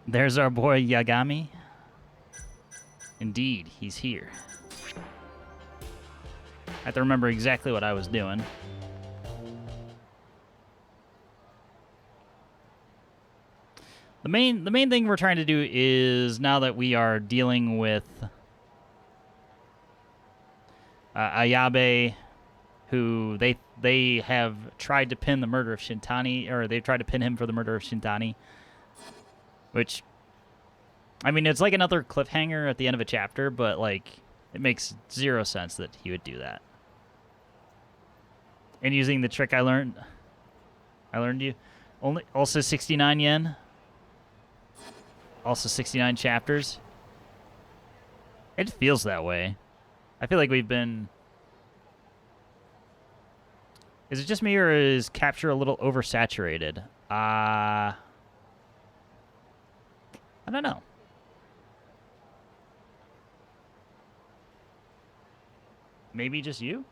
There's our boy Yagami. Indeed, he's here. I have to remember exactly what I was doing. The main thing we're trying to do is, now that we are dealing with Ayabe, who they have tried to pin the murder of Shintani, or they've tried to pin him for the murder of Shintani, which, I mean, it's like another cliffhanger at the end of a chapter, but like it makes zero sense that he would do that. And using the trick I learned you also 69 yen. Also 69 chapters. It feels that way. I feel like we've been... Is it just me, or is Capture a little oversaturated? I don't know. Maybe just you?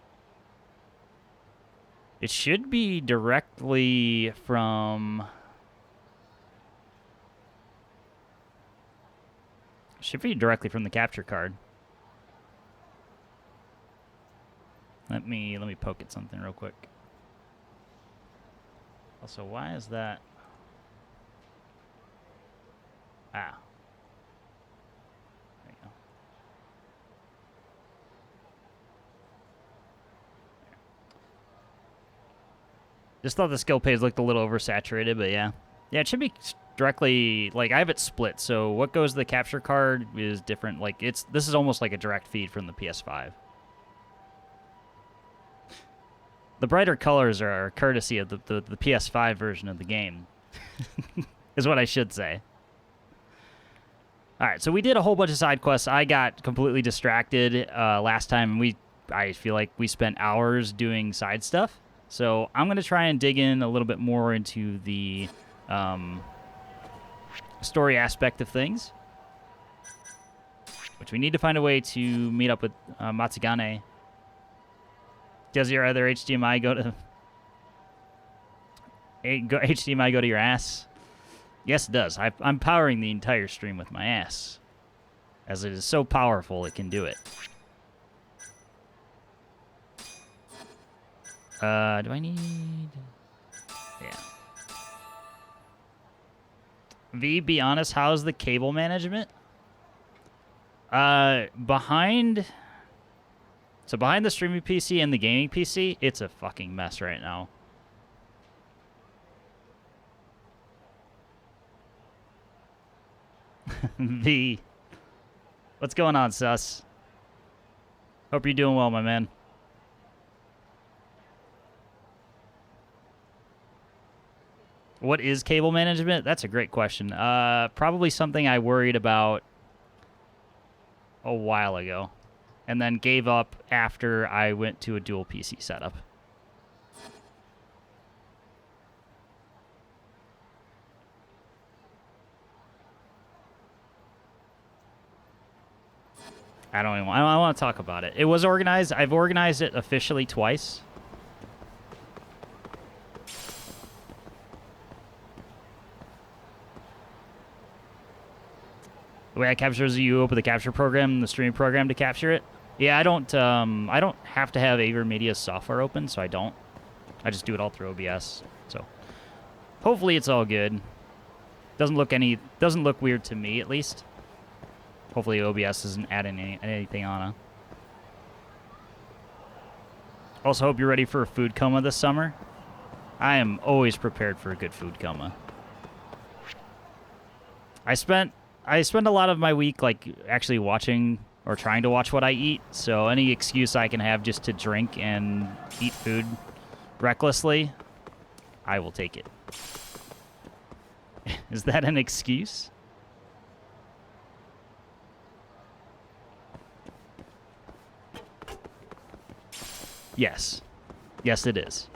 It should be directly from... Should be directly from the capture card. Let me poke at something real quick. Also, why is that? Ah. There you go. Just thought the skill page looked a little oversaturated, but yeah. Yeah, it should be directly, like, I have it split, so what goes to the capture card is different. Like, this is almost like a direct feed from the PS5. The brighter colors are courtesy of the PS5 version of the game, is what I should say. All right, so we did a whole bunch of side quests. I got completely distracted last time. I feel like we spent hours doing side stuff. So I'm going to try and dig in a little bit more into the story aspect of things, which we need to find a way to meet up with Matsugane. Does your other HDMI go to HDMI go to your ass? Yes, it does. I'm powering the entire stream with my ass, as it is so powerful it can do it. Do I need... Yeah. V, be honest, how's the cable management? Behind the streaming PC and the gaming PC, it's a fucking mess right now. V. What's going on, sus? Hope you're doing well, my man. What is cable management? That's a great question. Probably something I worried about a while ago, and then gave up after I went to a dual PC setup. I don't want to talk about it. It was organized. I've organized it officially twice. The way I capture is you open the capture program, the streaming program to capture it. Yeah, I don't have to have AverMedia's software open, so I don't. I just do it all through OBS. So hopefully it's all good. Doesn't look weird to me, at least. Hopefully OBS isn't adding anything on. Also hope you're ready for a food coma this summer. I am always prepared for a good food coma. I spent a lot of my week like actually watching or trying to watch what I eat, so any excuse I can have just to drink and eat food recklessly, I will take it. Is that an excuse? Yes. Yes, it is.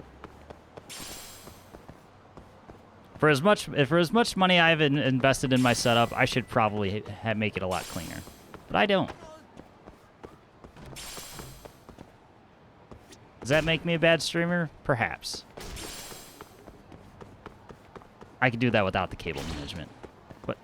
For as much money I've invested in my setup, I should probably make it a lot cleaner. But I don't. Does that make me a bad streamer? Perhaps. I could do that without the cable management. But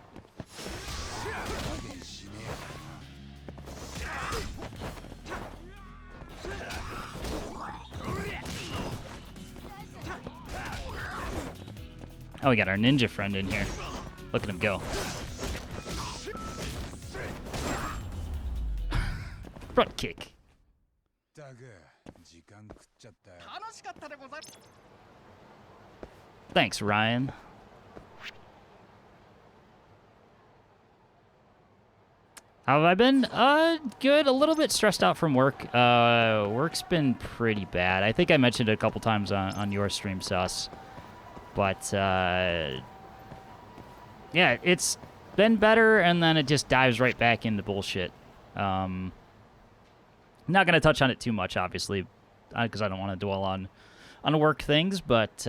Oh, we got our ninja friend in here. Look at him go. Front kick. Thanks, Ryan. How have I been? Good. A little bit stressed out from work. Work's been pretty bad. I think I mentioned it a couple times on your stream, Sus. But, yeah, it's been better, and then it just dives right back into bullshit. I'm not going to touch on it too much, obviously, because I don't want to dwell on work things, but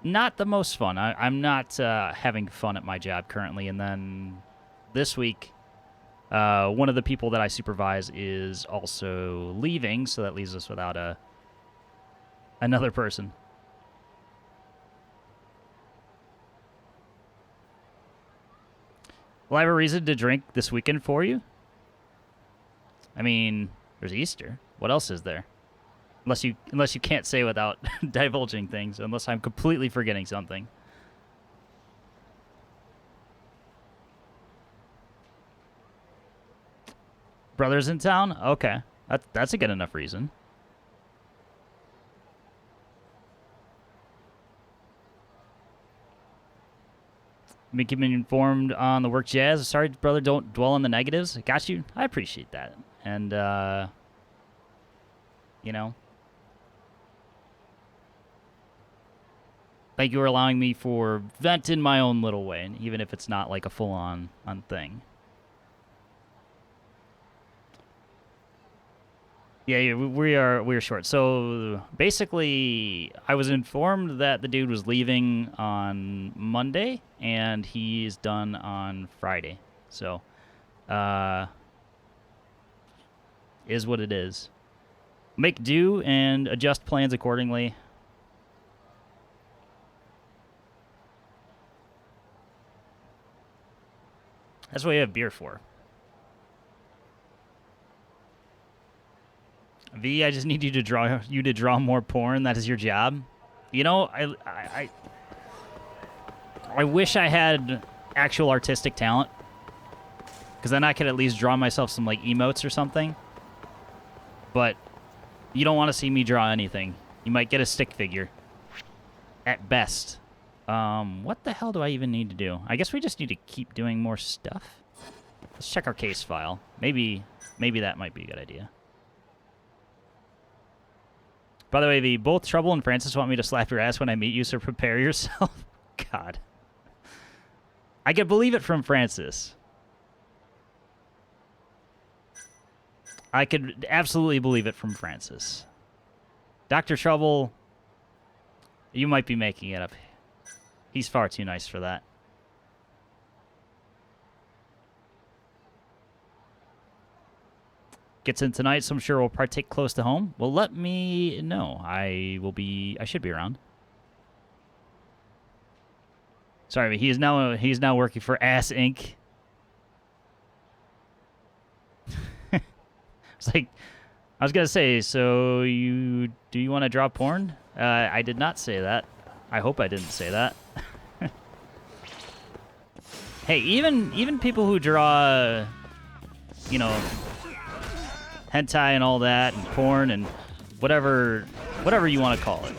not the most fun. I'm not having fun at my job currently. And then this week, one of the people that I supervise is also leaving, so that leaves us without another person. Will I have a reason to drink this weekend for you? I mean, there's Easter. What else is there? Unless you can't say without divulging things, unless I'm completely forgetting something. Brothers in town? Okay. That's a good enough reason. Me keeping informed on the work jazz. Sorry, brother, don't dwell on the negatives. Got you. I appreciate that. And, you know, thank you for allowing me for vent in my own little way, even if it's not like a full-on thing. Yeah, we're short. So basically, I was informed that the dude was leaving on Monday, and he's done on Friday. So, is what it is. Make do and adjust plans accordingly. That's what you have beer for. V, I just need you to draw more porn. That is your job. You know, I wish I had actual artistic talent, because then I could at least draw myself some like emotes or something. But you don't want to see me draw anything. You might get a stick figure at best. What the hell do I even need to do? I guess we just need to keep doing more stuff. Let's check our case file. Maybe that might be a good idea. By the way, both Trouble and Francis want me to slap your ass when I meet you, so prepare yourself. God. I could believe it from Francis. I could absolutely believe it from Francis. Dr. Trouble, you might be making it up. He's far too nice for that. Gets in tonight, so I'm sure we'll partake close to home. Well, let me know. I should be around. Sorry, but he's now working for Ass Inc. It's like, I was gonna say, so do you want to draw porn? I did not say that. I hope I didn't say that. Hey, even people who draw, you know, hentai and all that, and porn and whatever you want to call it,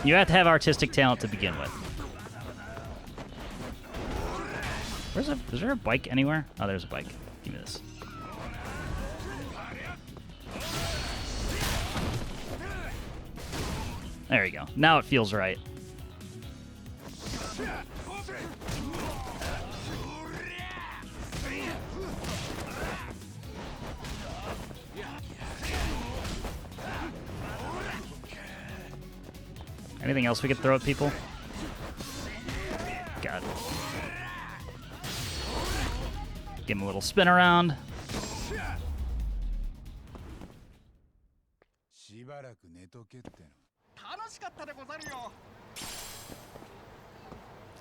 you have to have artistic talent to begin with. Is there a bike anywhere? Oh, there's a bike. Give me this. There you go. Now it feels right. Anything else we could throw at people? God. Give him a little spin around.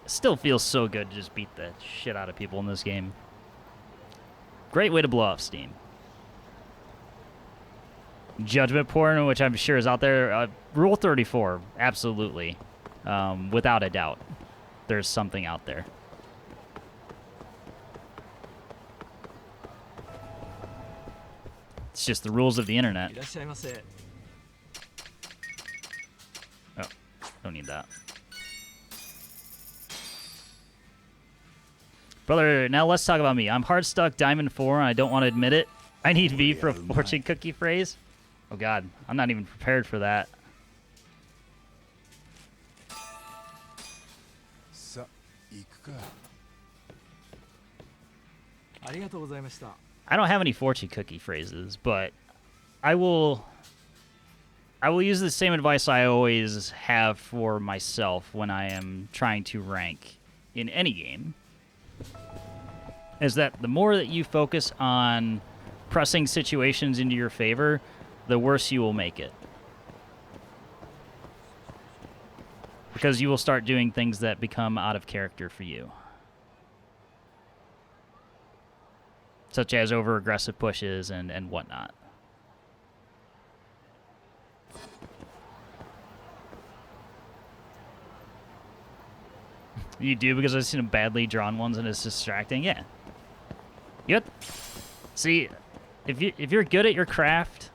Still feels so good to just beat the shit out of people in this game. Great way to blow off steam. judgment porn, which I'm sure is out there. Rule 34, absolutely. Without a doubt. There's something out there. It's just the rules of the internet. Oh, don't need that. Brother, now let's talk about me. I'm hard stuck Diamond 4 and I don't want to admit it. I need V for a fortune cookie phrase. Oh god, I'm not even prepared for that. I don't have any fortune cookie phrases, but I will use the same advice I always have for myself when I am trying to rank in any game. Is that the more that you focus on pressing situations into your favor, the worse you will make it. Because you will start doing things that become out of character for you. Such as over-aggressive pushes and whatnot. You do because I've seen badly drawn ones and it's distracting? Yeah. Yep. See, if you're good at your craft,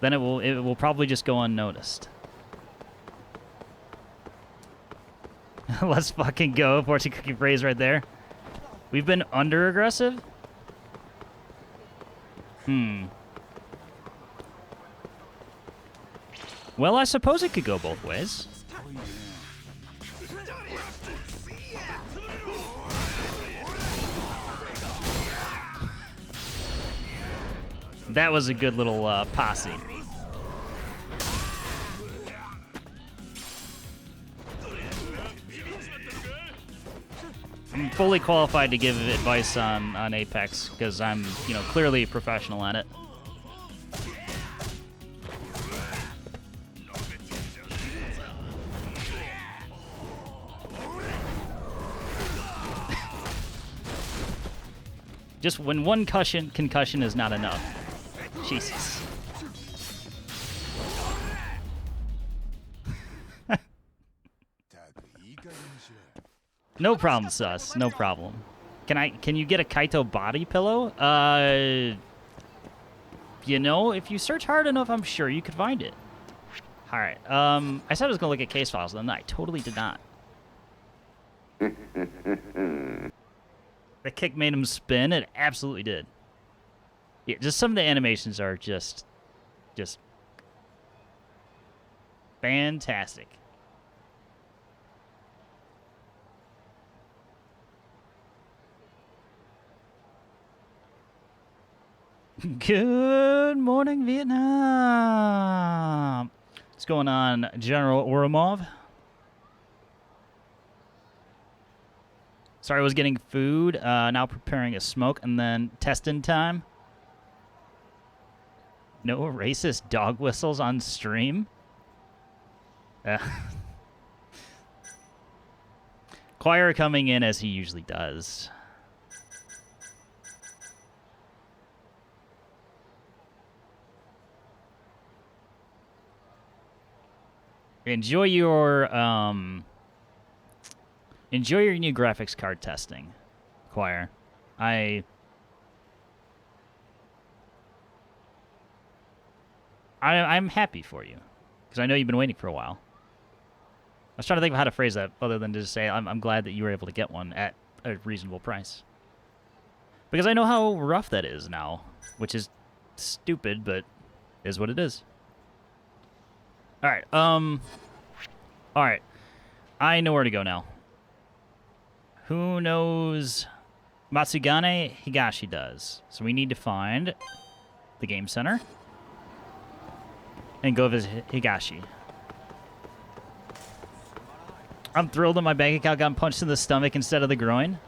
then it will probably just go unnoticed. Let's fucking go. Fortune cookie phrase right there. We've been under aggressive? Well, I suppose it could go both ways. That was a good little posse. I'm fully qualified to give advice on Apex because I'm, clearly a professional at it. Just when one concussion is not enough. Jesus. No problem, sus. No problem. Can you get a Kaito body pillow? If you search hard enough, I'm sure you could find it. All right. I said I was gonna look at case files, and I totally did not. The kick made him spin. It absolutely did. Yeah, just some of the animations are just fantastic. Good morning, Vietnam. What's going on, General Oromov? Sorry, I was getting food. Now preparing a smoke and then testing time. No racist dog whistles on stream. Choir coming in as he usually does. Enjoy your new graphics card testing, Choir. I'm happy for you because I know you've been waiting for a while. I was trying to think of how to phrase that other than to just say I'm glad that you were able to get one at a reasonable price. Because I know how rough that is now, which is stupid, but is what it is. All right. All right. I know where to go now. Who knows? Matsugane Higashi does. So we need to find the game center and go visit Higashi. I'm thrilled that my bank account got punched in the stomach instead of the groin.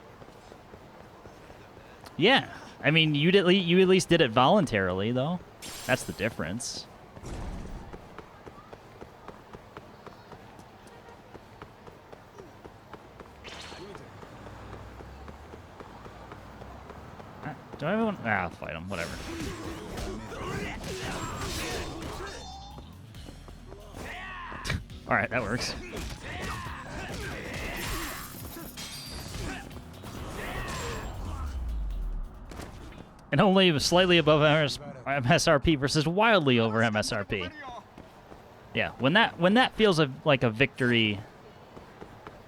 Yeah. I mean, you at least did it voluntarily, though. That's the difference. Do I have one? I'll fight him. Whatever. All right, that works. And only slightly above MSRP versus wildly over MSRP. Yeah, when that feels like a victory,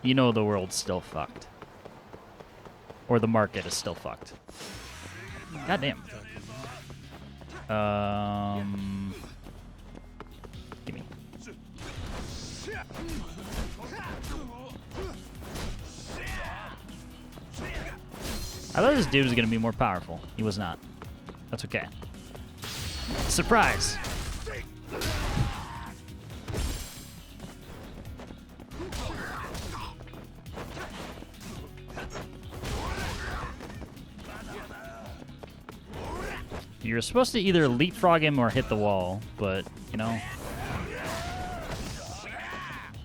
you know the world's still fucked. Or the market is still fucked. God damn. Gimme. I thought this dude was gonna be more powerful. He was not. That's okay. Surprise! You're supposed to either leapfrog him or hit the wall, but, you know,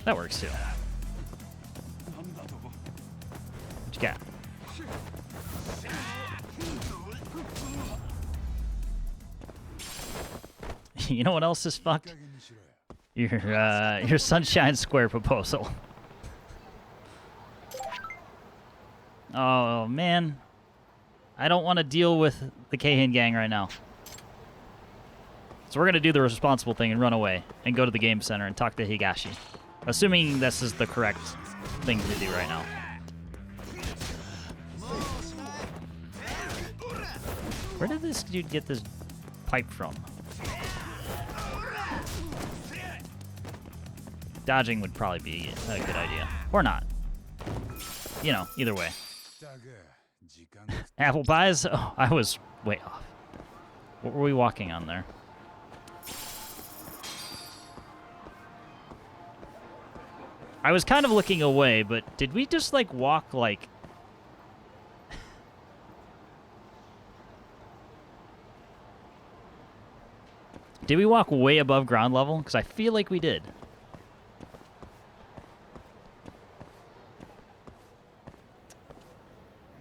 that works too. What you got? You know what else is fucked? Your Sunshine Square proposal. Oh, man. I don't want to deal with the Keihin gang right now. So we're going to do the responsible thing and run away and go to the game center and talk to Higashi. Assuming this is the correct thing to do right now. Where did this dude get this pipe from? Dodging would probably be a good idea. Or not. You know, either way. Apple pies? Oh, I was way off. What were we walking on there? I was kind of looking away, but did we just, like, walk, like... Did we walk way above ground level? Because I feel like we did.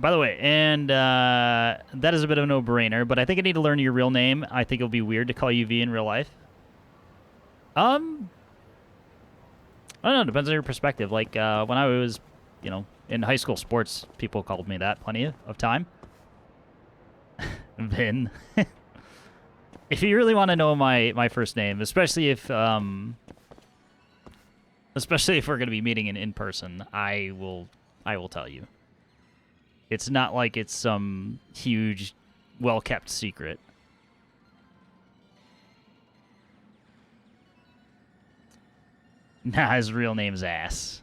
By the way, and that is a bit of a no-brainer, but I think I need to learn your real name. I think it'll be weird to call you V in real life. I don't know. Depends on your perspective. Like, when I was, you know, in high school sports, people called me that plenty of time. Vin. If you really want to know my first name, especially if we're going to be meeting in person, I will tell you. It's not like it's some huge, well-kept secret. Nah, his real name's Ass.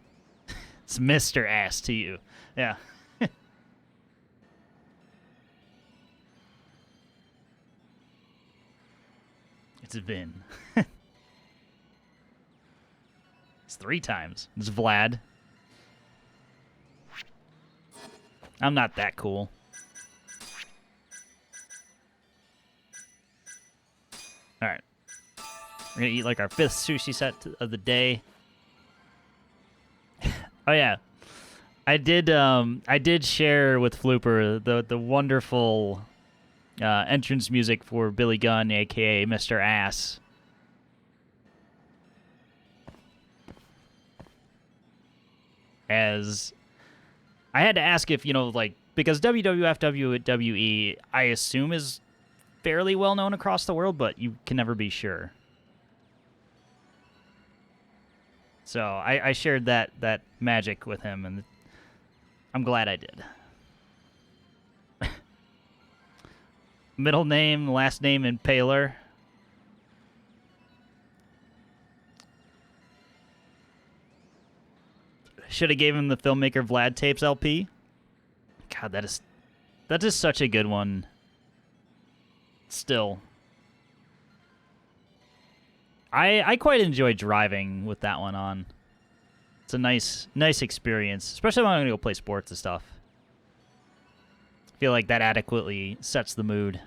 It's Mr. Ass to you. Yeah. It's Vin. It's 3 times. It's Vlad. I'm not that cool. Alright. We're gonna eat like our 5th sushi set of the day. Oh yeah. I did share with Flooper the wonderful entrance music for Billy Gunn, aka Mr. Ass. As I had to ask if, you know, like, because WWF, WWE, I assume is fairly well known across the world, but you can never be sure. So I shared that magic with him, and I'm glad I did. Middle name, last name, Impaler. Should have gave him the Filmmaker Vlad Tapes LP. God, that is such a good one. Still. I quite enjoy driving with that one on. It's a nice experience, especially when I'm gonna go play sports and stuff. I feel like that adequately sets the mood.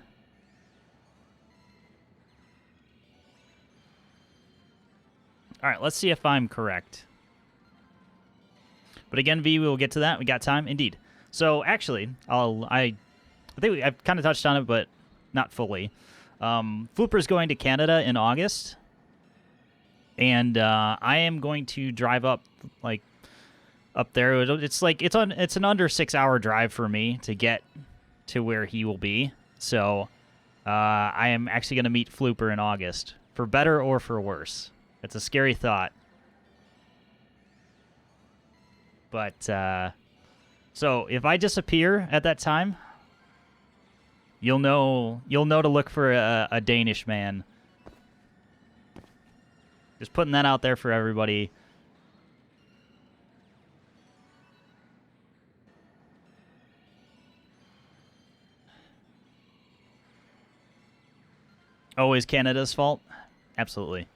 All right, let's see if I'm correct. But again, V, we'll get to that. We got time, indeed. So actually, I think I've kind of touched on it, but not fully. Flooper's going to Canada in August, And I am going to drive up there. It's an under 6 hour drive for me to get to where he will be. So I am actually going to meet Flooper in August, for better or for worse. It's a scary thought. But so if I disappear at that time, you'll know to look for a Danish man. Just putting that out there for everybody. Always Canada's fault? Absolutely.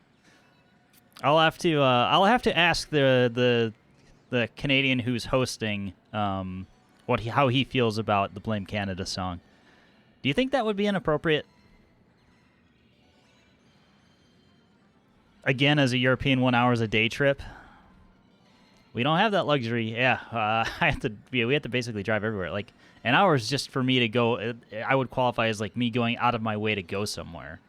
I'll have to ask the Canadian who's hosting how he feels about the Blame Canada song. Do you think that would be inappropriate? Again, as a European, 1 hour is a day trip. We don't have that luxury. Yeah, we have to basically drive everywhere. Like, an hour is just for me to go. I would qualify as like me going out of my way to go somewhere.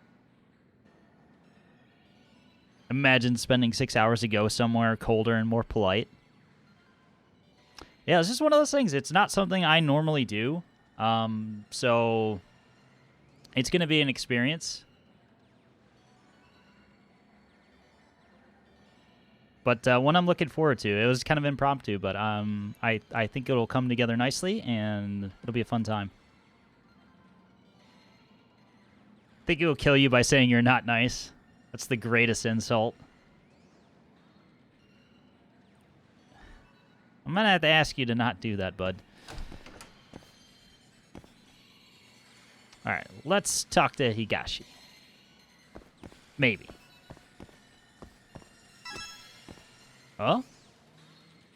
Imagine spending 6 hours to go somewhere colder and more polite. Yeah, it's just one of those things. It's not something I normally do. So it's going to be an experience. But one I'm looking forward to. It was kind of impromptu, but I think it'll come together nicely, and it'll be a fun time. I think it will kill you by saying you're not nice. That's the greatest insult. I'm going to have to ask you to not do that, bud. All right, let's talk to Higashi. Maybe. Oh?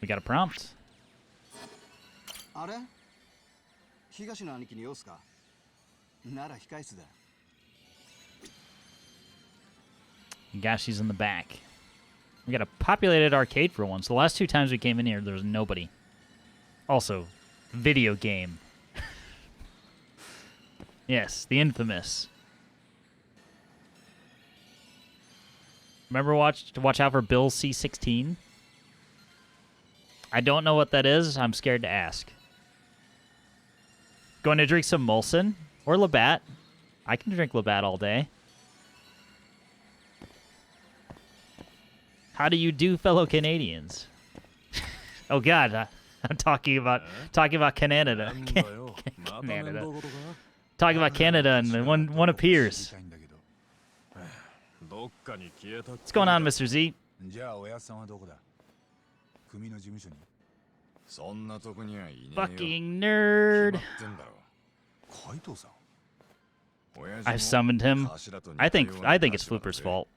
We got a prompt. Higashi's in the back. We got a populated arcade for once. The last 2 times we came in here, there was nobody. Also, video game. Yes, the infamous. Remember watch out for Bill C-16? I don't know what that is. I'm scared to ask. Going to drink some Molson or Labatt. I can drink Labatt all day. How do you do, fellow Canadians? Oh God, I'm talking about Canada. Canada. Talking about Canada, and one appears. What's going on, Mr. Z? Fucking nerd. I've summoned him. I think it's Flooper's fault.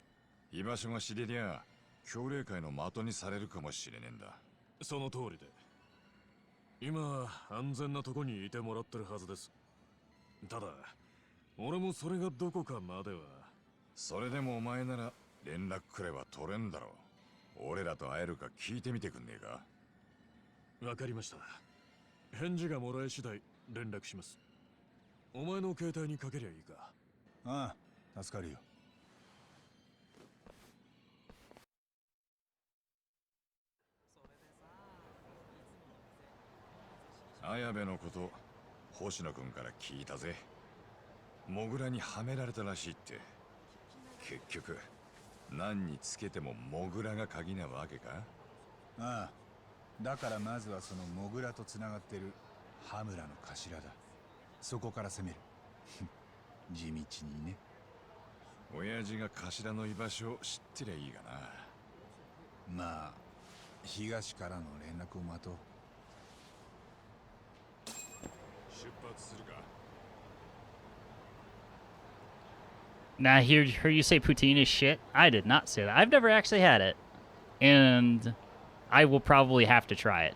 協励会の的にされるかもしれねえんだ。その通りで。今安全なとこにいてもらってるはずです。ただ、俺もそれがどこかまでは。それでもお前なら連絡くれば取れんだろう。俺らと会えるか聞いてみてくんねえか。わかりました。返事がもらえ次第連絡します。お前の携帯にかけりゃいいか。ああ、助かるよ。 綾部のこと、星野君から聞いたぜ。モグラにはめられたらしいって。結局、何につけてもモグラが鍵なわけか。ああ、だからまずはそのモグラとつながってる羽村の頭だ。そこから攻める。地道にね。親父が頭の居場所を知ってりゃいいがな。まあ、東からの連絡を待とう。 Now, hear you say poutine is shit? I did not say that. I've never actually had it. And I will probably have to try it.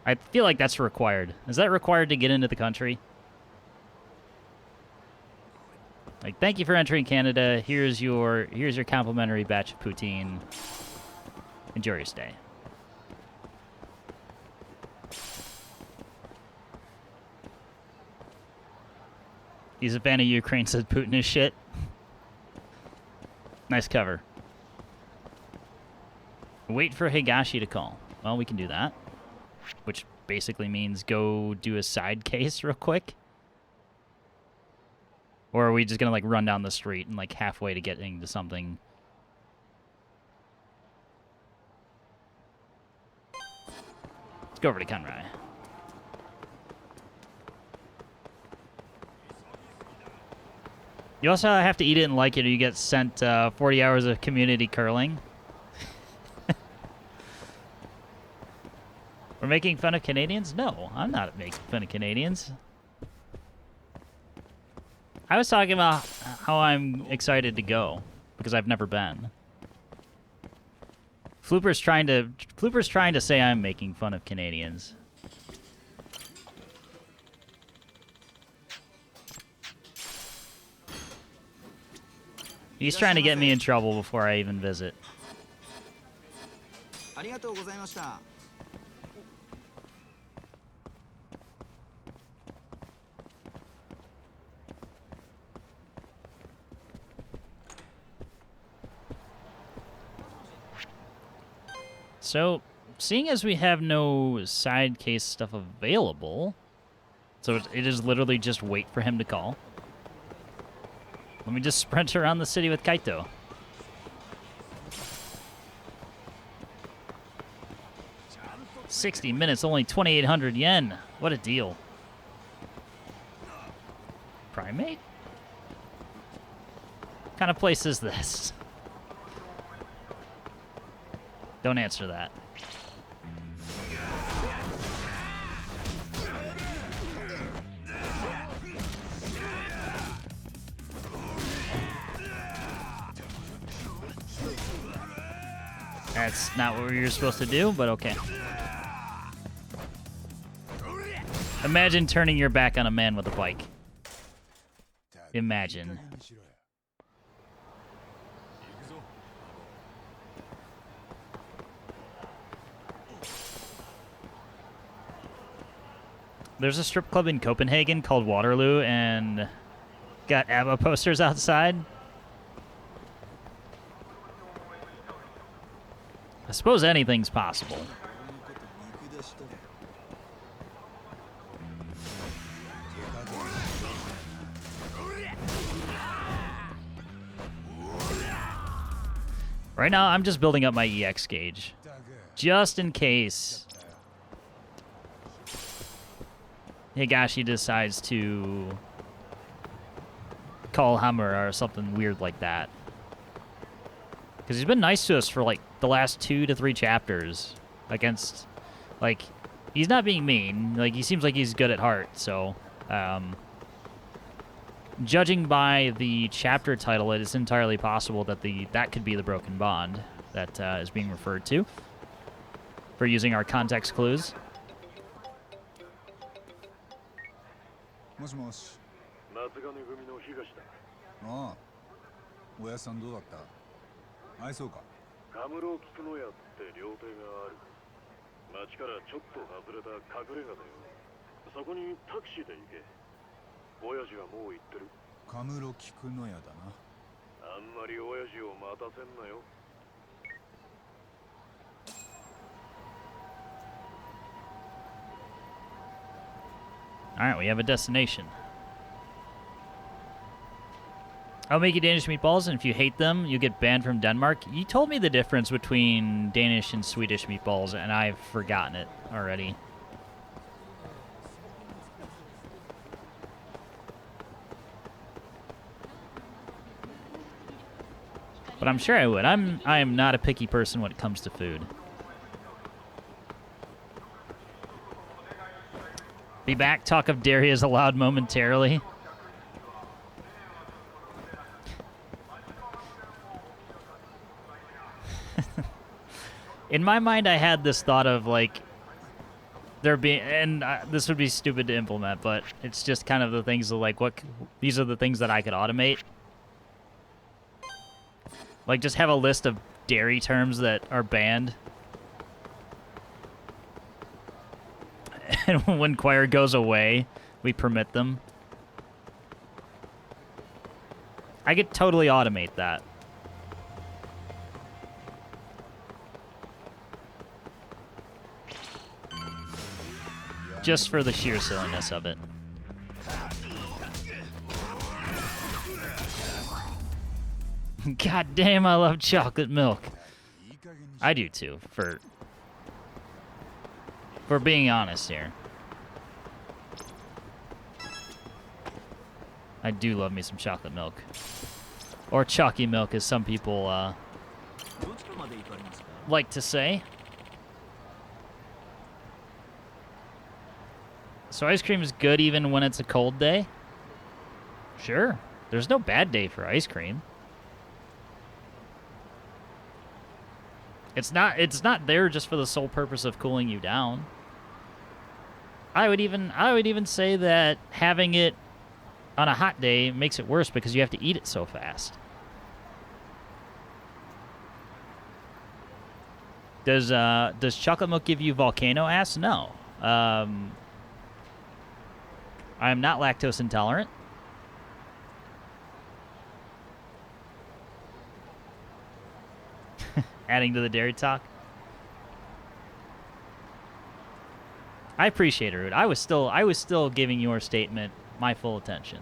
I feel like that's required. Is that required to get into the country? Like, thank you for entering Canada. Here's your complimentary batch of poutine. Enjoy your stay. He's a fan of Ukraine, says Putin is shit. Nice cover. Wait for Higashi to call. Well, we can do that. Which basically means go do a side case real quick. Or are we just gonna, like, run down the street and, like, halfway to getting to something? Let's go over to Kanrai. You also have to eat it and like it, or you get sent 40 hours of community curling. We're making fun of Canadians? No, I'm not making fun of Canadians. I was talking about how I'm excited to go, because I've never been. Flooper's trying to say I'm making fun of Canadians. He's trying to get me in trouble before I even visit. So, seeing as we have no side case stuff available, so it is literally just wait for him to call. Let me just sprint around the city with Kaito. $60 minutes, only 2,800 yen. What a deal. Primate? What kind of place is this? Don't answer that. That's not what you're supposed to do, but okay. Imagine turning your back on a man with a bike. Imagine. There's a strip club in Copenhagen called Waterloo, and got ABBA posters outside. I suppose anything's possible. Right now, I'm just building up my EX gauge. Just in case Higashi decides to call Hamura or something weird like that. Because he's been nice to us for, like, the last 2 to 3 chapters against, like, he's not being mean. Like, he seems like he's good at heart, so, judging by the chapter title, it is entirely possible that that could be the broken bond that is being referred to for using our context clues. もしもし。松金組の東だ。ああ。おやさんどうだった？愛想か。カムロ菊の屋って料亭がある。町からちょっと外れた隠れ家だよ。そこにタクシーで行け。親父はもう行ってる。カムロ菊の屋だな。あんまり親父を待たせんなよ。Alright, we have a destination. I'll make you Danish meatballs, and if you hate them, you get banned from Denmark. You told me the difference between Danish and Swedish meatballs, and I've forgotten it already. But I'm sure I would. I am not a picky person when it comes to food. Be back. Talk of dairy is allowed momentarily. In my mind, I had this thought of, like, there being, and this would be stupid to implement, but it's just kind of the things of, like, these are the things that I could automate. Like, just have a list of dairy terms that are banned. And when choir goes away, we permit them. I could totally automate that. just for the sheer silliness of it. God damn, I love chocolate milk. I do too, for being honest here. I do love me some chocolate milk. Or chalky milk, as some people like to say. So ice cream is good even when it's a cold day? Sure. There's no bad day for ice cream. It's not there just for the sole purpose of cooling you down. I would even say that having it on a hot day makes it worse because you have to eat it so fast. Does chocolate milk give you volcano ass? No. I am not lactose intolerant. Adding to the dairy talk. I appreciate it, Rude. I was still giving your statement my full attention.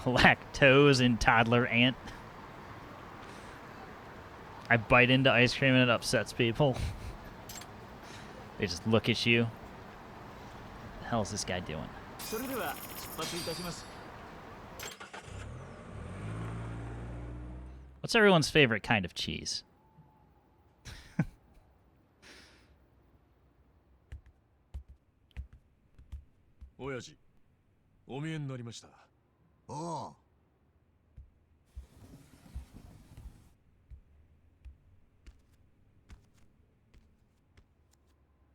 Lactose and toddler ant. I bite into ice cream and it upsets people. They just look at you. What the hell is this guy doing? What's everyone's favorite kind of cheese? Oyaji, omiye ni narimashita. Oh.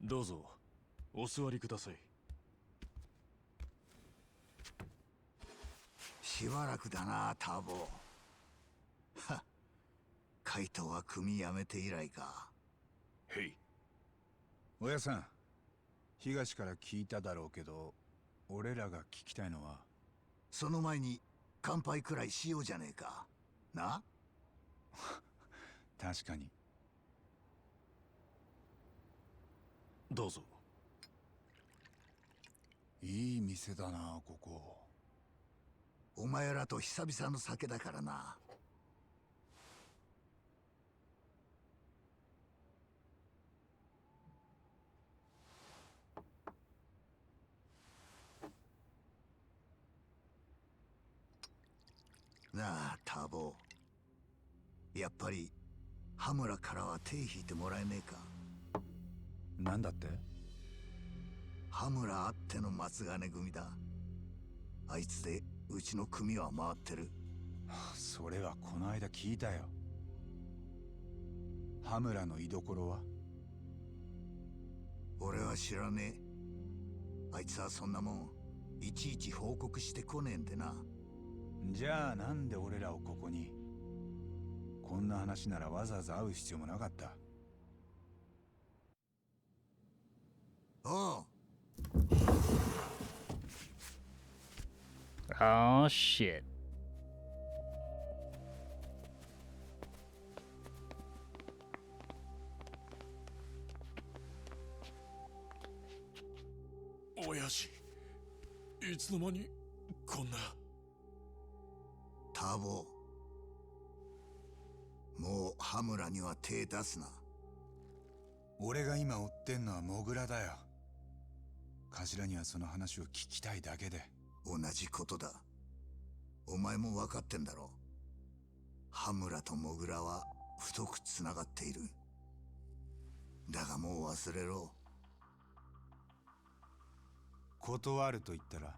どうぞお座りください。しばらくだな、ターボ。は、カイトは組辞めて以来か。へい。親さん、東から聞いただろうけど、俺らが聞きたいのは。その前に乾杯くらいしようじゃねえか。な？確かに。どうぞ。いい店だな、ここ。お前らと久々の酒だからな。なあ、ターボ。やっぱり羽村からは手引いてもらえねえか。なんだって？羽村あっての松金組だ。あいつでうちの組は回ってる。それはこの間聞いたよ。羽村の居所は？俺は知らねえ。あいつはそんなもんいちいち報告してこねえんでな。じゃあなんで俺らをここに？こんな話ならわざわざ会う必要もなかった。おう。Oh shit. Oyaji, いつの間にこんな。ターボ、もう羽村には手出すな。俺が今追ってんのはモグラだよ。頭にはその話を聞きたいだけで。同じことだ。お前も分かってんだろ。羽村とモグラは太くつながっている。だがもう忘れろ。断ると言ったら？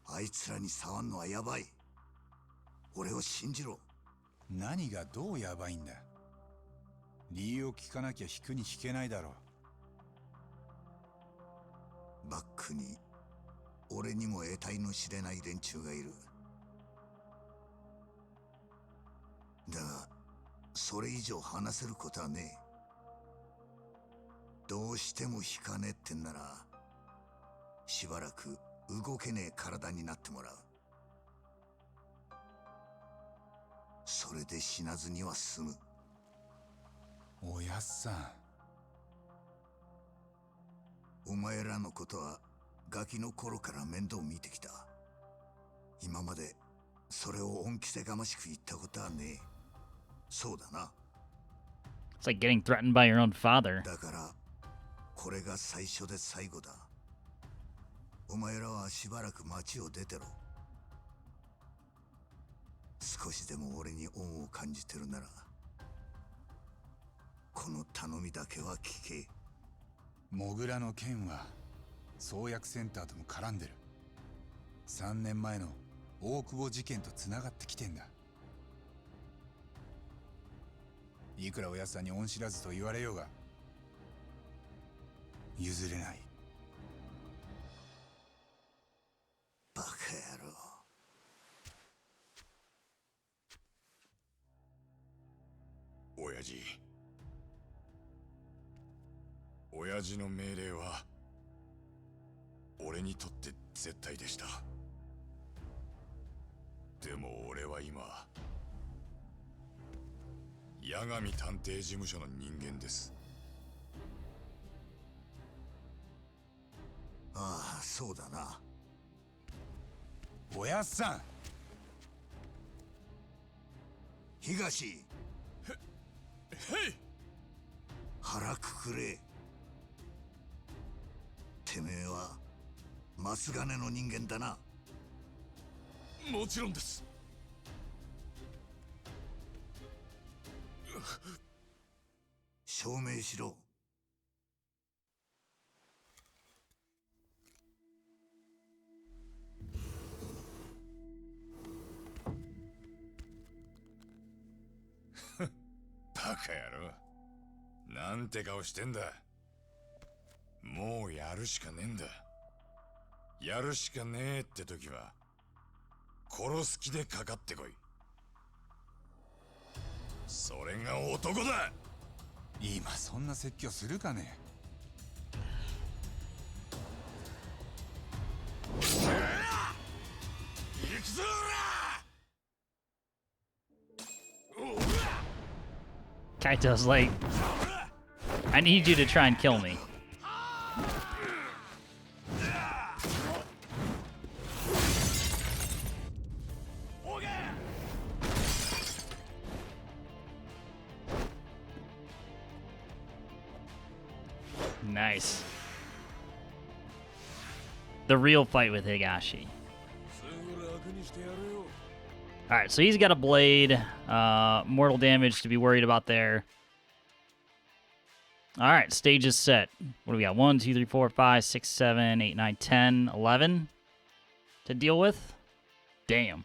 あいつらに触んのはやばい。俺を信じろ。何がどうやばいんだ？理由を聞かなきゃ引くに引けないだろう。バックに俺にも得体の知れない連中がいる。だがそれ以上話せることはねえ。どうしても引かねえってんならしばらく動けねえ体になってもらう。それで死なずには済む。おやっさん。お前らのことはガキの頃から面倒見てきた。今までそれを恩着せがましく言ったことはねえ。そうだな。It's like getting threatened by your own father. だからこれが最初で最後だ。お前らはしばらく町を出てろ。少しでも俺に恩を感じてるならこの頼みだけは聞け。モグラの件は創薬センターとも絡んでる。3年前の大久保事件とつながってきてんだ。いくらおやっさんに恩知らずと言われようが譲れない。バカ野郎。親父。親父の命令は俺にとって絶対でした。でも俺は今八神探偵事務所の人間です。ああ、そうだな。おやっさん。東。へい。腹くくれ。てめえはマツガネの人間だな。もちろんです。証明しろ。バカ野郎。なんて顔してんだ。もうやるしかねえんだ。やるしかねえって時は殺す気でかかってこい。それが男だ。今そんな説教するかね。行くぞKaito's like, I need you to try and kill me. Nice. The real fight with Higashi. Alright, so he's got a blade. Mortal damage to be worried about there. Alright, stage is set. What do we got? 1, 2, 3, 4, 5, 6, 7, 8, 9, 10, 11 to deal with? Damn.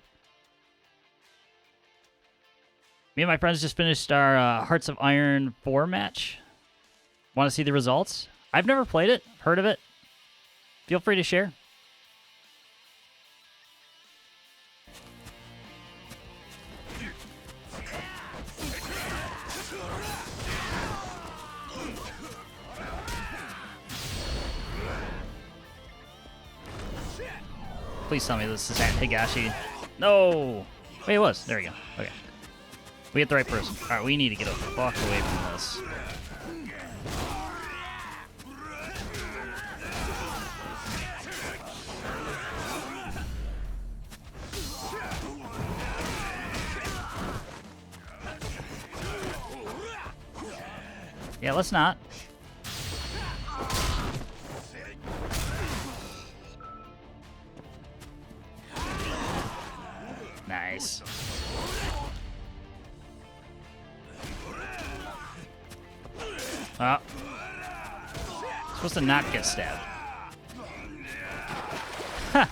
Me and my friends just finished our Hearts of Iron 4 match. Want to see the results? I've never played it, heard of it. Feel free to share. Please tell me this is Higashi. No! Wait, it was. There we go. Okay. We hit the right person. Alright, we need to get the fuck away from this. Yeah, let's not. Nice. Oh. Supposed to not get stabbed. Ha!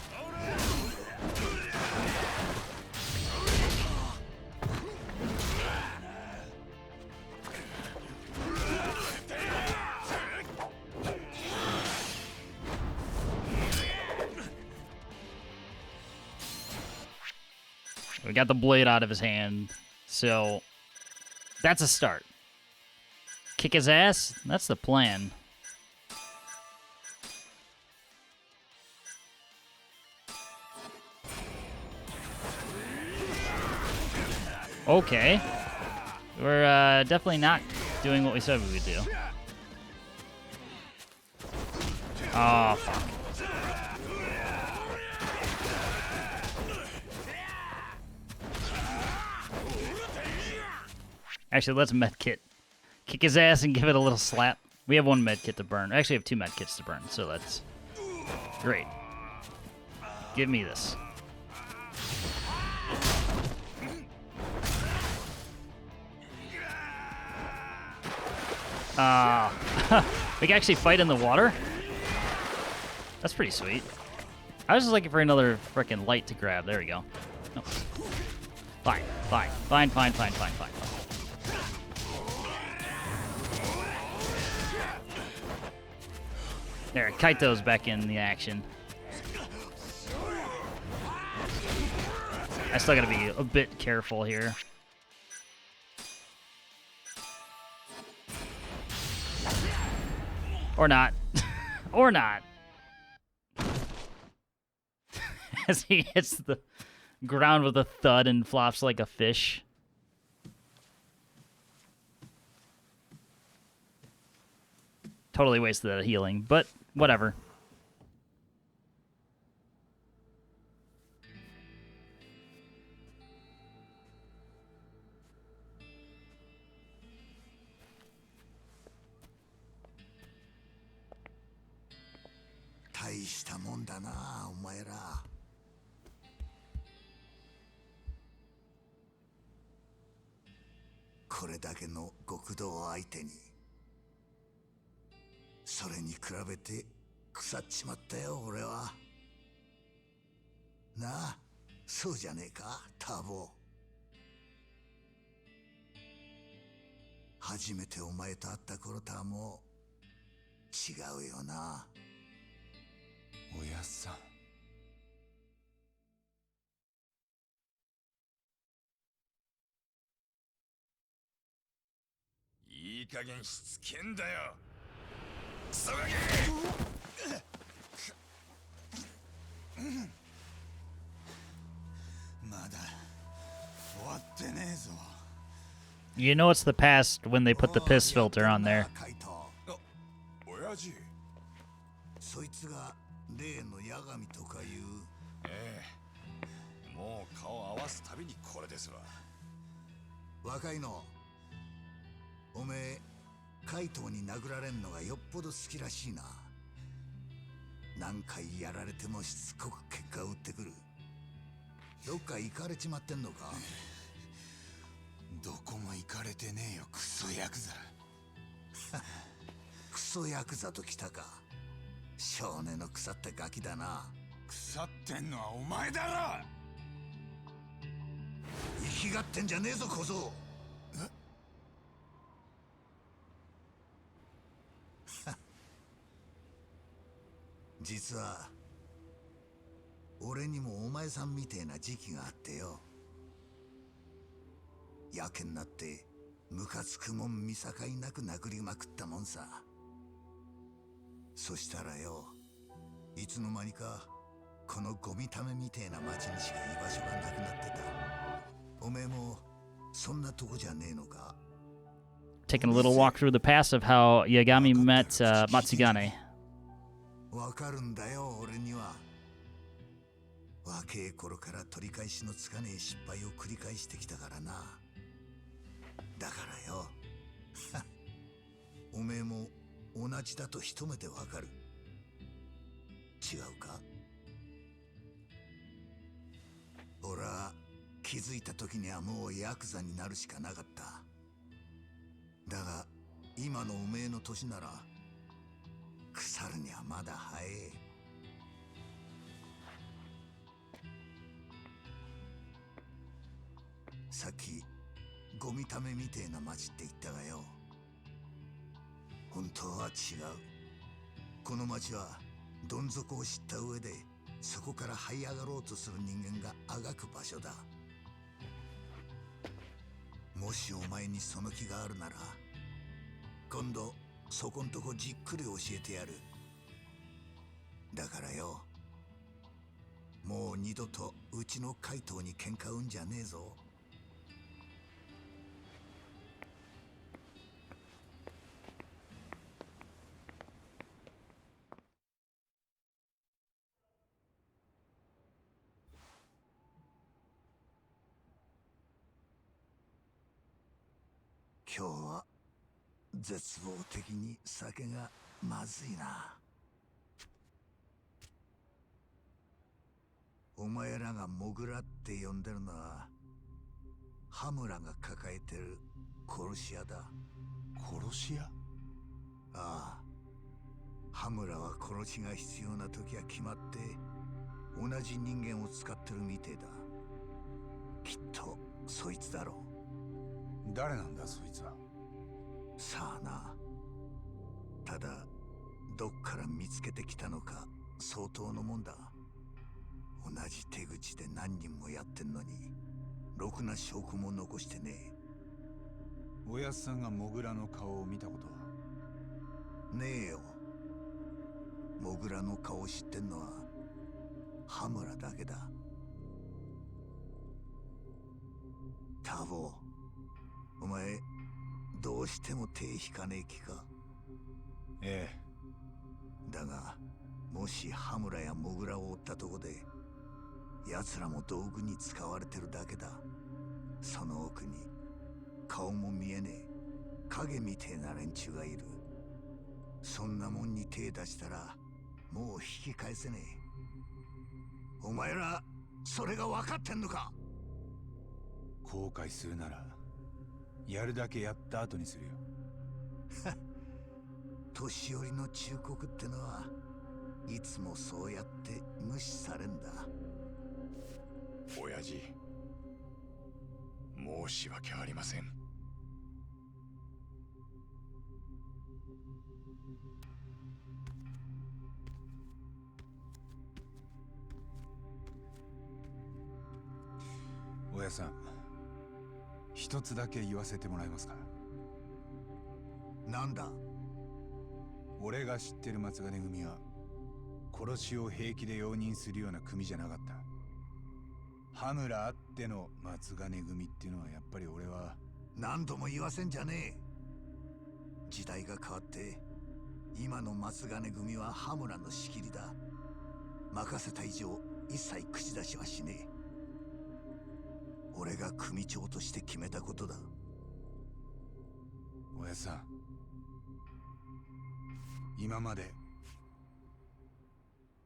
We got the blade out of his hand, so that's a start. Kick his ass? That's the plan. Okay. We're definitely not doing what we said we would do. Oh, fuck. Actually, let's medkit. Kick his ass and give it a little slap. We have one medkit to burn. Actually, we have 2 medkits to burn, so that's great. Give me this. We can actually fight in the water? That's pretty sweet. I was just looking for another freaking light to grab. There we go. Oh. Fine, fine, fine, fine, fine, fine, fine. There, Kaito's back in the action. I still gotta be a bit careful here. Or not. Or not. As he hits the ground with a thud and flops like a fish. Totally wasted that healing, but whatever.いい加減しつけんだよ。クソガキ。まだ終わってねえぞ。You know it's the past when they put the piss filter on there. 親父。そいつが例の八神とかいう。ええ。もう顔合わすたびにこれですわ。若いの。おめえ、カイトに殴られんのがよっぽど好きらしいな。何回やられてもしつこく結果を打ってくる。どっか行かれちまってんのか？どこも行かれてねえよ、クソヤクザ。クソヤクザときたか。少年の腐ったガキだな。腐ってんのはお前だろ。生きがってんじゃねえぞ小僧。実は俺にもお前さんみてえな時期があってよ。やけになってムカつくもん見境なく殴りまくったもんさ。そしたらよ、いつの間にかこのゴミためみてえな町にしか居場所がなくなってた。おめえもそんなとこじゃねえのか？ Taking a little walk through the past of how Yagami met Matsugane. わかるんだよ、俺には。若え頃から取り返しのつかねえ失敗を繰り返してきたからな。だからよ、おめえも同じだと一目でわかる。違うか？俺は気づいた時にはもうヤクザになるしかなかった。だが今のおめえの年なら腐るにはまだ早え。さっきゴミためみてえな町って言ったがよ、本当は違う。この町はどん底を知った上でそこから這い上がろうとする人間があがく場所だ。もしお前にその気があるなら今度そこんとこじっくり教えてやる。だからよ、もう二度とうちの怪盗に喧嘩うんじゃねえぞ。今日は絶望的に酒がまずいな。お前らがモグラって呼んでるのは羽村が抱えてる殺し屋だ。殺し屋？ああ、羽村は殺しが必要な時は決まって同じ人間を使ってるみてえだ。きっとそいつだろう。誰なんだそいつは。さあな。ただどっから見つけてきたのか相当のもんだ。同じ手口で何人もやってんのにろくな証拠も残してねおやっさんがモグラの顔を見たことは？え。ねえよ。モグラの顔を知ってんのは羽村だけだ。タボ、お前どうしても手引かねえ気か？ええ。だがもし羽村やモグラを追ったとこで奴らも道具に使われてるだけだ。その奥に顔も見えねえ影みてえな連中がいる。そんなもんに手出したらもう引き返せねえ。お前らそれが分かってんのか？後悔するならやるだけやった後にするよ。年寄りの忠告ってのはいつもそうやって無視されんだ。親父、申し訳ありません。親さん、一つだけ言わせてもらえますか？なんだ？俺が知ってる松金組は殺しを平気で容認するような組じゃなかった。羽村あっての松金組っていうのはやっぱり俺は。何度も言わせんじゃねえ。時代が変わって今の松金組は羽村の仕切りだ。任せた以上一切口出しはしねえ。俺が組長として決めたことだ。親さん、今まで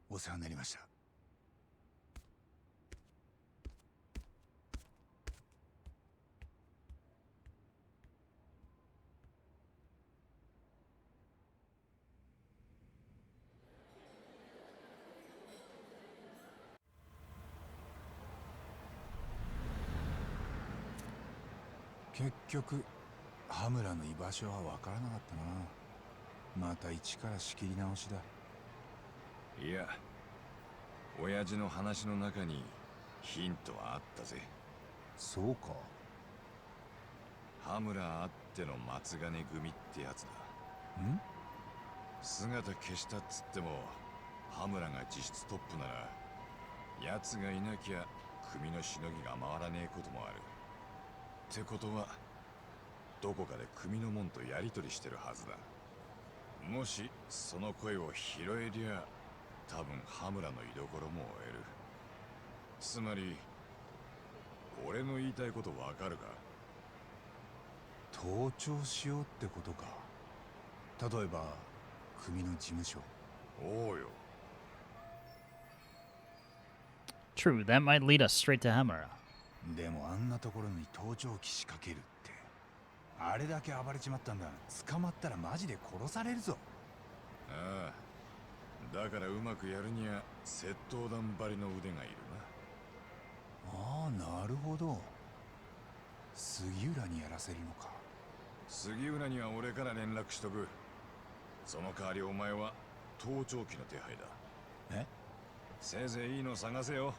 お世話になりました。結局羽村の居場所は分からなかったな。また一から仕切り直しだ。いや、親父の話の中にヒントはあったぜ。そうか。羽村あっての松金組ってやつだ。姿消したっつっても羽村が実質トップなら奴がいなきゃ組のしのぎが回らねえこともある。ってことはどこかで組の門とやり取りしてるはずだ。もしその声を拾えりゃ多分羽村の居所も追える。つまり俺の言いたいことわかるか？盗聴しようってことか。例えば組の事務所。おうよ。 True, that might lead us straight to Hamura. でもあんなところに盗聴器仕掛けるって、あれだけ暴れちまったんだ。捕まったらマジで殺されるぞ。ああ、だからうまくやるには窃盗団張りの腕がいるな。ああ、なるほど。杉浦にやらせるのか。杉浦には俺から連絡しとく。その代わりお前は盗聴器の手配だ。え？せいぜいいいの探せよ。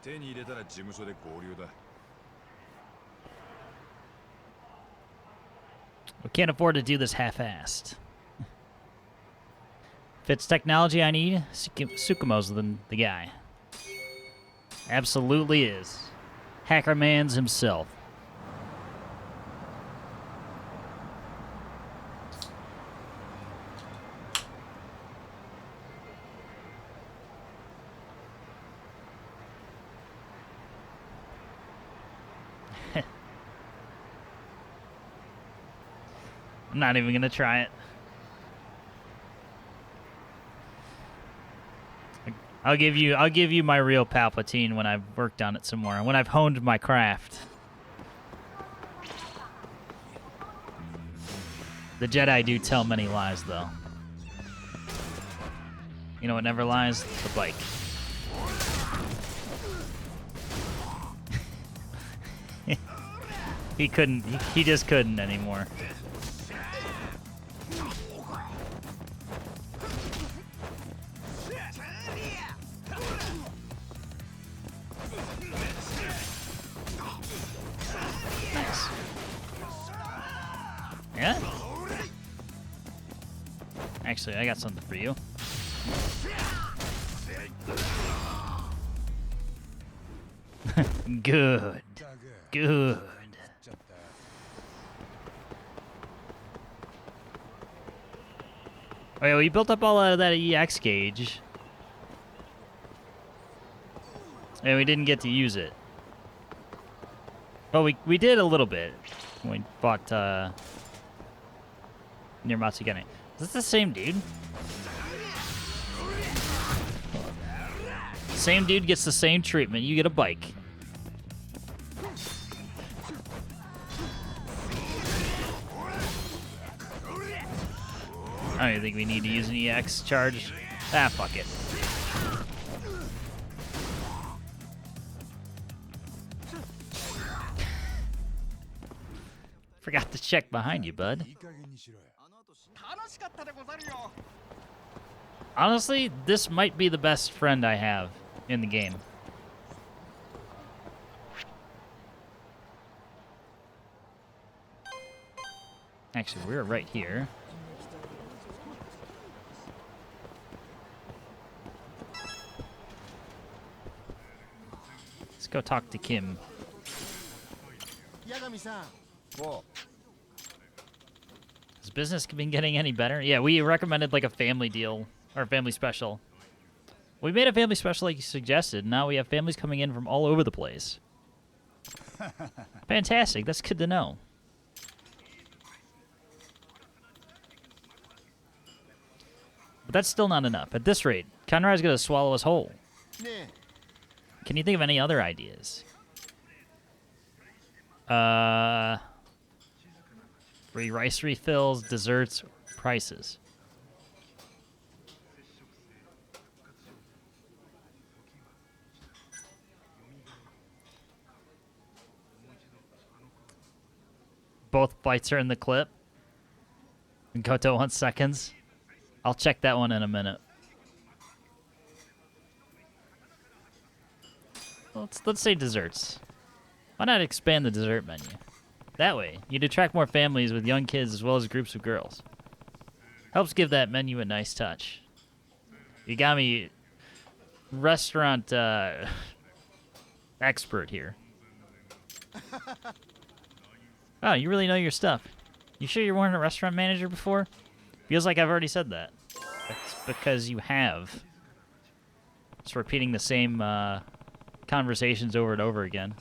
手に入れたら事務所で合流だ。We can't afford to do this half-assed. If it's technology I need, Tsukumo's the guy. Absolutely is. Hacker Man's himself. I'm not even gonna try it. I'll give you my real Palpatine when I've worked on it some more, when I've honed my craft. The Jedi do tell many lies, though. You know what never lies? The bike. He couldn't. He just couldn't anymore. Nice. Yeah? Actually, I got something for you. Good. Good. Oh yeah, we built up all of that EX gauge. And we didn't get to use it. Well, we did a little bit. When we fought near Matsugane. Is this the same dude? Same dude gets the same treatment. You get a bike. I don't even think we need to use an EX charge. Ah, fuck it. Forgot to check behind you, bud. Honestly, this might be the best friend I have in the game. Actually, we're right here. Let's go talk to Kim. Yagami-san. Has business been getting any better? Yeah, we recommended like a family deal or family special. We made a family special like you suggested. Now we have families coming in from all over the place. Fantastic. That's good to know. But that's still not enough. At this rate, Conrad's going to swallow us whole. Can you think of any other ideas? Free rice refills, desserts, prices. Both fights are in the clip. And Koto wants seconds. I'll check that one in a minute. Let's say desserts. Why not expand the dessert menu? That way, you'd attract more families with young kids as well as groups of girls. Helps give that menu a nice touch. Yagami, restaurant expert here. Oh, you really know your stuff. You sure you weren't a restaurant manager before? Feels like I've already said that. That's because you have. Just repeating the same conversations over and over again.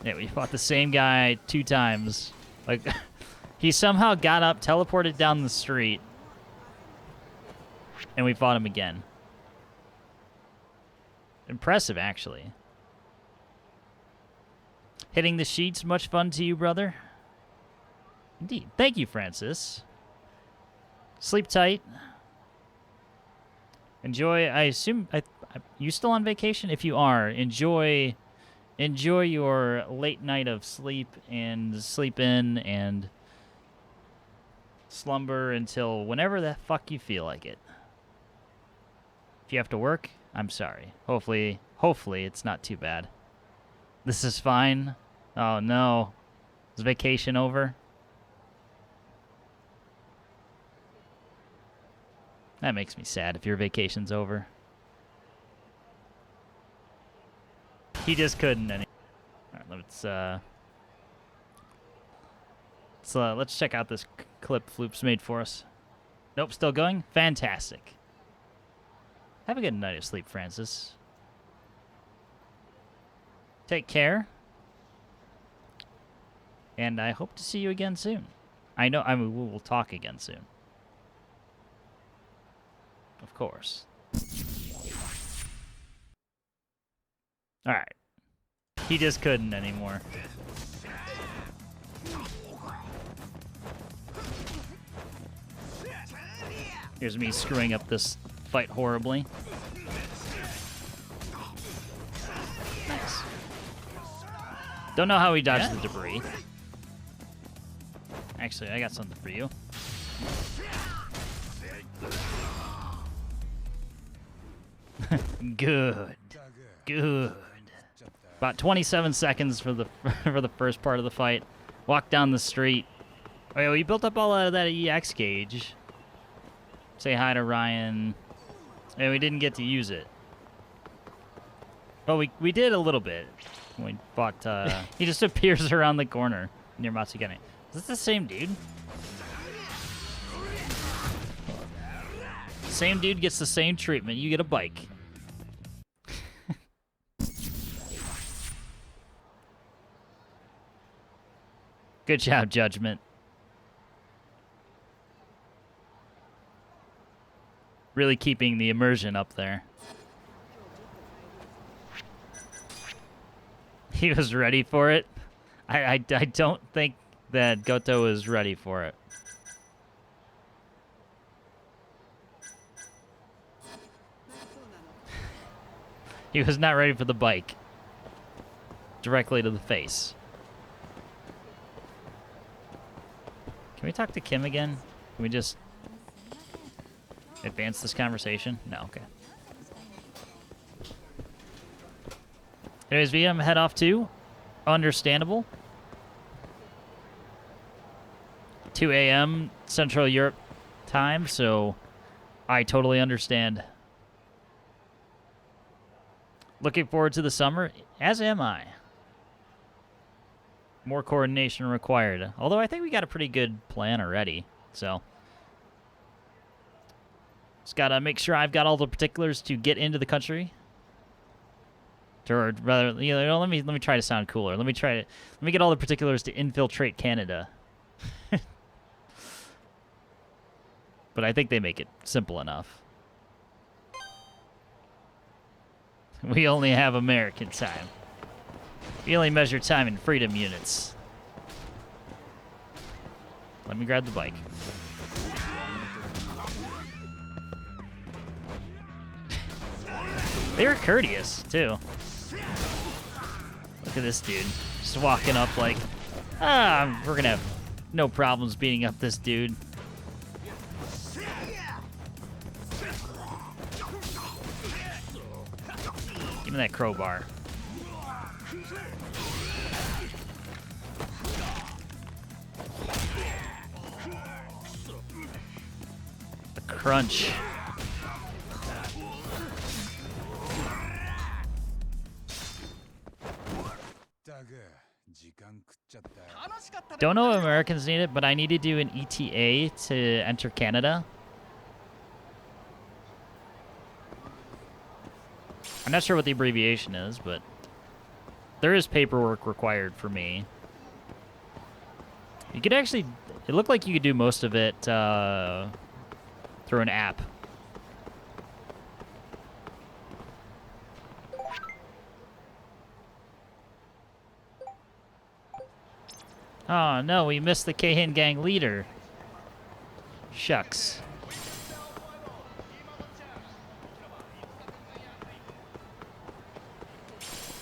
Yeah, we fought the same guy 2 times. Like, he somehow got up, teleported down the street, and we fought him again. Impressive, actually. Hitting the sheets, much fun to you, brother? Indeed. Thank you, Francis. Sleep tight. Enjoy, I assume, you still on vacation? If you are, enjoy your late night of sleep and sleep in and slumber until whenever the fuck you feel like it. If you have to work, I'm sorry. Hopefully it's not too bad. This is fine. Oh no. Is vacation over? That makes me sad if your vacation's over. He just couldn't any. All right, let's check out this clip Floop's made for us. Nope, still going? Fantastic. Have a good night of sleep, Francis. Take care. And I hope to see you again soon. I mean, we will talk again soon. Of course. Alright. He just couldn't anymore. Here's me screwing up this fight horribly. Nice. Don't know how he dodged the debris. Actually, I got something for you. Good. Good. About 27 seconds for the for the first part of the fight. Walk down the street. Oh yeah, we built up all of that EX gauge. Say hi to Ryan. And we didn't get to use it. Well, we did a little bit. We bought, he just appears around the corner near Matsugane. Is this the same dude? Same dude gets the same treatment. You get a bike. Good job, Judgment. Really keeping the immersion up there. He was ready for it. I don't think that Goto was ready for it. He was not ready for the bike. Directly to the face. Can we talk to Kim again? Can we just advance this conversation? No, okay. Anyways, VM head off to. Understandable. 2 a.m. Central Europe time, so I totally understand. Looking forward to the summer, as am I. More coordination required. Although I think we got a pretty good plan already, so. Just gotta make sure I've got all the particulars to get into the country. Or rather, you know, let me try to sound cooler. Let me get all the particulars to infiltrate Canada. But I think they make it simple enough. We only have American time. We only measure time in freedom units. Let me grab the bike. They were courteous, too. Look at this dude. Just walking up like, we're gonna have no problems beating up this dude. Give me that crowbar. The crunch. Don't know if Americans need it, but I need to do an ETA to enter Canada. I'm not sure what the abbreviation is, but there is paperwork required for me. You could actually, it looked like you could do most of it through an app. Oh no, we missed the Keihin gang leader. Shucks.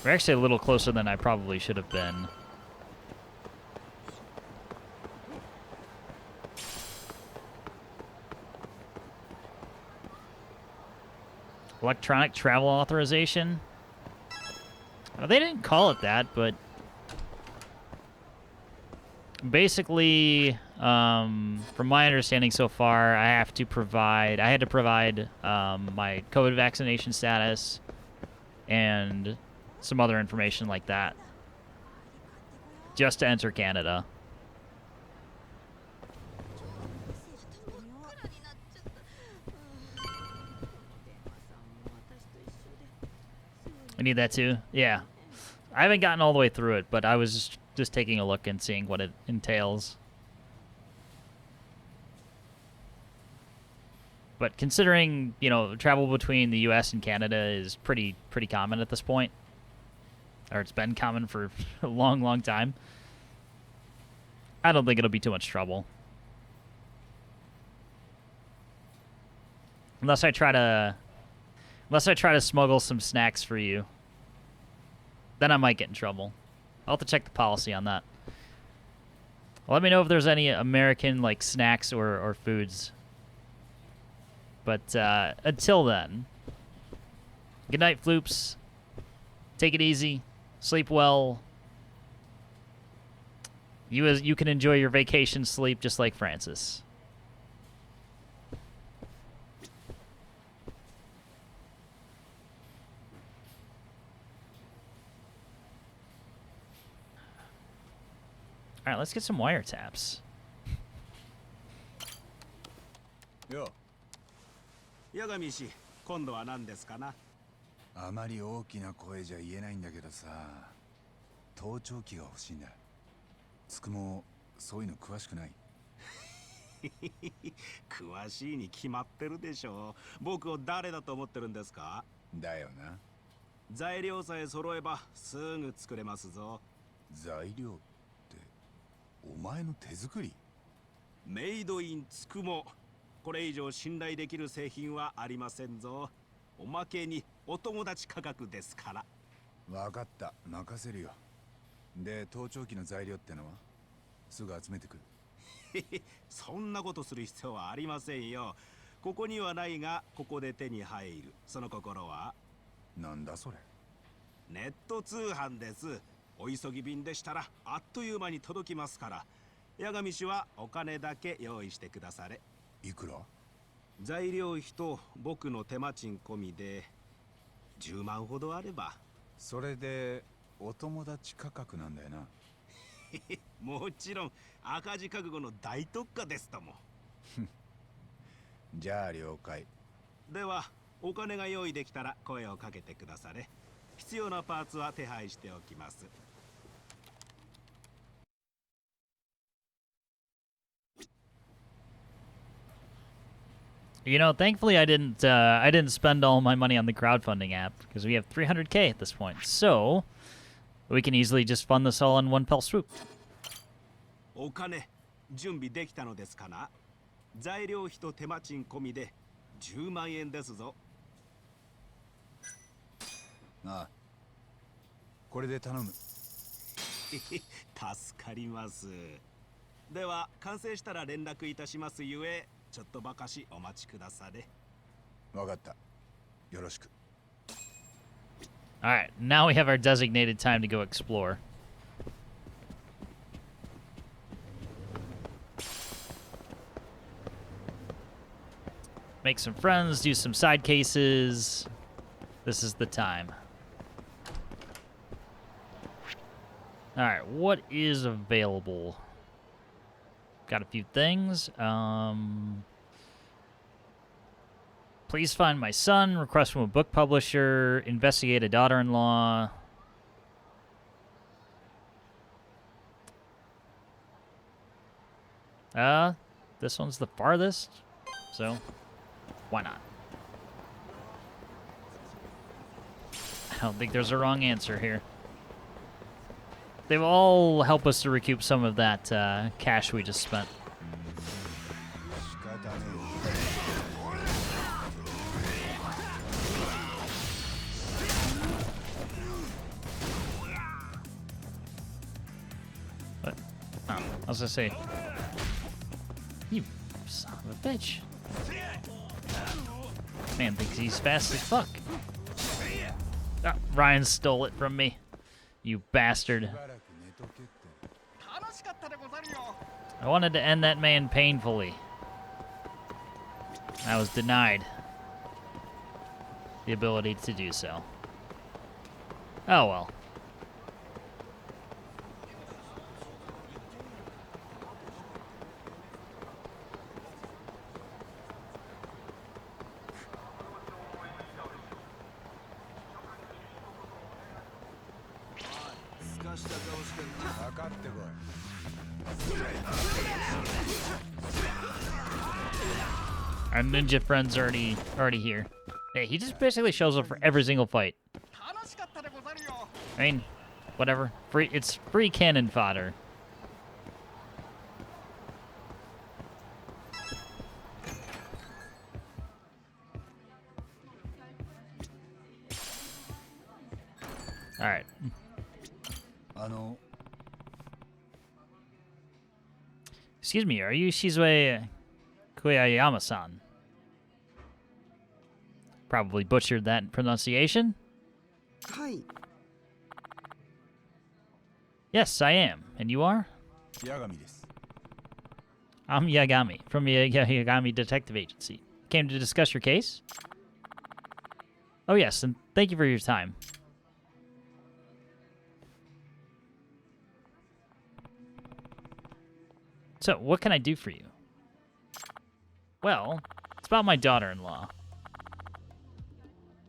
We're actually a little closer than I probably should have been. Electronic travel authorization? Well, they didn't call it that, but basically, from my understanding so far, I had to provide my COVID vaccination status and some other information like that just to enter Canada. I need that too. Yeah. I haven't gotten all the way through it, but I was just taking a look and seeing what it entails. But considering, you know, travel between the U.S. and Canada is pretty common at this point, or it's been common for a long, long time, I don't think it'll be too much trouble. Unless I try to smuggle some snacks for you, then I might get in trouble. I'll have to check the policy on that. Let me know if there's any American like snacks or foods. But until then, good night, Floops. Take it easy. Sleep well. You can enjoy your vacation sleep just like Francis. All right, let's get some wiretaps.よYagami氏、今度は何ですかな。あまり大きな声じゃ言えないんだけどさ、盗聴器が欲しいんだ。つくもそういうの詳しくない？詳しいに決まってるでしょう。僕を誰だと思ってるんですか？だよな。材料さえ揃えばすぐ作れますぞ。材料ってお前の手作り？メイドインつくも。これ以上信頼できる製品はありませんぞ。おまけにお友達価格ですから。わかった、任せるよ。で、盗聴器の材料ってのはすぐ集めてくる。そんなことする必要はありませんよ。ここにはないが、ここで手に入る。その心は？なんだそれ。ネット通販です。お急ぎ便でしたらあっという間に届きますから。八神氏はお金だけ用意してくだされ。いくら？材料費と僕の手間賃込みで10万ほどあれば。それでお友達価格なんだよな。もちろん赤字覚悟の大特価ですとも。じゃあ了解。ではお金が用意できたら声をかけてくだされ。必要なパーツは手配しておきます。You know, thankfully I didn't spend all my money on the crowdfunding app because we have 300K at this point. So we can easily just fund this all in one fell swoop. お金準備できたのですかな。材料費と手間賃込みで10万円ですぞ。ああ、これで頼む。助かります。では完成したら連絡いたしますゆえ、ちょっとばかしお待ちくだされ。わかった。よろしく。All right, now we have our designated time to go explore. Make some friends, do some side cases. This is the time. All right, what is available? Got a few things. Please find my son. Request from a book publisher. Investigate a daughter-in-law. This one's the farthest, so why not? I don't think there's a wrong answer here. They will all help us to recoup some of that cash we just spent. What? Oh, I was gonna say, you son of a bitch. Man thinks he's fast as fuck. Ah, Ryan stole it from me. You bastard. I wanted to end that man painfully. I was denied the ability to do so. Oh well. Our ninja friend's already here. Hey, he just basically shows up for every single fight. I mean, whatever. It's free cannon fodder. All right. Excuse me, are you Shizue Koyayama-san? Probably butchered that pronunciation. Hi. Yes, I am. And you are? Yagami. I'm Yagami from the Yagami Detective Agency. Came to discuss your case? Oh yes, and thank you for your time. So, what can I do for you? Well, it's about my daughter-in-law.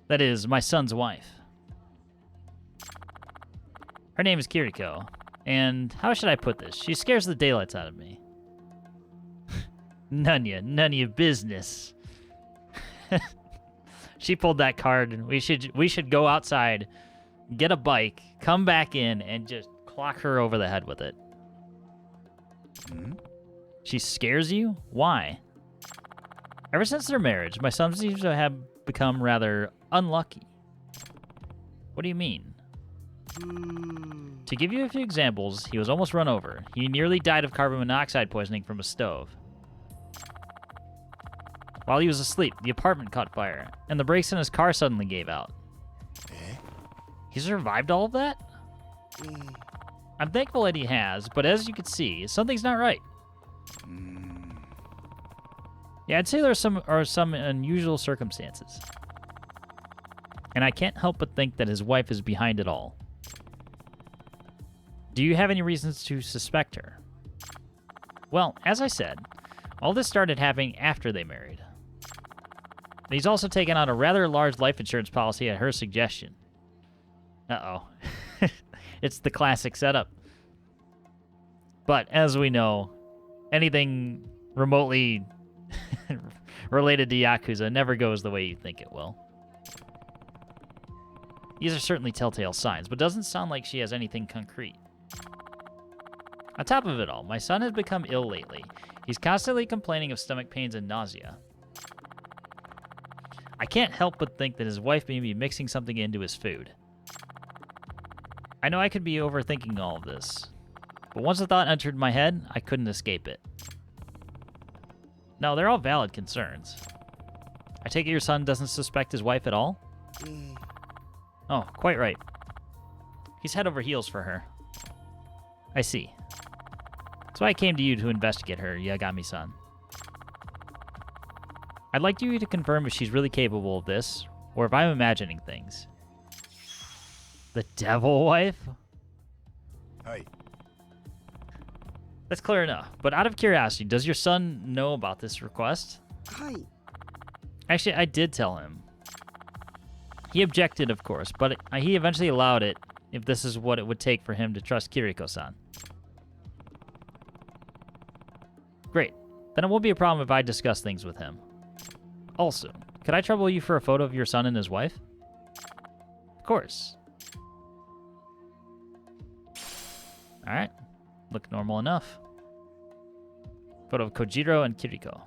That is, my son's wife. Her name is Kiriko, and how should I put this? She scares the daylights out of me. None of your business. She pulled that card, and we should go outside, get a bike, come back in, and just clock her over the head with it. She scares you? Why? Ever since their marriage, my son seems to have become rather unlucky. What do you mean? To give you a few examples, he was almost run over. He nearly died of carbon monoxide poisoning from a stove. While he was asleep, the apartment caught fire, and the brakes in his car suddenly gave out. He survived all of that? I'm thankful that he has, but as you can see, something's not right. Yeah, I'd say there are some unusual circumstances. And I can't help but think that his wife is behind it all. Do you have any reasons to suspect her? Well, as I said, all this started happening after they married. He's also taken out a rather large life insurance policy at her suggestion. Uh-oh. It's the classic setup. But as we know, anything remotely related to Yakuza never goes the way you think it will. These are certainly telltale signs, but doesn't sound like she has anything concrete. On top of it all, my son has become ill lately. He's constantly complaining of stomach pains and nausea. I can't help but think that his wife may be mixing something into his food. I know I could be overthinking all of this, but once the thought entered my head, I couldn't escape it. No, they're all valid concerns. I take it your son doesn't suspect his wife at all? Oh, quite right. He's head over heels for her. I see. That's why I came to you to investigate her, Yagami-san. I'd like you to confirm if she's really capable of this, or if I'm imagining things. The devil wife? Hi. That's clear enough, but out of curiosity, does your son know about this request? Hi. Actually, I did tell him. He objected, of course, but he eventually allowed it if this is what it would take for him to trust Kiriko-san. Great. Then it won't be a problem if I discuss things with him. Also, could I trouble you for a photo of your son and his wife? Of course. Alright. Look normal enough. Photo of Kojiro and Kiriko.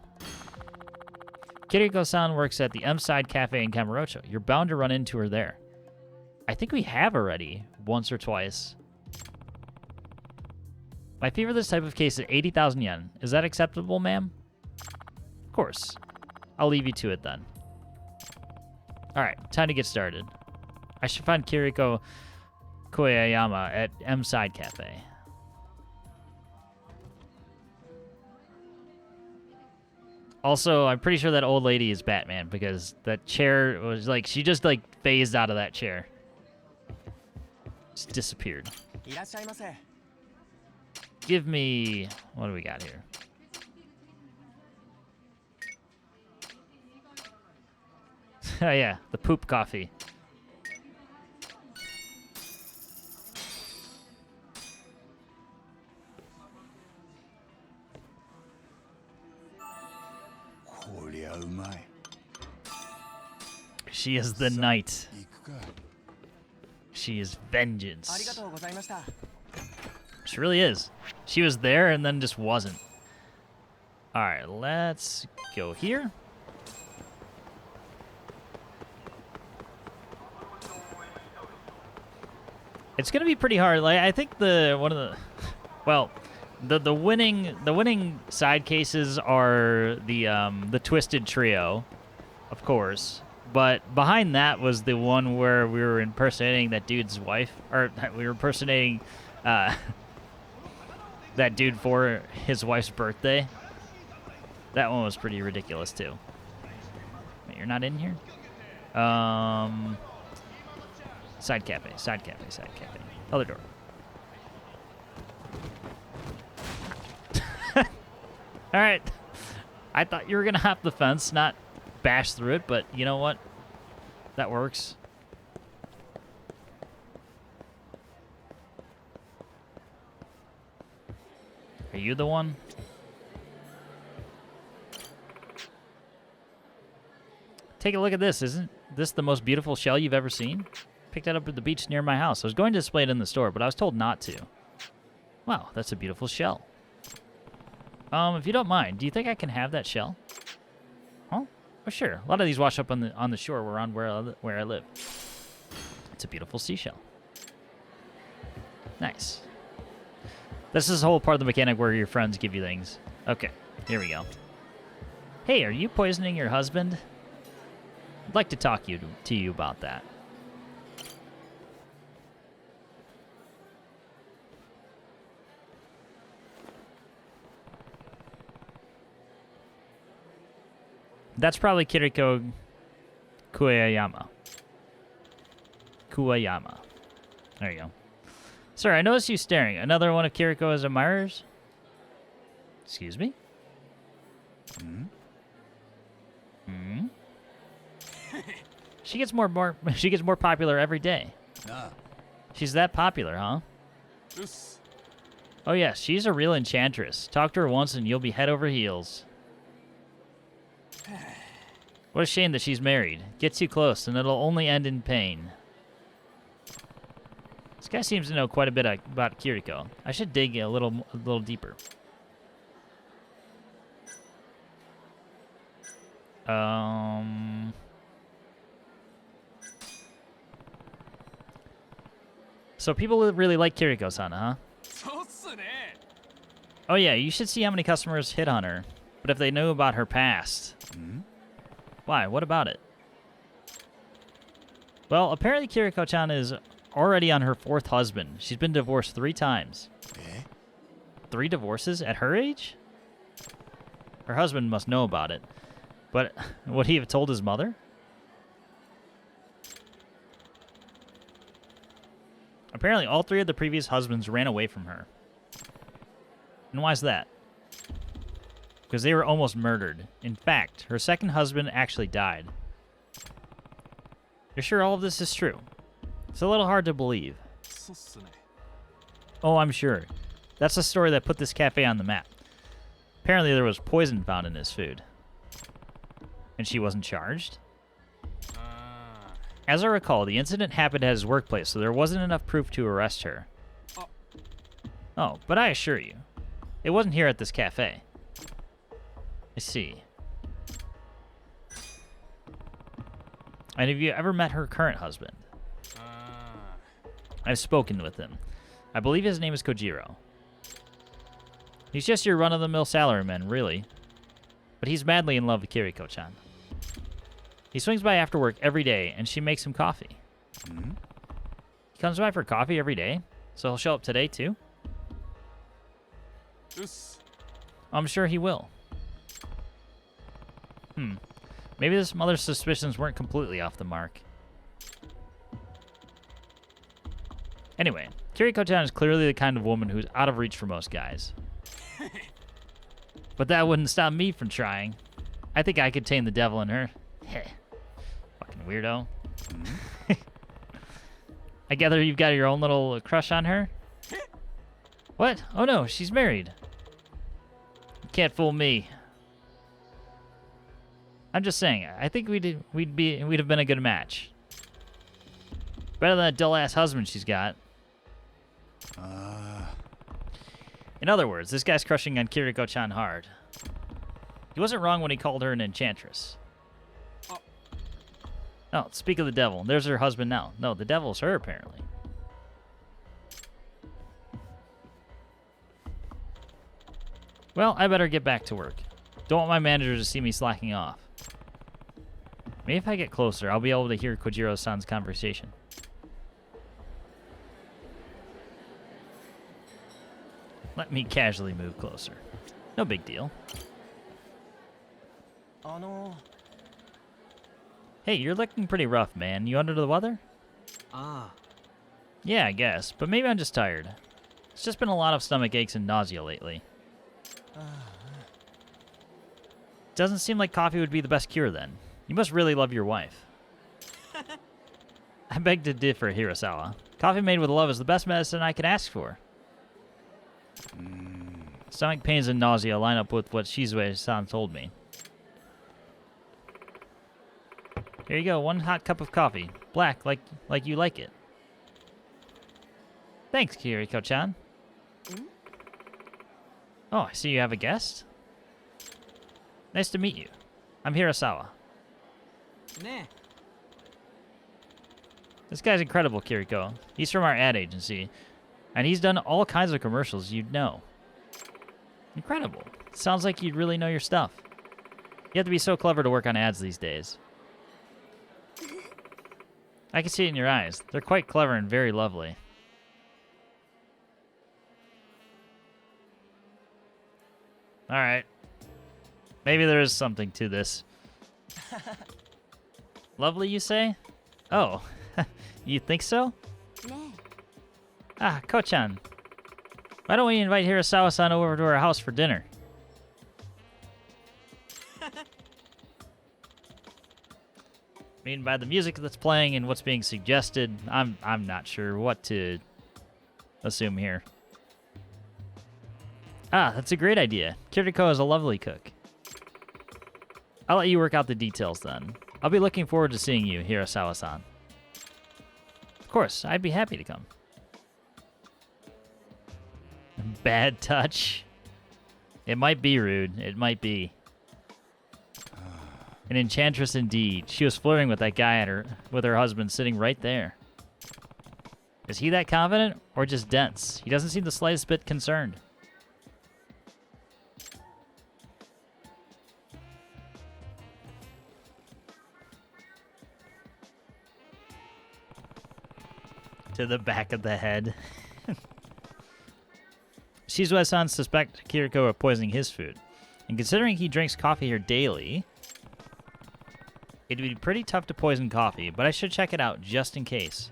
Kiriko-san works at the M-Side Cafe in Kamurocho. You're bound to run into her there. I think we have already, once or twice. My fee for this type of case is 80,000 yen. Is that acceptable, ma'am? Of course. I'll leave you to it then. Alright, time to get started. I should find Kiriko Koyayama at M-Side Cafe. Also, I'm pretty sure that old lady is Batman because that chair was like, she just like phased out of that chair. Just disappeared. Give me, what do we got here? Oh yeah, the poop coffee. She is the night. 行くか。 She is vengeance. ありがとうございました。 She really is. She was there and then just wasn't. Alright, let's go here. It's gonna be pretty hard. Like I think the winning side cases are the Twisted Trio, of course. But behind that was the one where we were impersonating that dude's wife, or we were impersonating that dude for his wife's birthday. That one was pretty ridiculous too. Wait, you're not in here? Side cafe, side cafe, side cafe. Other door. Alright. I thought you were gonna hop the fence, not bash through it, but you know what? That works. Are you the one? Take a look at this. Isn't this the most beautiful shell you've ever seen? Picked that up at the beach near my house. I was going to display it in the store, but I was told not to. Wow, that's a beautiful shell. If you don't mind, do you think I can have that shell? Huh? Oh, sure. A lot of these wash up on the shore where I live. It's a beautiful seashell. Nice. This is the whole part of the mechanic where your friends give you things. Okay, here we go. Hey, are you poisoning your husband? I'd like to talk to you about that. That's probably Kiriko Kuwayama. Kuwayama. There you go. Sir, I noticed you staring. Another one of Kiriko's admirers? Excuse me? She gets more popular every day. Nah. She's that popular, huh? Oh yes, she's a real enchantress. Talk to her once and you'll be head over heels. What a shame that she's married. Get too close and it'll only end in pain. This guy seems to know quite a bit about Kiriko. I should dig a little deeper. So people really like Kiriko-san, huh? Oh yeah, you should see how many customers hit on her. But if they knew about her past... Why? What about it? Well, apparently Kiriko-chan is already on her 4th husband. She's been divorced 3 times. 3 divorces at her age? Her husband must know about it. But would he have told his mother? Apparently all 3 of the previous husbands ran away from her. And why's that? Because they were almost murdered. In fact, her 2nd husband actually died. You're sure all of this is true? It's a little hard to believe. Oh, I'm sure. That's the story that put this cafe on the map. Apparently there was poison found in his food. And she wasn't charged? As I recall, the incident happened at his workplace, so there wasn't enough proof to arrest her. Oh, but I assure you, it wasn't here at this cafe. I see. And have you ever met her current husband? I've spoken with him. I believe his name is Kojiro. He's just your run-of-the-mill salaryman, really. But he's madly in love with Kiriko-chan. He swings by after work every day, and she makes him coffee. He comes by for coffee every day, so he'll show up today, too? I'm sure he will. Maybe this mother's suspicions weren't completely off the mark. Anyway, Kiriko-chan is clearly the kind of woman who's out of reach for most guys. But that wouldn't stop me from trying. I think I could tame the devil in her. Fucking weirdo. I gather you've got your own little crush on her? What? Oh no, she's married. You can't fool me. I'm just saying, I think we'd have been a good match. Better than that dull-ass husband she's got. In other words, this guy's crushing on Kiriko-chan hard. He wasn't wrong when he called her an enchantress. Oh, speak of the devil. There's her husband now. No, the devil's her, apparently. Well, I better get back to work. Don't want my manager to see me slacking off. Maybe if I get closer, I'll be able to hear Kojiro-san's conversation. Let me casually move closer. No big deal. Hey, you're looking pretty rough, man. You under the weather? Yeah, I guess. But maybe I'm just tired. It's just been a lot of stomach aches and nausea lately. Doesn't seem like coffee would be the best cure then. You must really love your wife. I beg to differ, Hirasawa. Coffee made with love is the best medicine I can ask for. Stomach pains and nausea line up with what Shizue-san told me. Here you go, 1 hot cup of coffee. Black, like you like it. Thanks, Kiriko-chan. Oh, I see you have a guest. Nice to meet you. I'm Hirasawa. This guy's incredible, Kiriko. He's from our ad agency, and he's done all kinds of commercials you'd know. Incredible. Sounds like you'd really know your stuff. You have to be so clever to work on ads these days. I can see it in your eyes. They're quite clever and very lovely. Alright. Maybe there is something to this. Lovely, you say? Oh, you think so? Ah, Ko-chan. Why don't we invite Hirasawa-san over to our house for dinner? I mean, by the music that's playing and what's being suggested, I'm not sure what to assume here. Ah, that's a great idea. Kiriko is a lovely cook. I'll let you work out the details then. I'll be looking forward to seeing you, Hirasawa-san. Of course, I'd be happy to come. Bad touch. It might be rude. It might be. An enchantress indeed. She was flirting with that guy with her husband sitting right there. Is he that confident or just dense? He doesn't seem the slightest bit concerned. To the back of the head. Shizue-san suspects Kiriko of poisoning his food. And considering he drinks coffee here daily, it'd be pretty tough to poison coffee, but I should check it out just in case.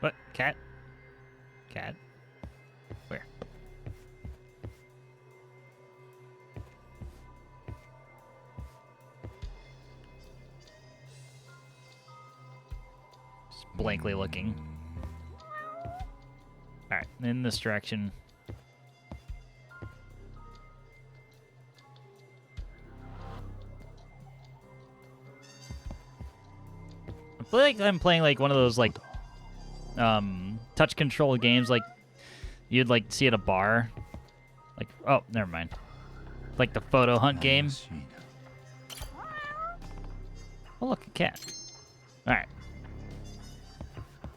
What? Cat? Cat? Where? Just blankly looking. Alright, in this direction. I feel like I'm playing like one of those like touch control games like you'd like see at a bar. Like, oh, never mind. Like the photo hunt game. Oh, look, a cat. All right.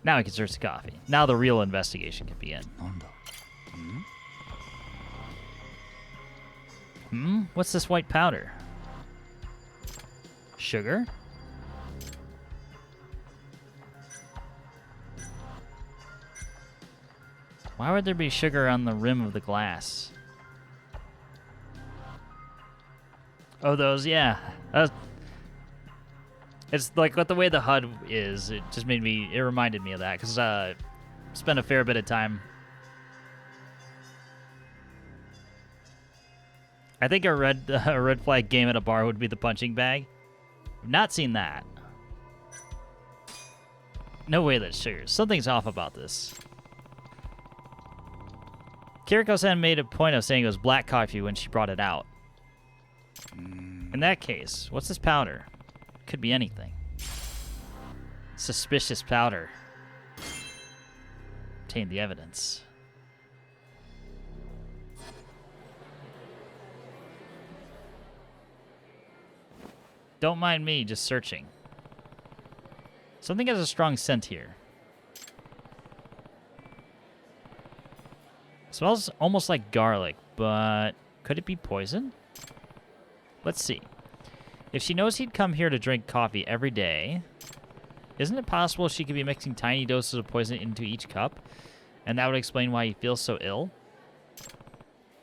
Now we can search the coffee. Now the real investigation can begin. What's this white powder? Sugar? Why would there be sugar on the rim of the glass? Oh, those, yeah. It's like what the way the HUD is. It just it reminded me of that because I spent a fair bit of time. I think a red flag game at a bar would be the punching bag. I've not seen that. No way that's sugar. Something's off about this. Kiriko-san made a point of saying it was black coffee when she brought it out. In that case, what's this powder? Could be anything. Suspicious powder. Obtain the evidence. Don't mind me, just searching. Something has a strong scent here. Smells almost like garlic, but could it be poison? Let's see. If she knows he'd come here to drink coffee every day, isn't it possible she could be mixing tiny doses of poison into each cup? And that would explain why he feels so ill?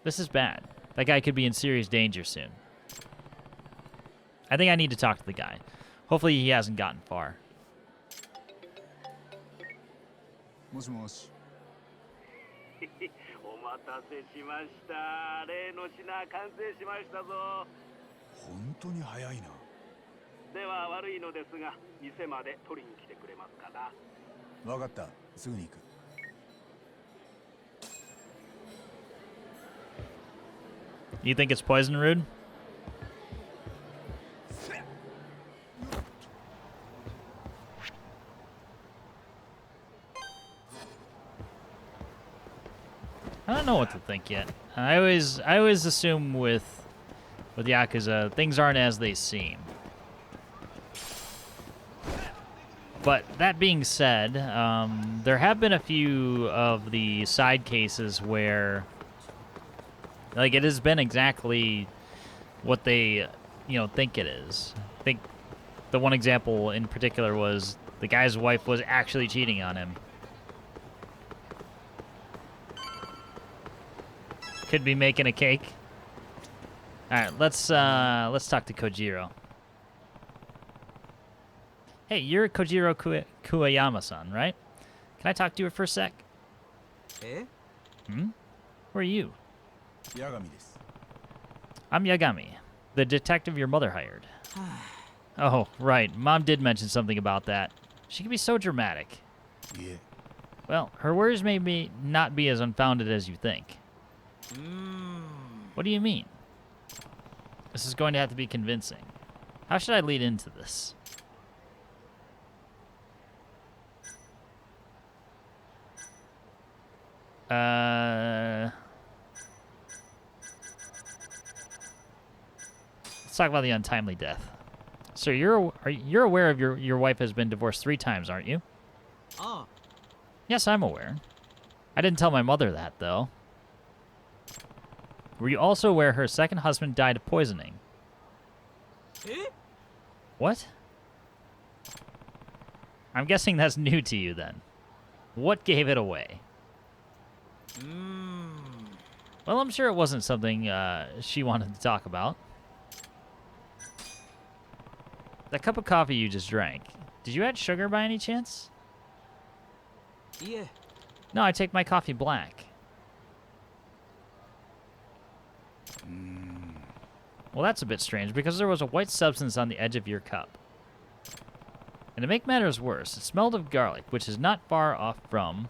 This is bad. That guy could be in serious danger soon. I think I need to talk to the guy. Hopefully he hasn't gotten far. もしもし。お待たせしました。例の品完成しましたぞ。本当に早いな。では悪いのですが、店まで取りに来てくれますかな。わかった。すぐに行く。You think it's poison, Rude? I don't know what to think yet. I always assume with Yakuza, things aren't as they seem. But that being said, there have been a few of the side cases where, like, it has been exactly what they, think it is. I think the one example in particular was the guy's wife was actually cheating on him. Could be making a cake. All right, let's talk to Kojiro. Hey, you're Kojiro Kuwayama-san, right? Can I talk to you for a sec? Eh? Hmm? Who are you? Yagami です。 I'm Yagami, the detective your mother hired. Oh, right. Mom did mention something about that. She can be so dramatic. Yeah. Well, her words may not be as unfounded as you think. What do you mean? This is going to have to be convincing. How should I lead into this? Let's talk about the untimely death. Sir, you're aware of your wife has been divorced 3 times, aren't you? Ah. Yes, I'm aware. I didn't tell my mother that, though. Were you also aware her second husband died of poisoning? Eh? What? I'm guessing that's new to you, then. What gave it away? Well, I'm sure it wasn't something she wanted to talk about. That cup of coffee you just drank, did you add sugar by any chance? Yeah. No, I take my coffee black. Well, that's a bit strange, because there was a white substance on the edge of your cup. And to make matters worse, it smelled of garlic, which is not far off from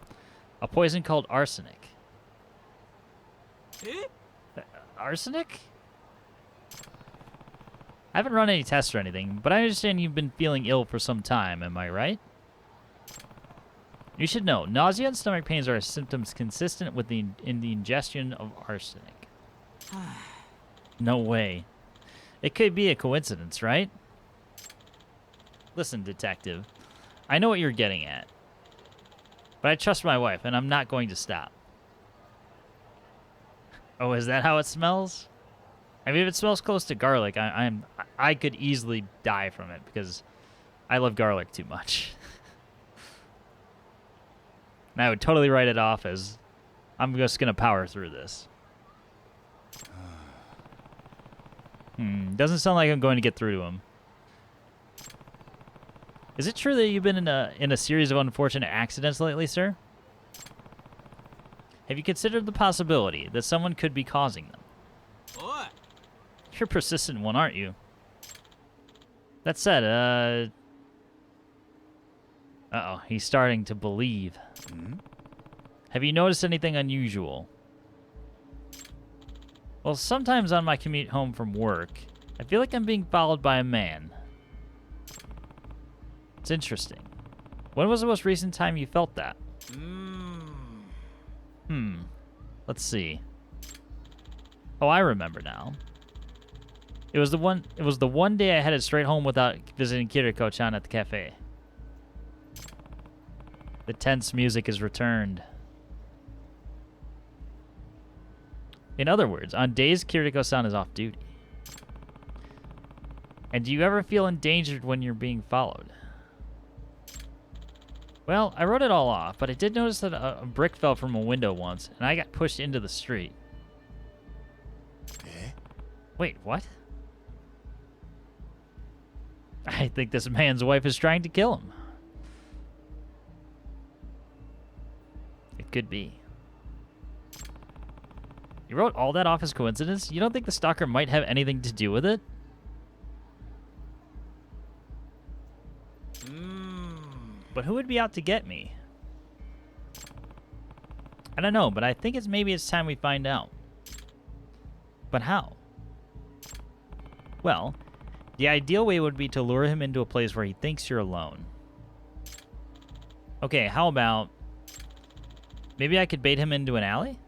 a poison called arsenic. Eh? Arsenic? I haven't run any tests or anything, but I understand you've been feeling ill for some time, am I right? You should know, nausea and stomach pains are symptoms consistent with the ingestion of arsenic. No way. It could be a coincidence, right? Listen, detective. I know what you're getting at. But I trust my wife, and I'm not going to stop. Oh, is that how it smells? I mean, if it smells close to garlic, I could easily die from it, because I love garlic too much. And I would totally write it off as, I'm just going to power through this. Doesn't sound like I'm going to get through to him. Is it true that you've been in a series of unfortunate accidents lately, sir? Have you considered the possibility that someone could be causing them? What? You're a persistent one, aren't you? That said, uh-oh, he's starting to believe. Have you noticed anything unusual? Well, sometimes on my commute home from work, I feel like I'm being followed by a man. It's interesting. When was the most recent time you felt that? Let's see. Oh, I remember now. It was the one day I headed straight home without visiting Kiriko-chan at the cafe. The tense music is returned. In other words, on days Kiriko-san is off duty. And do you ever feel endangered when you're being followed? Well, I wrote it all off, but I did notice that a brick fell from a window once, and I got pushed into the street. Wait, what? I think this man's wife is trying to kill him. It could be. You wrote all that off as coincidence? You don't think the stalker might have anything to do with it? But who would be out to get me? I don't know, but I think maybe it's time we find out. But how? Well, the ideal way would be to lure him into a place where he thinks you're alone. Okay, how about... maybe I could bait him into an alley?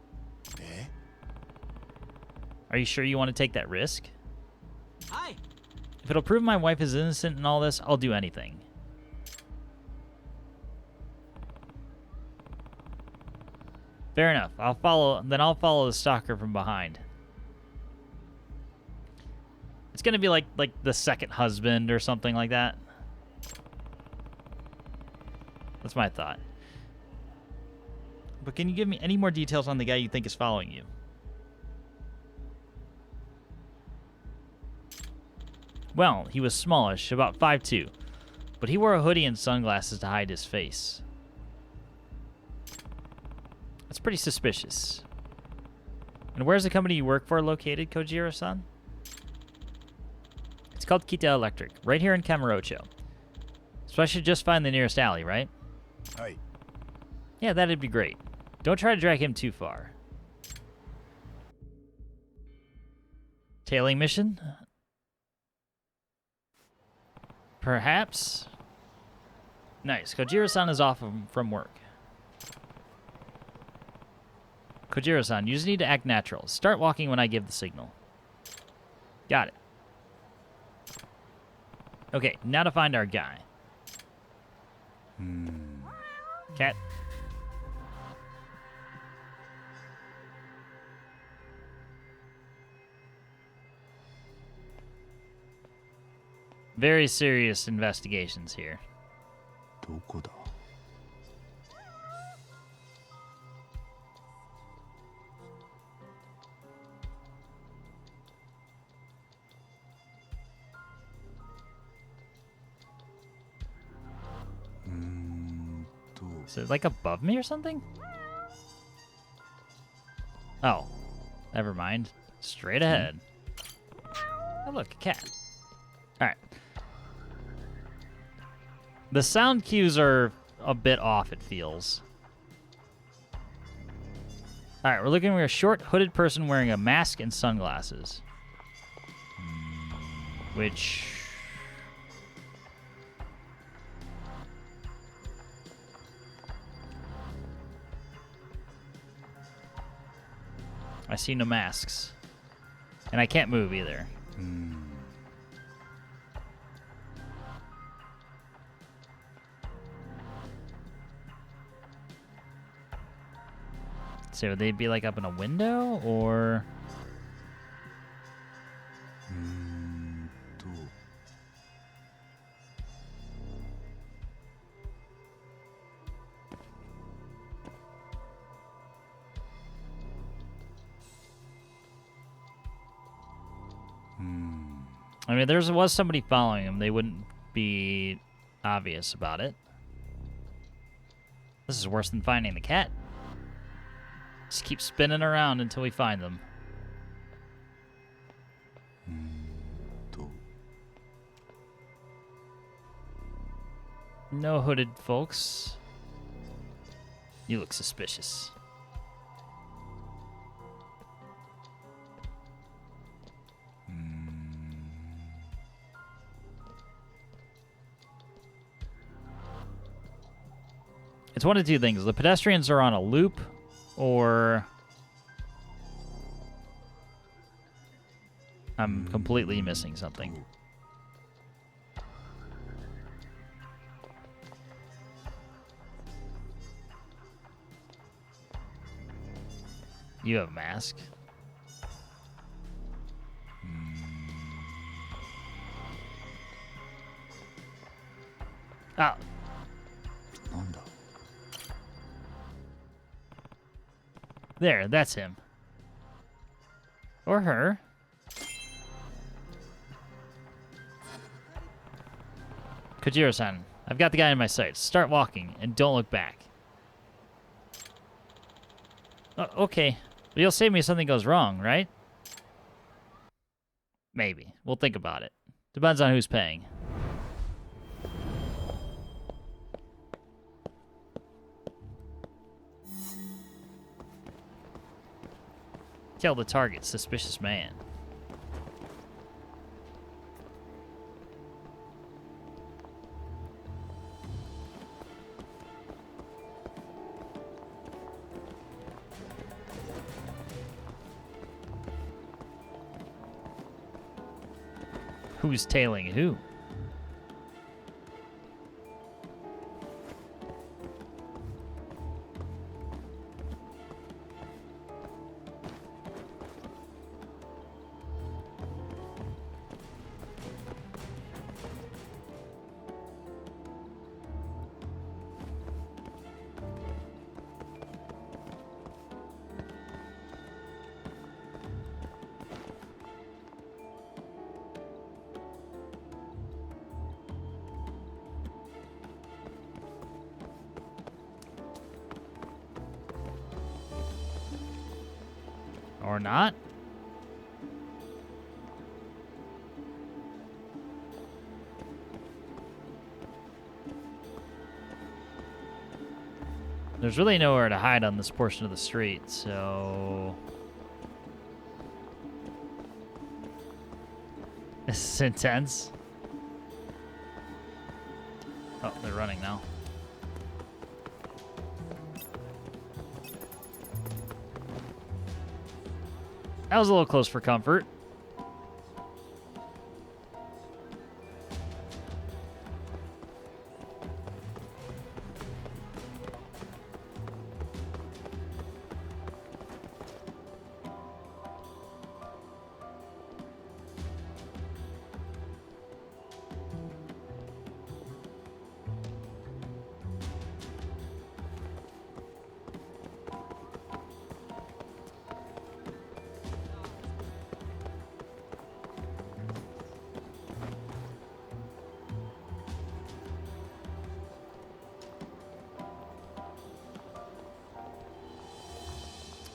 Are you sure you want to take that risk? Hi. If it'll prove my wife is innocent in all this, I'll do anything. Fair enough. I'll follow the stalker from behind. It's gonna be like the second husband or something like that. That's my thought. But can you give me any more details on the guy you think is following you? Well, he was smallish, about 5'2", but he wore a hoodie and sunglasses to hide his face. That's pretty suspicious. And where's the company you work for located, Kojiro-san? It's called Kita Electric, right here in Kamurocho. So I should just find the nearest alley, right? Hi. Yeah, that'd be great. Don't try to drag him too far. Tailing mission? Perhaps? Nice. Kojiro-san is off from work. Kojiro-san, you just need to act natural. Start walking when I give the signal. Got it. Okay, now to find our guy. Cat. Very serious investigations here. どこだ? Is it like above me or something? Oh, never mind. Straight ahead. Oh, look, a cat. All right. The sound cues are a bit off, it feels. All right, we're looking for a short, hooded person wearing a mask and sunglasses. Which... I see no masks. And I can't move either. So would they be like up in a window or... I mean, there was somebody following him. They wouldn't be obvious about it. This is worse than finding the cat. Just keep spinning around until we find them. No hooded folks. You look suspicious. It's one of two things. The pedestrians are on a loop, or I'm completely missing something. You have a mask. Ah. There, that's him. Or her. Kojiro-san, I've got the guy in my sights. Start walking and don't look back. Okay. But you'll save me if something goes wrong, right? Maybe. We'll think about it. Depends on who's paying. Kill the target, suspicious man. Who's tailing who? Or not? There's really nowhere to hide on this portion of the street, so... This is intense. Oh, they're running now. That was a little close for comfort.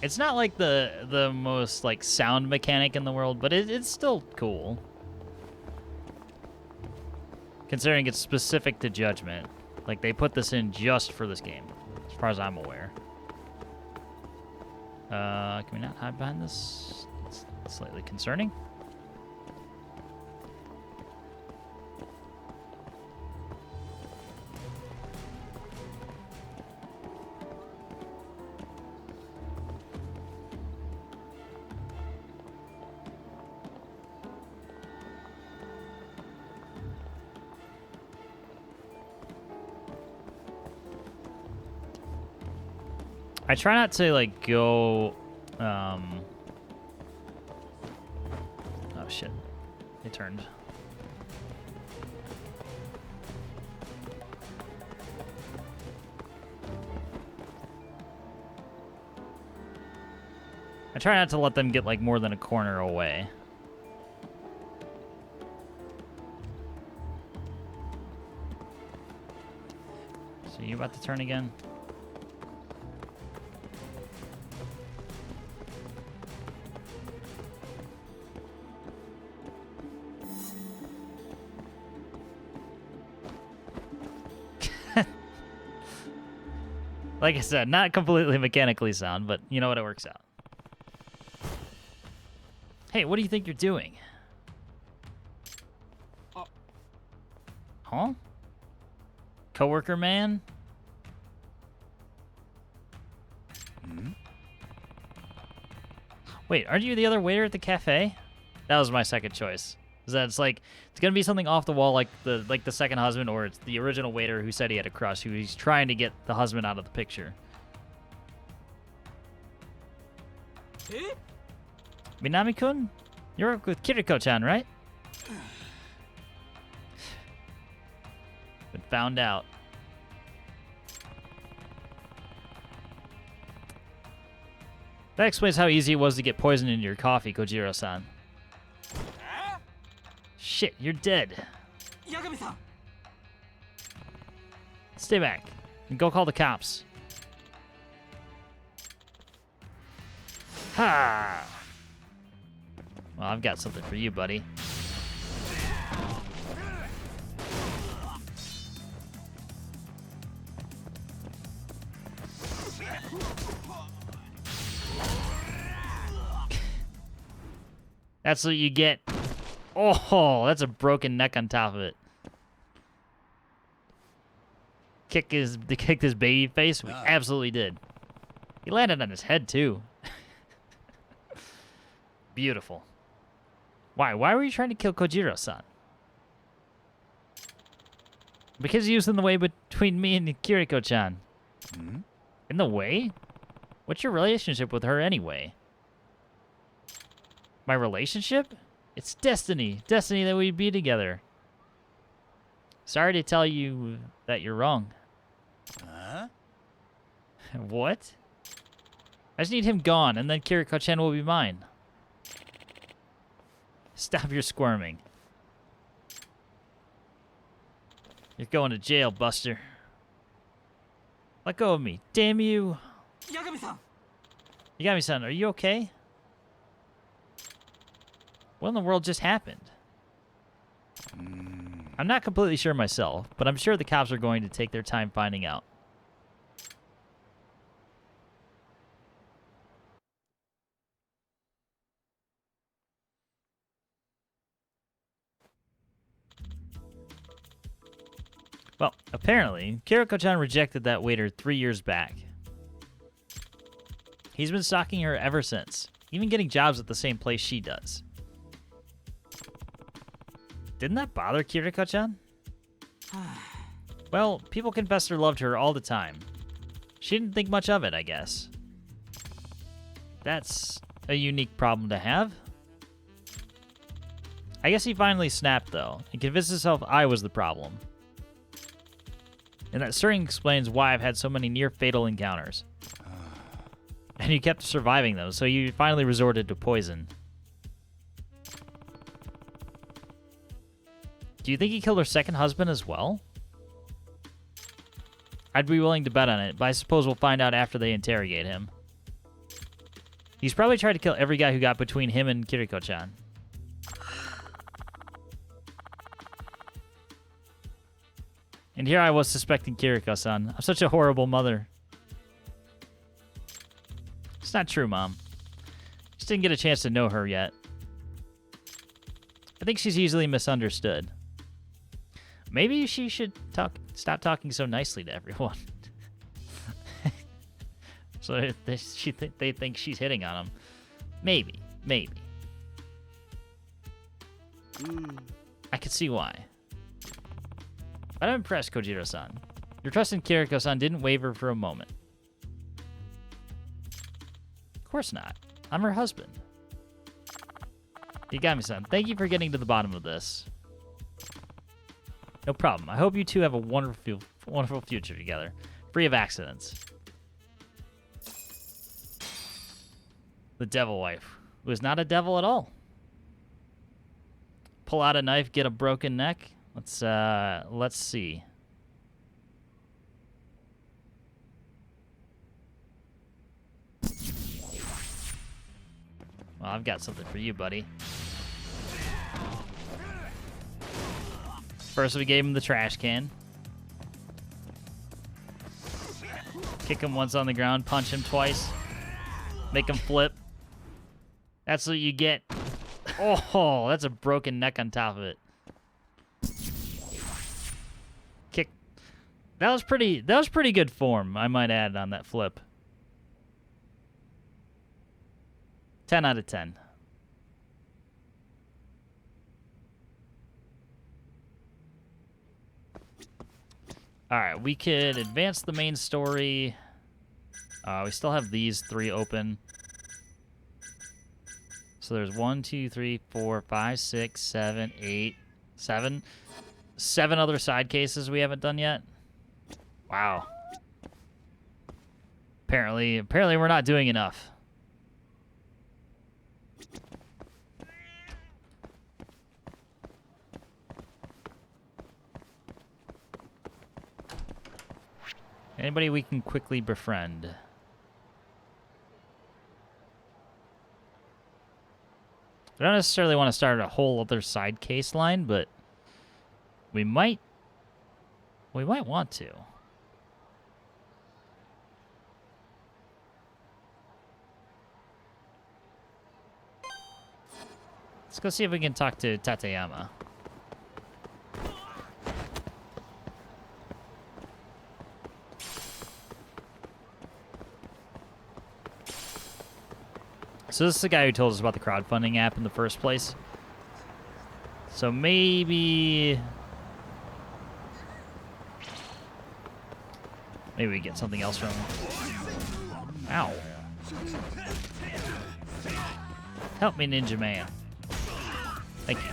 It's not like the most like sound mechanic in the world, but it's still cool. Considering it's specific to Judgment. Like they put this in just for this game, as far as I'm aware. Can we not hide behind this? It's slightly concerning. I try not to, like, go, oh, shit. They turned. I try not to let them get, like, more than a corner away. So you about to turn again? Like I said, not completely mechanically sound, but you know what, it works out. Hey, what do you think you're doing? Huh? Coworker man? Wait, aren't you the other waiter at the cafe? That was my second choice. Is that it's like it's gonna be something off the wall like the second husband, or it's the original waiter who said he had a crush, who he's trying to get the husband out of the picture. Minami-kun? You're with Kiriko-chan, right? Been found out. That explains how easy it was to get poisoned into your coffee, Kojiro-san. Shit, you're dead. Yagami-san! Stay back and go call the cops. Ha! Well, I've got something for you, buddy. That's what you get. Oh, that's a broken neck on top of it. Kick his baby face? We absolutely did. He landed on his head, too. Beautiful. Why? Why were you trying to kill Kojiro-san? Because he was in the way between me and Kiriko-chan. In the way? What's your relationship with her anyway? My relationship? It's destiny. Destiny that we'd be together. Sorry to tell you that you're wrong. Huh? What? I just need him gone, and then Kiriko-chan will be mine. Stop your squirming. You're going to jail, Buster. Let go of me. Damn you. Yagami-san! Yagami-san, are you okay? What in the world just happened? I'm not completely sure myself, but I'm sure the cops are going to take their time finding out. Well, apparently, Kiriko-chan rejected that waiter 3 years back. He's been stalking her ever since, even getting jobs at the same place she does. Didn't that bother Kiriko-chan? Well, people confessed their love to her all the time. She didn't think much of it, I guess. That's a unique problem to have. I guess he finally snapped, though, and convinced himself I was the problem. And that certainly explains why I've had so many near-fatal encounters. And you kept surviving them, so you finally resorted to poison. Do you think he killed her second husband as well? I'd be willing to bet on it, but I suppose we'll find out after they interrogate him. He's probably tried to kill every guy who got between him and Kiriko-chan. And here I was suspecting Kiriko-san. I'm such a horrible mother. It's not true, Mom. Just didn't get a chance to know her yet. I think she's easily misunderstood. Maybe she should stop talking so nicely to everyone. So they think she's hitting on him. Maybe. I could see why. But I'm impressed, Kojiro-san. Your trust in Kiriko-san didn't waver for a moment. Of course not. I'm her husband. Yagami-san, thank you for getting to the bottom of this. No problem. I hope you two have a wonderful future together, free of accidents. The devil wife, who is not a devil at all. Pull out a knife, get a broken neck. Let's see. Well, I've got something for you, buddy. First, we gave him the trash can. Kick him once on the ground, punch him twice. Make him flip. That's what you get. Oh, that's a broken neck on top of it. Kick. That was pretty good form, I might add, on that flip. 10 out of 10. Alright, we could advance the main story. We still have these 3 open. So there's 1, 2, 3, 4, 5, 6, 7, 8, 7. 7 other side cases we haven't done yet. Wow. Apparently we're not doing enough. Anybody we can quickly befriend? I don't necessarily want to start a whole other side case line, but we might want to. Let's go see if we can talk to Tateyama. So this is the guy who told us about the crowdfunding app in the first place. So maybe we get something else from him. Ow. Help me, Ninja Man. Thank you.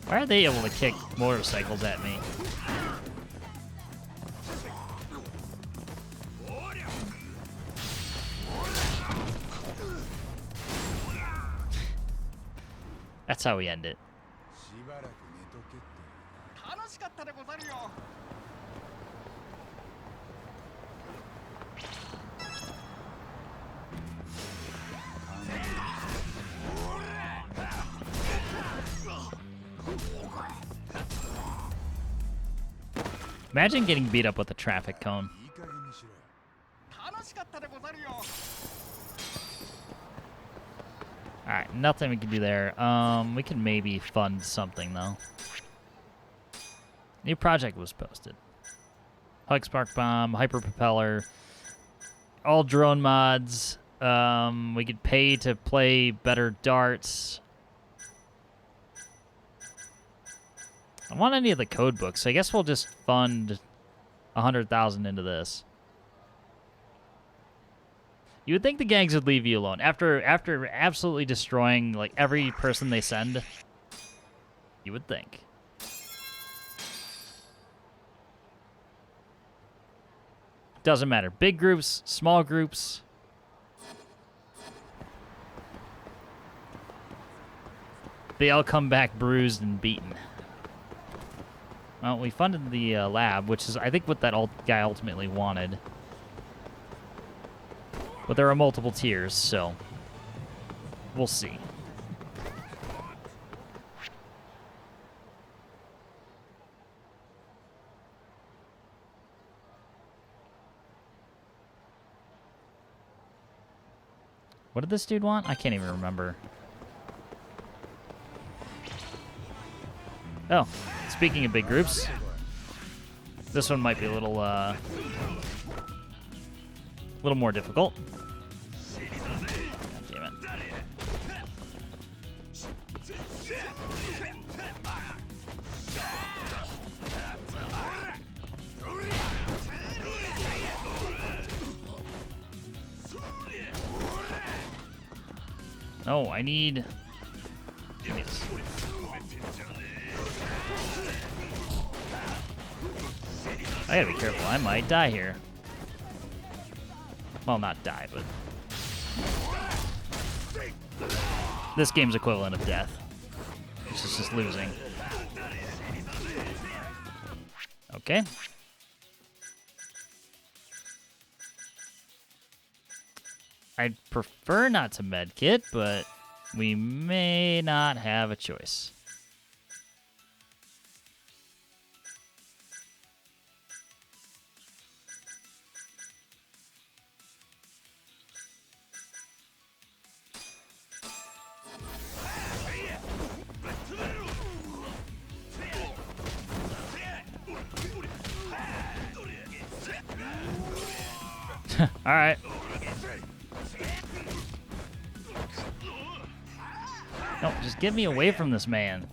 Why are they able to kick motorcycles at me? That's how we end it. Imagine getting beat up with a traffic cone. Alright, nothing we can do there. We can maybe fund something, though. New project was posted. Hug Spark Bomb, Hyper Propeller, all drone mods. We could pay to play better darts. I want any of the code books. I guess we'll just fund 100,000 into this. You would think the gangs would leave you alone after absolutely destroying like every person they send. You would think. Doesn't matter. Big groups, small groups. They all come back bruised and beaten. Well, we funded the lab, which is, I think, what that guy ultimately wanted. But there are multiple tiers, so we'll see. What did this dude want? I can't even remember. Oh, speaking of big groups, this one might be a little more difficult. God damn it. Oh, I need... Give me this. I gotta be careful. I might die here. Well, not die, but... This game's equivalent of death. Which is just losing. Okay. I'd prefer not to medkit, but we may not have a choice. All right. No, just get me away from this man.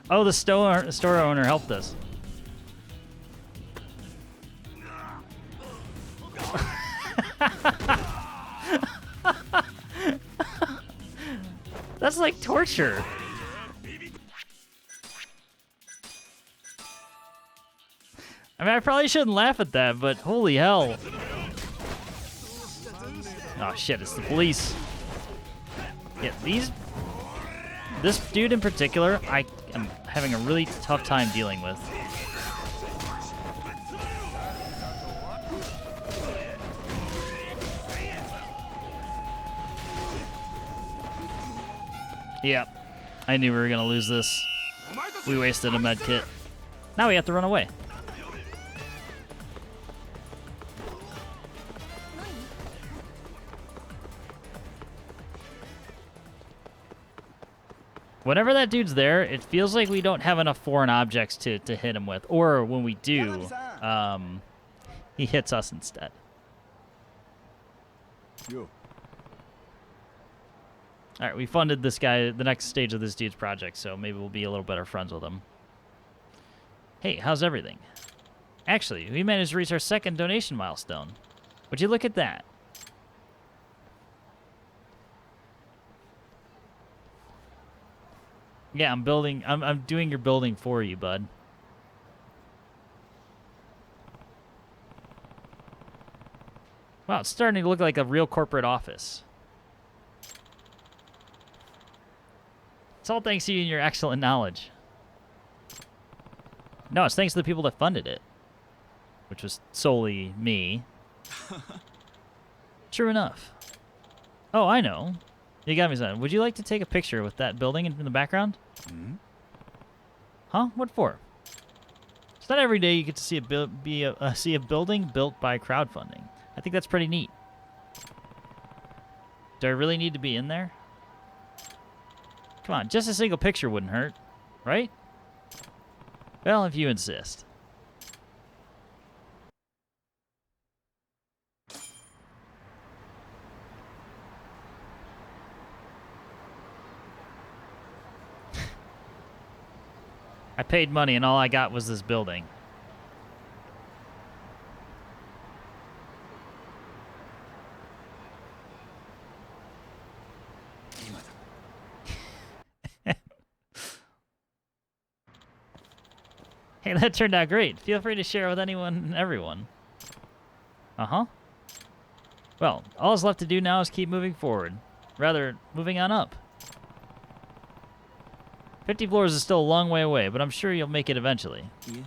Oh, the store owner helped us. That's like torture. I mean, I probably shouldn't laugh at that, but holy hell. Oh shit, it's the police. Yeah, this dude in particular, I am having a really tough time dealing with. Yep, I knew we were gonna lose this. We wasted a med kit. Now we have to run away. Whenever that dude's there, it feels like we don't have enough foreign objects to hit him with. Or when we do, he hits us instead. Yo. All right, we funded this guy, the next stage of this dude's project, so maybe we'll be a little better friends with him. Hey, how's everything? Actually, we managed to reach our second donation milestone. Would you look at that? Yeah, I'm doing your building for you, bud. Wow, it's starting to look like a real corporate office. It's all thanks to you and your excellent knowledge. No, it's thanks to the people that funded it, which was solely me. True enough. Oh, I know. You got me something. Would you like to take a picture with that building in the background? Hmm? Huh? What for? It's not every day you get to see see a building built by crowdfunding. I think that's pretty neat. Do I really need to be in there? Come on, just a single picture wouldn't hurt, right? Well, if you insist. I paid money and all I got was this building. Hey, that turned out great. Feel free to share with anyone and everyone. Uh-huh. Well, all that's left to do now is keep moving forward. Rather, moving on up. 50 floors is still a long way away, but I'm sure you'll make it eventually. Yeah.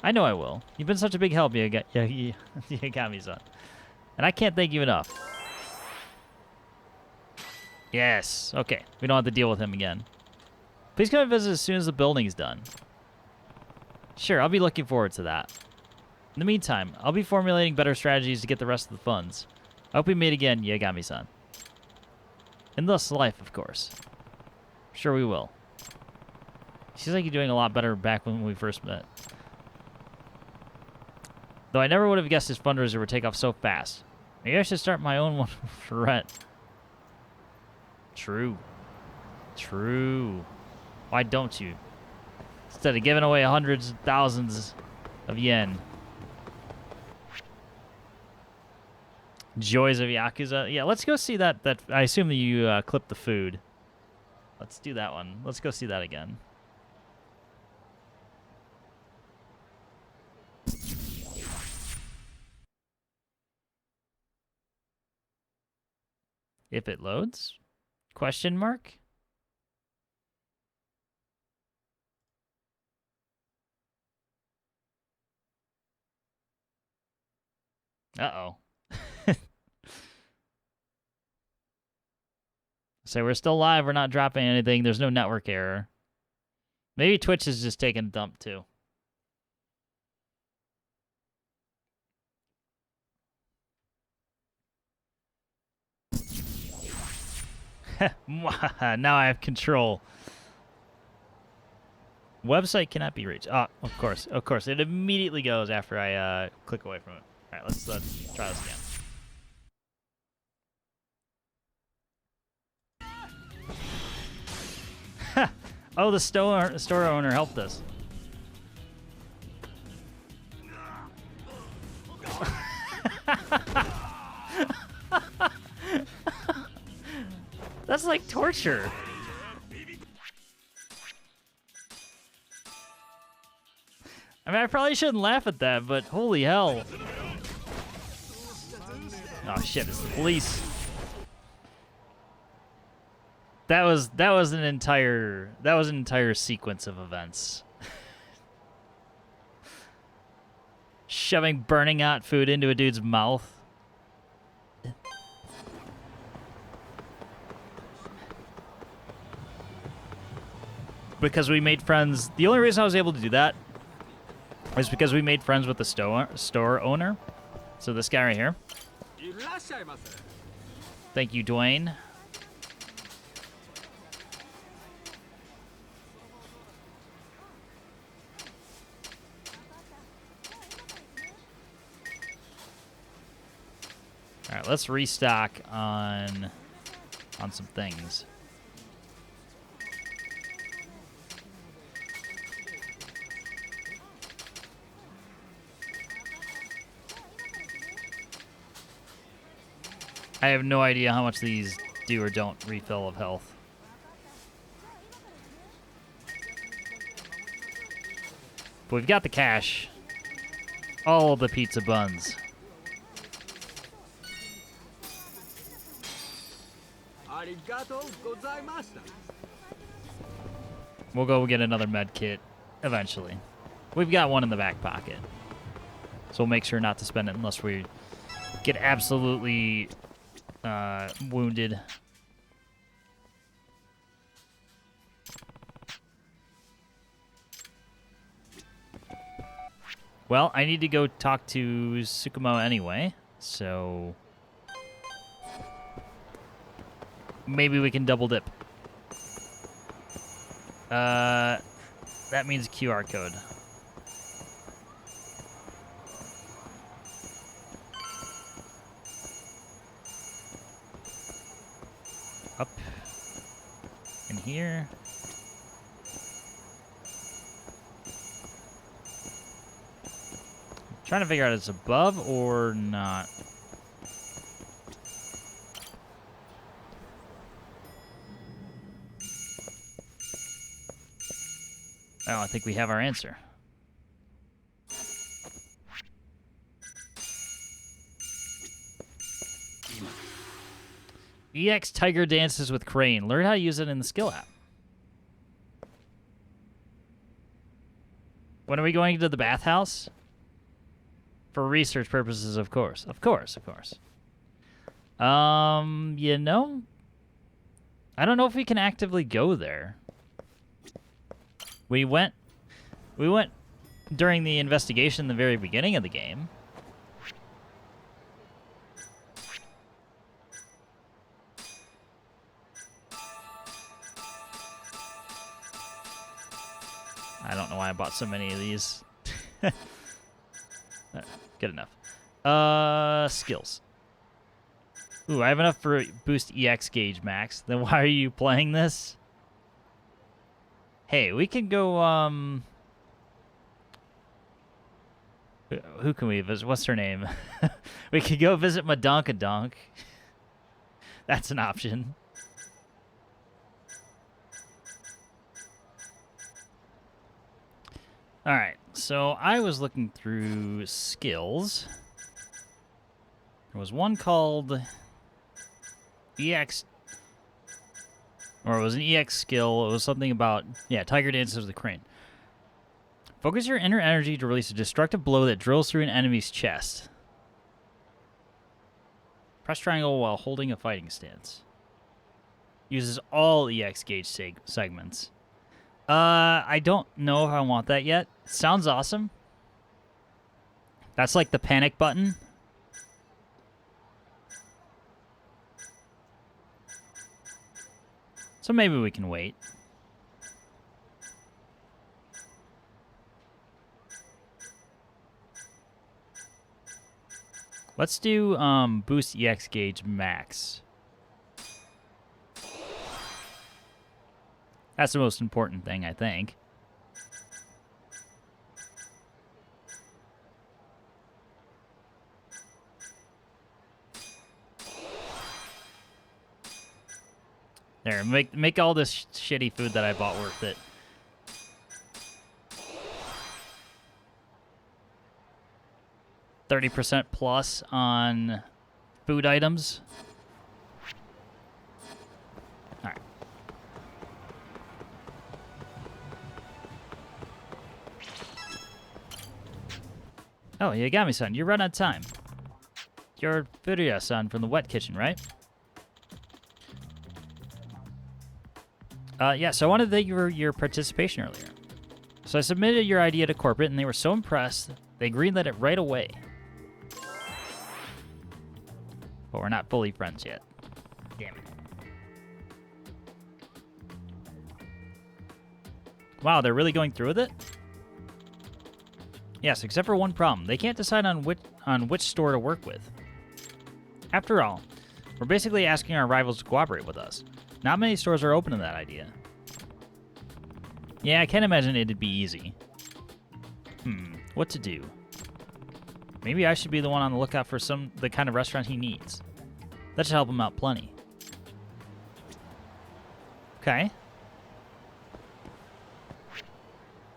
I know I will. You've been such a big help, Yagami-san. And I can't thank you enough. Yes. Okay. We don't have to deal with him again. Please come and visit as soon as the building's done. Sure, I'll be looking forward to that. In the meantime, I'll be formulating better strategies to get the rest of the funds. I hope we meet again, Yagami-san. In this life, of course. Sure we will. Seems like you're doing a lot better back when we first met. Though I never would have guessed his fundraiser would take off so fast. Maybe I should start my own one for Rhett. True. True. Why don't you? Instead of giving away hundreds of thousands of yen. Joys of Yakuza. Yeah, let's go see that. I assume that you clipped the food. Let's do that one. Let's go see that again. If it loads? Question mark? Uh-oh. So we're still live. We're not dropping anything. There's no network error. Maybe Twitch is just taking a dump, too. Now I have control. Website cannot be reached. Oh, of course. Of course. It immediately goes after I click away from it. All right, let's try this again. Oh, the store owner helped us. That's like torture. I mean, I probably shouldn't laugh at that, but holy hell. Oh shit, it's the police. That was an entire sequence of events. Shoving burning hot food into a dude's mouth. Because we made friends. The only reason I was able to do that is because we made friends with the store owner. So this guy right here. Thank you, Dwayne. All right, let's restock on some things. I have no idea how much these do or don't refill of health. But we've got the cash. All the pizza buns. We'll go get another med kit eventually. We've got one in the back pocket. So we'll make sure not to spend it unless we get absolutely wounded. Well, I need to go talk to Tsukumo anyway, so maybe we can double dip. That means QR code. Up in here. I'm trying to figure out if it's above or not. Oh, I think we have our answer. EX Tiger Dances with Crane. Learn how to use it in the skill app. When are we going to the bathhouse? For research purposes, of course. Of course, of course. You know, I don't know if we can actively go there. We went during the investigation in the very beginning of the game. I don't know why I bought so many of these. Good enough. Skills. Ooh, I have enough for boost EX gauge max. Then why are you playing this? Hey, we can go, who can we visit? What's her name? We could go visit Madonkadonk. That's an option. Alright, so I was looking through skills. There was one called EX, or it was an EX skill. It was something about, yeah, Tiger Dances with the Crane. Focus your inner energy to release a destructive blow that drills through an enemy's chest. Press triangle while holding a fighting stance. Uses all EX gauge segments. I don't know if I want that yet. Sounds awesome. That's like the panic button. So maybe we can wait. Let's do boost EX gauge max. That's the most important thing, I think. There, make all this shitty food that I bought worth it. %30 plus on food items. All right. Oh, Yagami-san, you're right on time. You're Furuya-san from the wet kitchen, right? Yeah, so I wanted to thank you for your participation earlier. So I submitted your idea to corporate, and they were so impressed, they greenlit it right away. But we're not fully friends yet. Damn it. Wow, they're really going through with it? Yes, except for one problem. They can't decide on which store to work with. After all, we're basically asking our rivals to cooperate with us. Not many stores are open to that idea. Yeah, I can't imagine it'd be easy. What to do? Maybe I should be the one on the lookout for the kind of restaurant he needs. That should help him out plenty. Okay.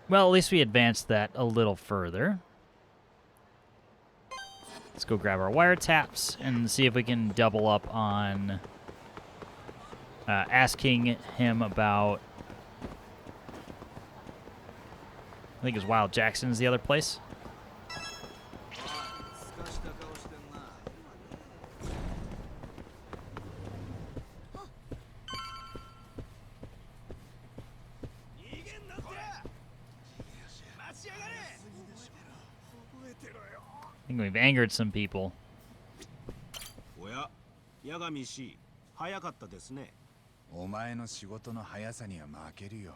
Well, at least we advanced that a little further. Let's go grab our wiretaps and see if we can double up on asking him about... I think it's Wild Jackson's the other place. I think we've angered some people. おや、Yagami氏、早かったですね。お前の仕事の速さには負けるよ。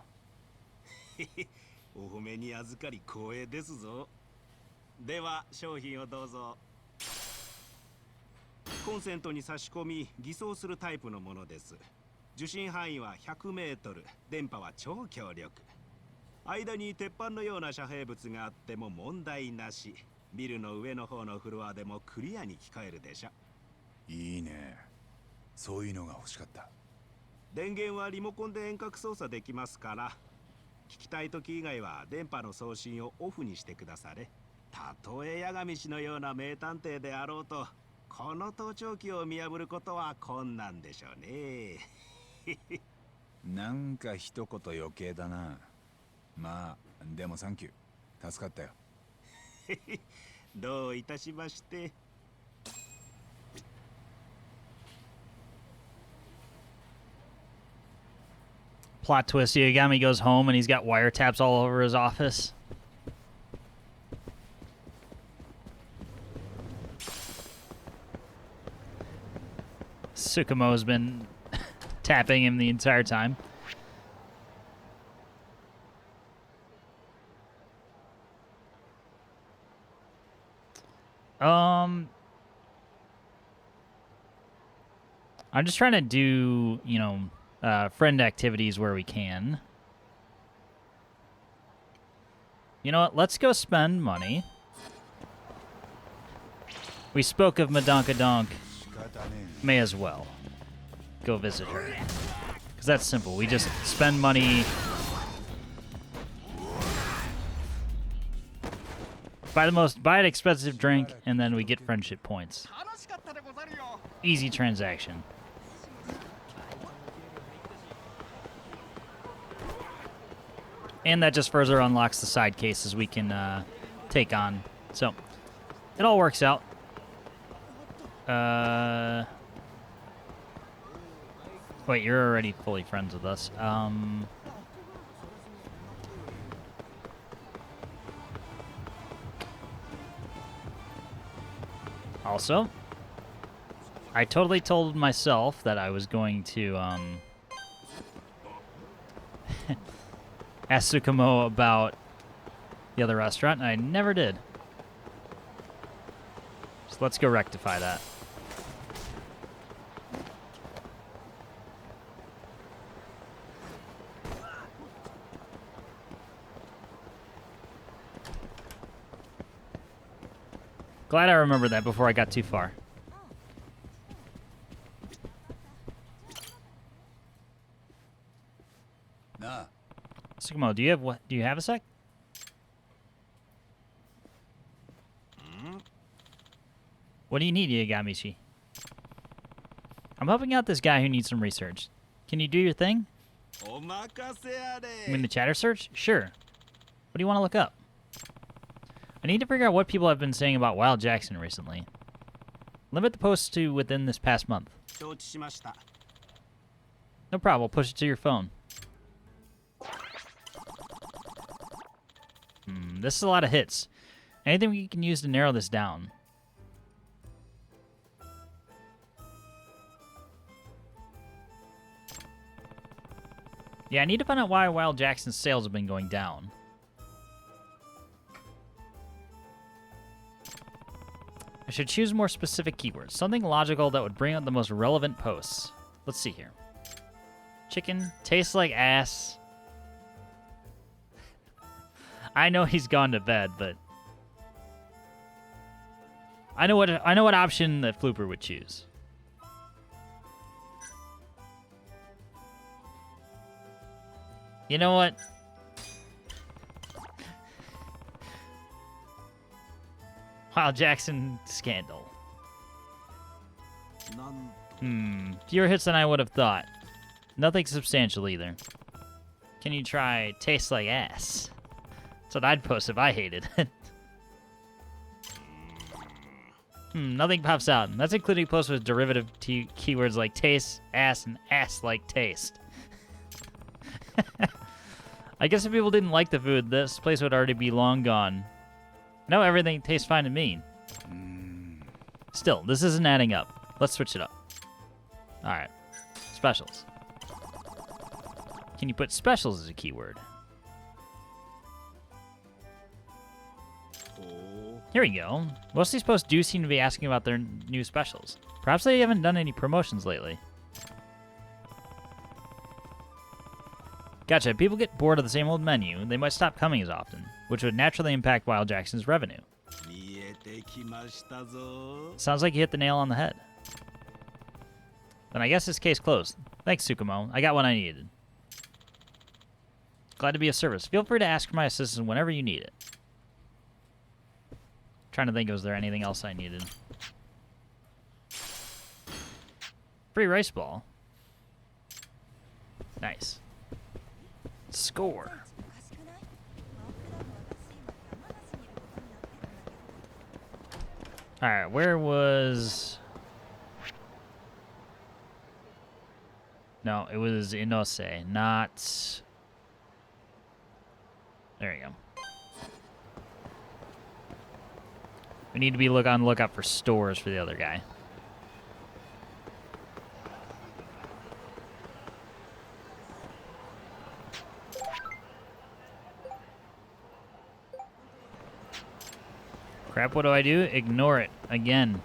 お褒めに預かり光栄ですぞ。では商品をどうぞ。コンセントに差し込み偽装するタイプのものです。受信範囲は100メートル、電波は超強力。間に鉄板のような遮蔽物があっても問題なし。ビルの上の方のフロアでもクリアに聞こえるでしょ。いいね。そういうのが欲しかった。電源はリモコンで遠隔操作できますから、聞きたい時以外は電波の送信をオフにしてくだされ。たとえ八神氏のような名探偵であろうと、この盗聴器を見破ることは困難でしょうね。なんか一言余計だな。まあ、でもサンキュー。助かったよ。どういたしまして。Plot twist, Yagami goes home and he's got wiretaps all over his office. Tsukumo's been tapping him the entire time. I'm just trying to do, you know, friend activities where we can. You know what? Let's go spend money. We spoke of Madonkadonk. May as well go visit her. Because that's simple. We just spend money. Buy an expensive drink, and then we get friendship points. Easy transaction. And that just further unlocks the side cases we can take on. So, it all works out. Wait, you're already fully friends with us. Also, I totally told myself that I was going to ask Tsukumo about the other restaurant, and I never did. So let's go rectify that. Glad I remembered that before I got too far.なあ、 Tsukumo, do you have a sec? What do you need, Yagami? I'm helping out this guy who needs some research. Can you do your thing? You mean the chatter search? Sure. What do you want to look up? I need to figure out what people have been saying about Wild Jackson recently. Limit the posts to within this past month. No problem, we'll push it to your phone. This is a lot of hits. Anything we can use to narrow this down? Yeah, I need to find out why Wild Jackson's sales have been going down. I should choose more specific keywords. Something logical that would bring out the most relevant posts. Let's see here. Chicken tastes like ass. I know he's gone to bed, but I know what option that Flooper would choose. You know what? Wild Jackson scandal. Fewer hits than I would have thought. Nothing substantial either. Can you try taste like ass? That's what I'd post if I hated it. Nothing pops out. That's including posts with derivative keywords like taste, ass, and ass-like taste. I guess if people didn't like the food, this place would already be long gone. No, everything tastes fine to me. Still, this isn't adding up. Let's switch it up. Alright. Specials. Can you put specials as a keyword? Here we go. Most of these posts do seem to be asking about their new specials. Perhaps they haven't done any promotions lately. Gotcha. If people get bored of the same old menu, they might stop coming as often, which would naturally impact Wild Jackson's revenue. Sounds like you hit the nail on the head. Then I guess this case closed. Thanks, Tsukumo. I got what I needed. Glad to be of service. Feel free to ask for my assistance whenever you need it. Trying to think, was there anything else I needed? Free rice ball. Nice. Score. Alright, where was... No, it was Inose, not... There you go. We need to be on the lookout for stores for the other guy. Crap, what do I do? Ignore it again.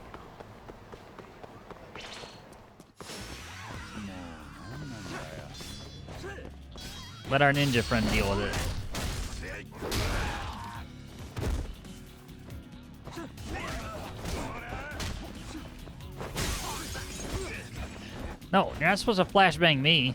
Let our ninja friend deal with it. No, you're not supposed to flashbang me.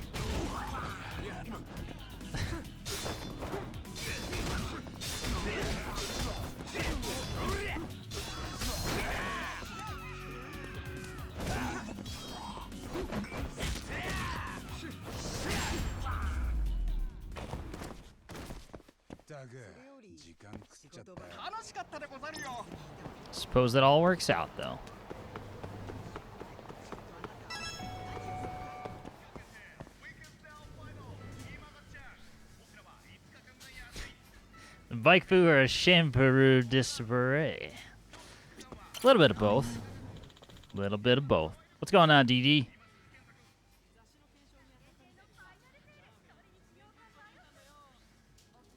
Suppose that all works out, though. Baifu or a shampoo disarray? A little bit of both. A little bit of both. What's going on, DD?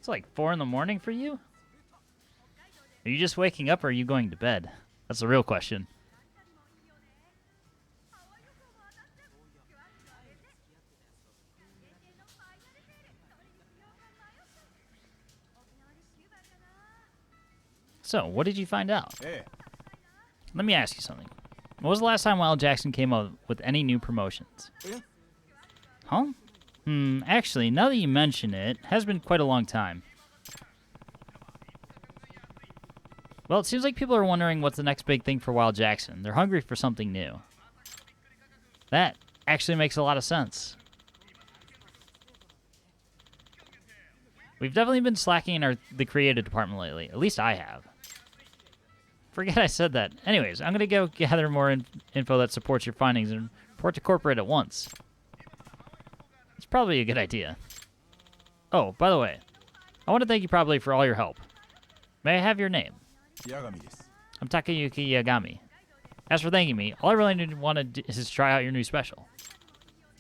It's like 4 in the morning for you? Are you just waking up or are you going to bed? That's the real question. So, what did you find out? Hey. Let me ask you something. When was the last time Wild Jackson came up with any new promotions? Yeah. Huh? Actually, now that you mention it, has been quite a long time. Well, it seems like people are wondering what's the next big thing for Wild Jackson. They're hungry for something new. That actually makes a lot of sense. We've definitely been slacking in the creative department lately. At least I have. Forget I said that. Anyways, I'm going to go gather more info that supports your findings and report to corporate at once. It's probably a good idea. Oh, by the way, I want to thank you probably for all your help. May I have your name? Yagami desu. I'm Takayuki Yagami. As for thanking me, all I really want to do is try out your new special.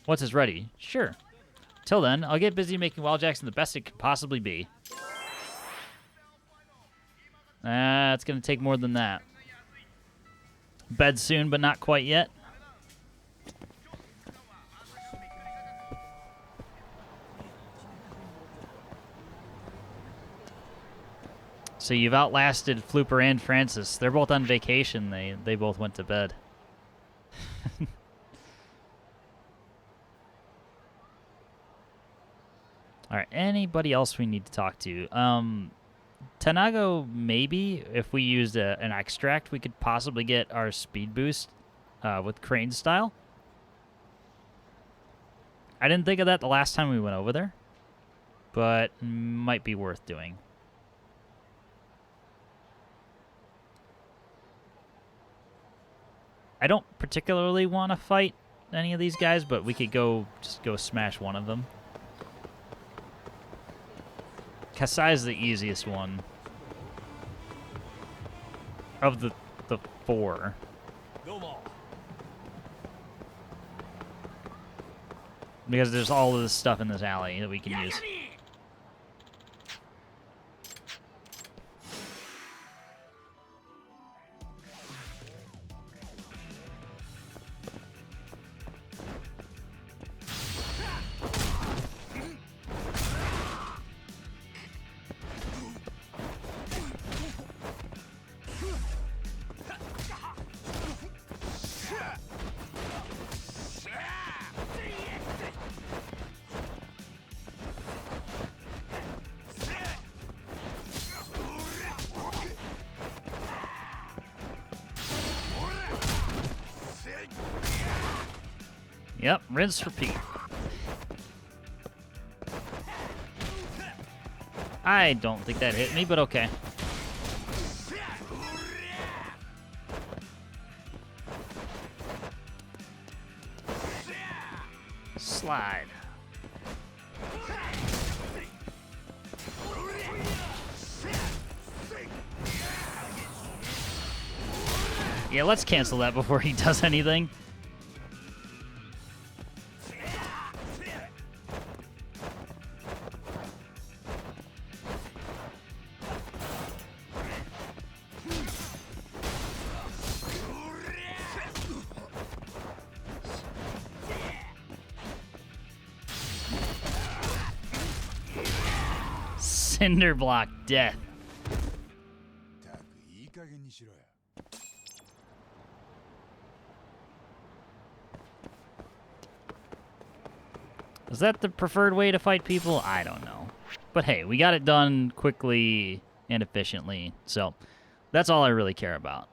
Once it's ready, sure. Till then, I'll get busy making Wild Jackson the best it could possibly be. It's going to take more than that. Bed soon, but not quite yet. So you've outlasted Flooper and Francis. They're both on vacation. They both went to bed. All right, anybody else we need to talk to? Tanago, maybe. If we used an extract, we could possibly get our speed boost with Crane style. I didn't think of that the last time we went over there, but might be worth doing. I don't particularly want to fight any of these guys, but we could just go smash one of them. Kasai's the easiest one of the 4. Because there's all of this stuff in this alley that we can use. Yep, rinse, repeat. I don't think that hit me, but okay. Slide. Yeah, let's cancel that before he does anything. Cinder block death. Is that the preferred way to fight people? I don't know. But hey, we got it done quickly and efficiently, so that's all I really care about.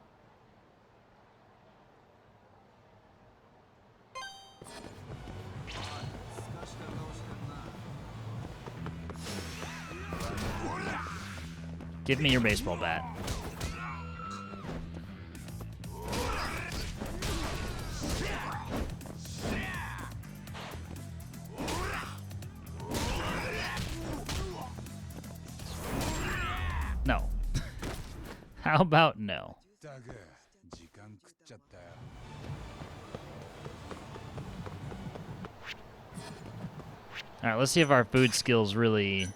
Give me your baseball bat. No. How about no? Alright, let's see if our food skills really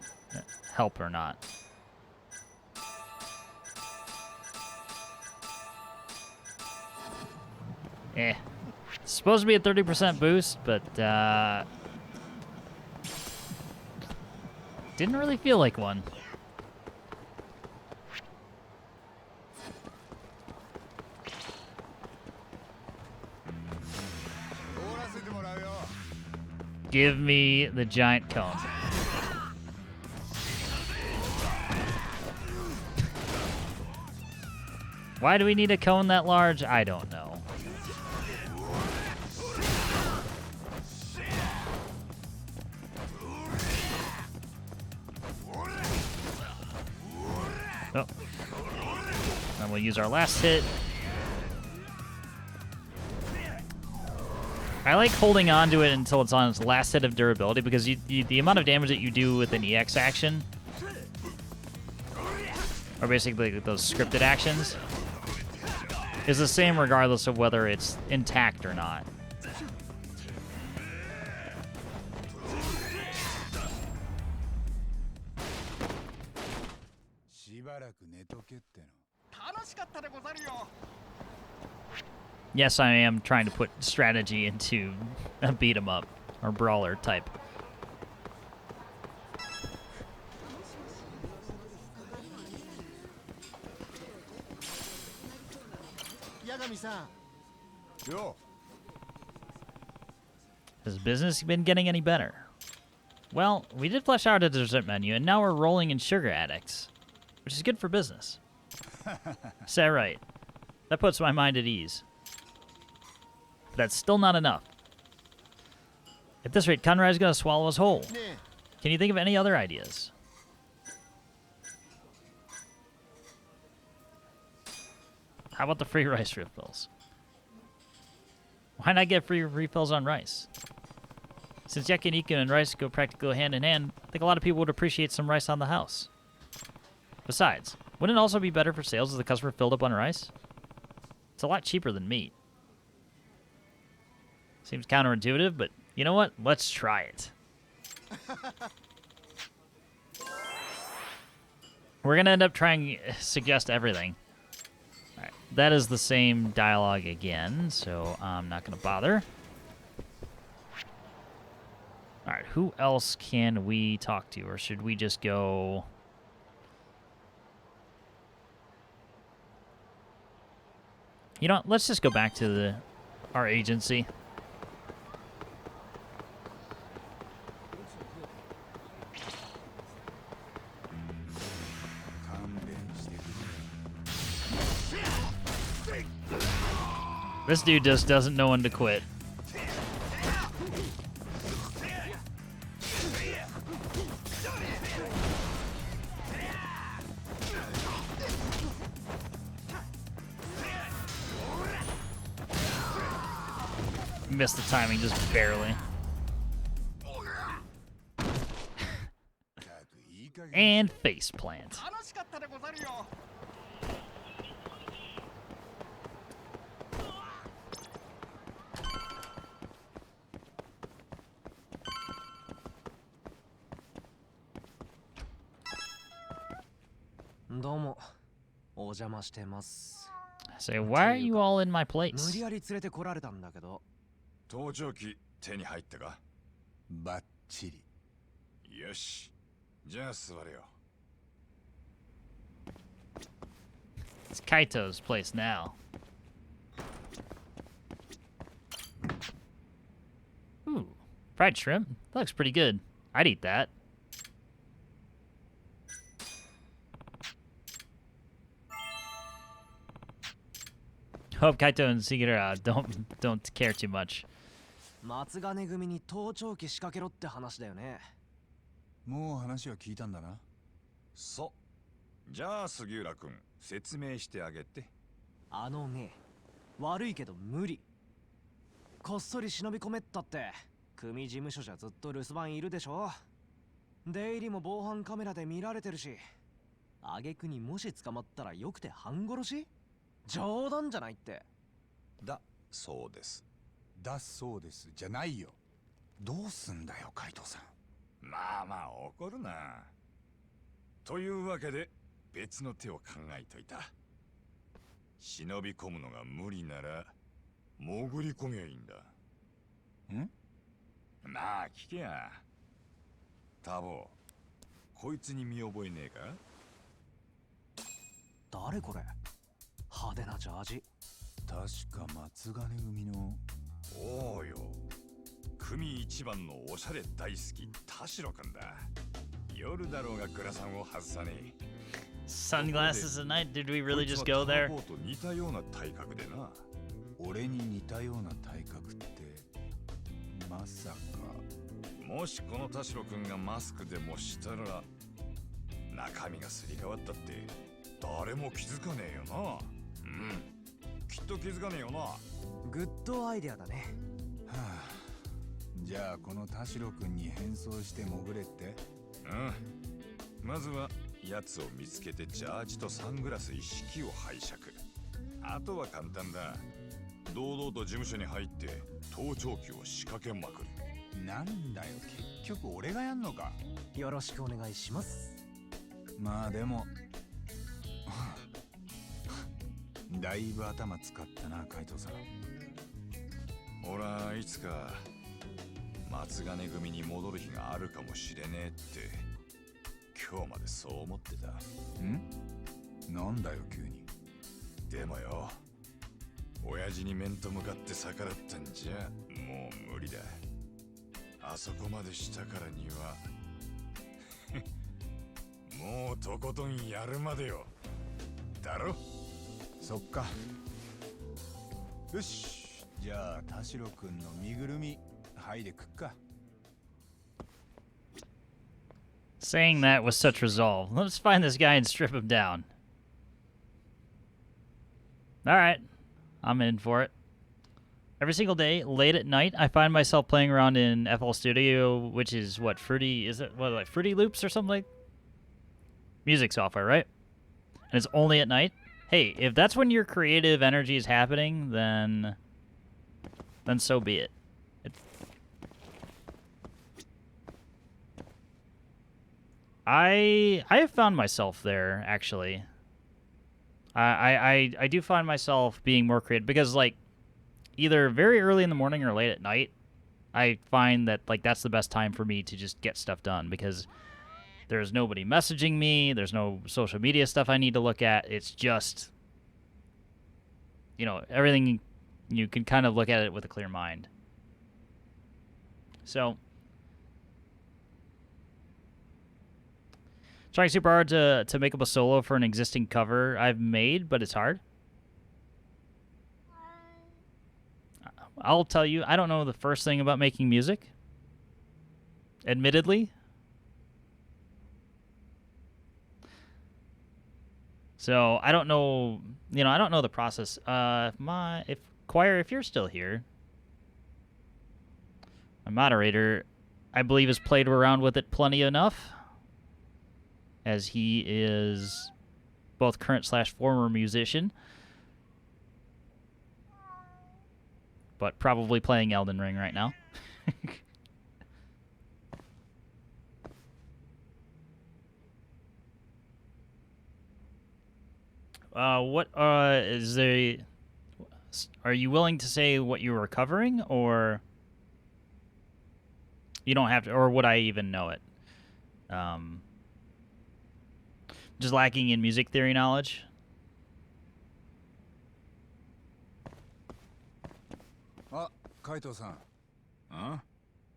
help or not. Eh. It's supposed to be a 30% boost, but didn't really feel like one. Give me the giant cone. Why do we need a cone that large? I don't know. Oh. Then we'll use our last hit. I like holding on to it until it's on its last hit of durability because the amount of damage that you do with an EX action, or basically those scripted actions, is the same regardless of whether it's intact or not. Yes, I am trying to put strategy into a beat 'em up or brawler type. Yagami-san. Yo. Has business been getting any better? Well, we did flesh out a dessert menu, and now we're rolling in sugar addicts, which is good for business. Is that right? That puts my mind at ease. But that's still not enough. At this rate, Conrad's gonna swallow us whole. Can you think of any other ideas? How about the free rice refills? Why not get free refills on rice? Since yakiniku and rice go practically hand in hand, I think a lot of people would appreciate some rice on the house. Besides, wouldn't it also be better for sales if the customer filled up on rice? It's a lot cheaper than meat. Seems counterintuitive, but you know what? Let's try it. We're going to end up trying to suggest everything. All right, that is the same dialogue again, so I'm not going to bother. All right, who else can we talk to, or should we just go... You know what? Let's just go back to our agency. This dude just doesn't know when to quit. Missed the timing just barely. And face plant. Say, why are you all in my place? 盗聴器手に入ったか？バッチリ。よし。じゃあ座れよ。It's Kaito's place now. Ooh, fried shrimp. That looks pretty good. I'd eat that. Hope Kaito and Sigura don't care too much. 松金組に盗聴器仕掛けろって話だよね。もう話は聞いたんだな。そう。じゃあ杉浦君、説明してあげて。あのね、悪いけど無理。こっそり忍び込めったって、組事務所じゃずっと留守番いるでしょ。出入りも防犯カメラで見られてるし、挙句にもし捕まったらよくて半殺し？冗談じゃないって。だそうです。だそうですじゃないよ。どうすんだよカイトさん。まあまあ怒るな。というわけで別の手を考えといた。忍び込むのが無理なら潜り込みゃいいんだ。ん？まあ聞けや。タボ、こいつに見覚えねえか？誰これ？派手なジャージ。確か松金組の。おうよ。組一番のおしゃれ大好き田代くんだ。夜だろうがグラサンを外さねえ。Sunglasses at night? Did we really just go there? タボと似たような体格でな。俺に似たような体格ってまさか。もしこの田代くんがマスクでもしたら中身がすり替わったって誰も気づかねえよな。うん、きっと気づかねえよな。グッドアイデアだね。はあ、じゃあこの田代くんに変装して潜れって。うん、まずは奴を見つけてジャージとサングラス一式を拝借。あとは簡単だ。堂々と事務所に入って盗聴器を仕掛けまくる。なんだよ、結局俺がやんのか。よろしくお願いします。まあでもだいぶ頭使ったな、カイトさん。ほら、いつか松金組に戻る日があるかもしれねえって今日までそう思ってた。ん？なんだよ急に。でもよ、親父に面と向かって逆らったんじゃもう無理だ。あそこまでしたからにはもうとことんやるまでよ。だろ？そっか。よし、じゃあ田代くんの身ぐるみ剥いでくっか。 Saying that with such resolve. Let's find this guy and strip him down. Alright. I'm in for it. Every single day, late at night, I find myself playing around in FL Studio, which is what, Fruity, is it, what, like Fruity Loops or something like? Music software, right? And it's only at night? Hey, if that's when your creative energy is happening, then so be it. I have found myself there, actually. I do find myself being more creative because, like, either very early in the morning or late at night, I find that, like, that's the best time for me to just get stuff done because there's nobody messaging me, there's no social media stuff I need to look at. It's just, you know, everything, you can kind of look at it with a clear mind. So, trying super hard to make up a solo for an existing cover I've made, but it's hard. I'll tell you, I don't know the first thing about making music. Admittedly. So, I don't know, you know, I don't know the process. If Choir, if you're still here, my moderator, I believe, has played around with it plenty enough, as he is both current / former musician, but probably playing Elden Ring right now. What is there? Are you willing to say what you were covering, or you don't have to, or would I even know it? Just lacking in music theory knowledge. あ、カイトさん。あ？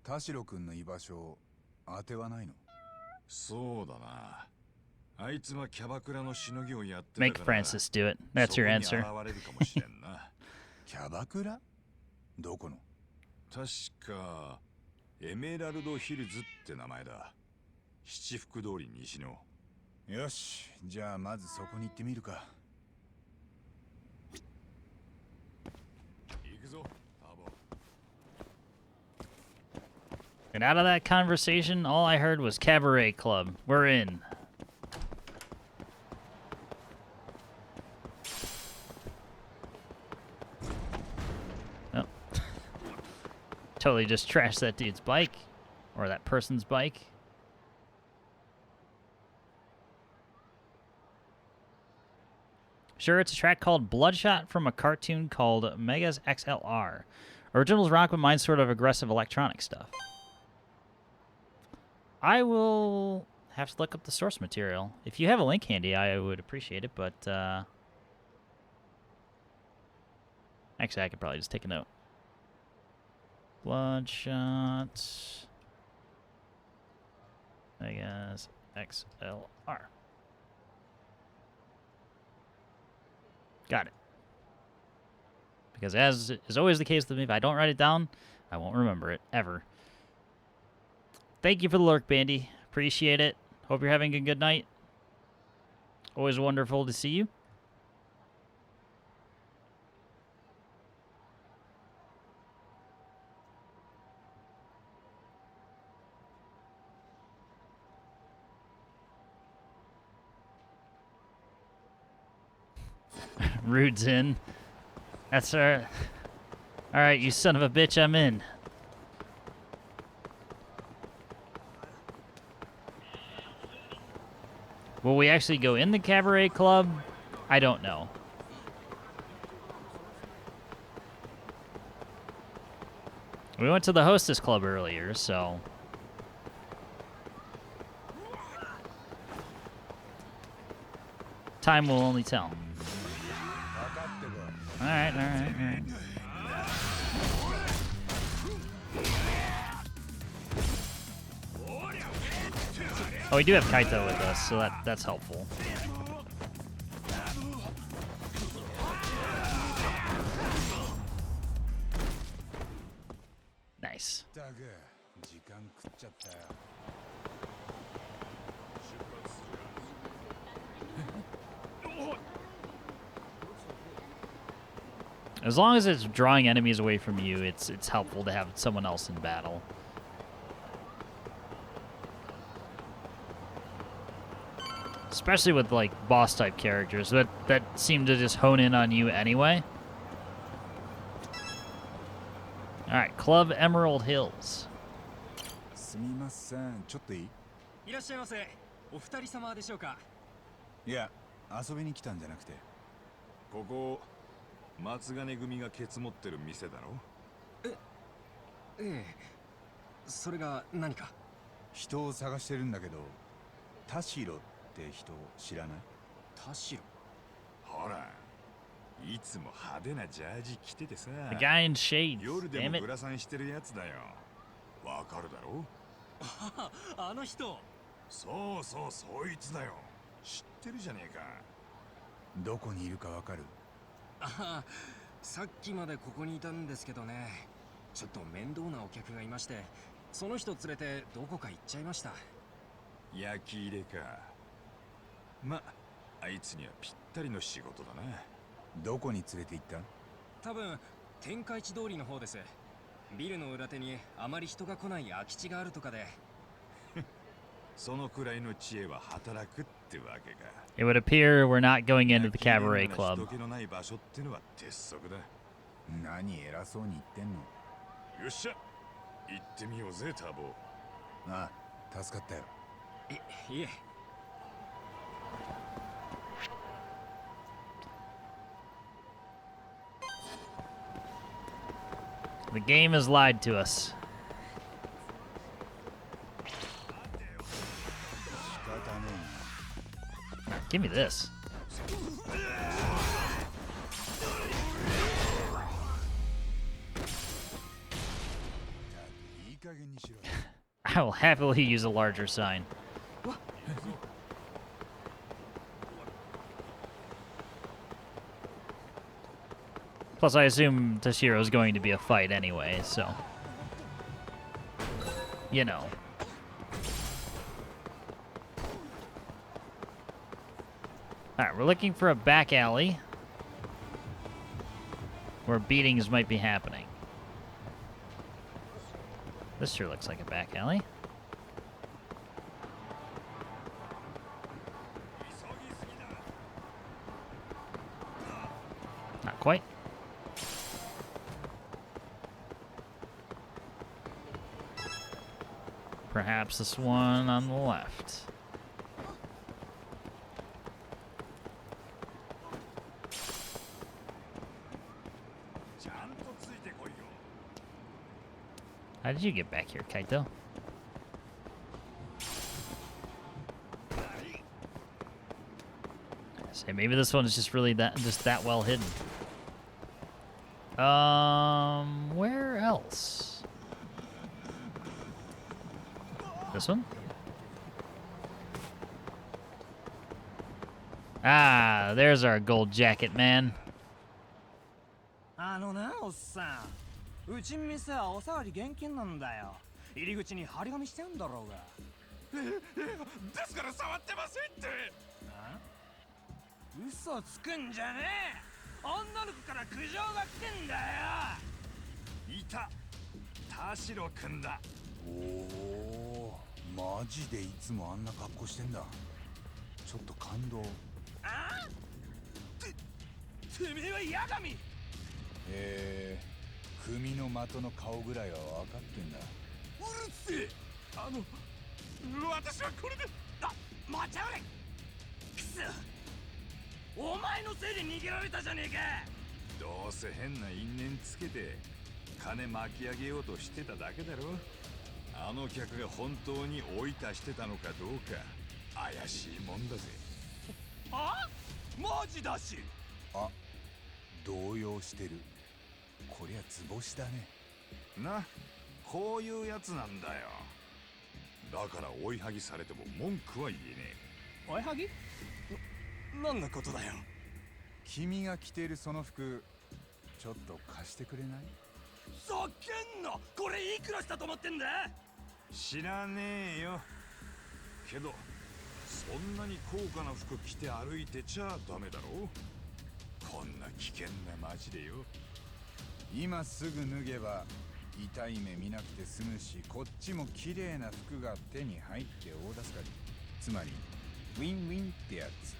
田代くんの居場所当てはないの？そうだな。あいつはキャバクラのしのぎをやってたから。 Make Francis do it. That's your answer. そこに現れるかもしれんな。キャバクラ？どこの？確かエメラルドヒルズって名前だ。七福通り西の。よし、じゃあまずそこに行ってみるか。行くぞ、タボ。 And out of that conversation, all I heard was Cabaret Club. We're in. Oh. Totally just trashed that dude's bike. Or that person's bike. Sure, it's a track called Bloodshot from a cartoon called Megas XLR. Originals rock, but mine's sort of aggressive electronic stuff. I will have to look up the source material. If you have a link handy, I would appreciate it, but actually, I could probably just take a note. Bloodshot Megas XLR. Got it. Because as is always the case with me, if I don't write it down, I won't remember it, ever. Thank you for the lurk, Bandy. Appreciate it. Hope you're having a good night. Always wonderful to see you. Rude's in. That's our... Alright, you son of a bitch, I'm in. Will we actually go in the cabaret club? I don't know. We went to the hostess club earlier, so... Time will only tell. Alright. Oh, we do have Kaito with us, so that's helpful. Nice. As long as it's drawing enemies away from you, it's helpful to have someone else in battle. Especially with, like, boss-type characters that seem to just hone in on you anyway. Alright, Club Emerald Hills. すみません、ちょっといい？いらっしゃいませ。お二人様でしょうか？いや、遊びに来たんじゃなくて。ここ松金組がケツ持ってる店だろ？ええ。それが何か？人を探してるんだけど、田代って人知らない？田代。ほら、いつも派手なジャージ着ててさ。The guy in shades. 夜で Damn も it. グラサンしてるやつだよ。わかるだろ？あの人。そうそう、そいつだよ。知ってるじゃねえか。どこにいるかわかる？ああ、さっきまでここにいたんですけどね。ちょっと面倒なお客がいまして、その人連れてどこか行っちゃいました。焼き入れか。ま、あいつにはぴったりの仕事だな。どこに連れて行った？多分天下一通りの方です。ビルの裏手にあまり人が来ない空き地があるとかで。そのくらいの知恵は働くってわけか。It would appear we're not going into the cabaret club. 人気のない場所ってのは鉄則だ。何偉そうに言ってんの？よっしゃ、行ってみようぜ、タボ。ああ、助かったよ。いえ。The game has lied to us. Give me this. I will happily use a larger sign. Plus, I assume Tashiro is going to be a fight anyway, so... You know. Alright, we're looking for a back alley where beatings might be happening. This sure looks like a back alley. Not quite. Perhaps this one on the left. How did you get back here, Kaito? Say maybe this one is just really that well hidden. Where else? This one? Ah, there's our gold jacket, man. あのな、おっさん。うちん店はおさわり厳禁なんだよ。入り口に張り紙してんだろうが。ですから触ってませんって。嘘つくんじゃねえ。女の子から苦情が来てんだよ。いた。田代くんだ。おお、マジでいつもあんな格好してんだ。ちょっと感動。あ？てめえはヤガミ。組の的の顔ぐらいは分かってんだ。うるせえ。私はこれで。待ちやがれ。くそ。お前のせいで逃げられたじゃねえか。どうせ変な因縁つけて金巻き上げようとしてただけだろ。あの客が本当に追い出してたのかどうか怪しいもんだぜ。あ？マジだし。あ、動揺してる。こりゃ図星だね。な、こういうやつなんだよ。だから追いはぎされても文句は言えねえ。追いはぎ？何のことだよ。君が着てるその服、ちょっと貸してくれない？ざけんな。これいくらしたと思ってんだ。知らねえよ。けどそんなに高価な服着て歩いてちゃダメだろ。こんな危険な街でよ。今すぐ脱げば痛い目見なくて済むし、こっちも綺麗な服が手に入って大助かり。つまりウィンウィンってやつ。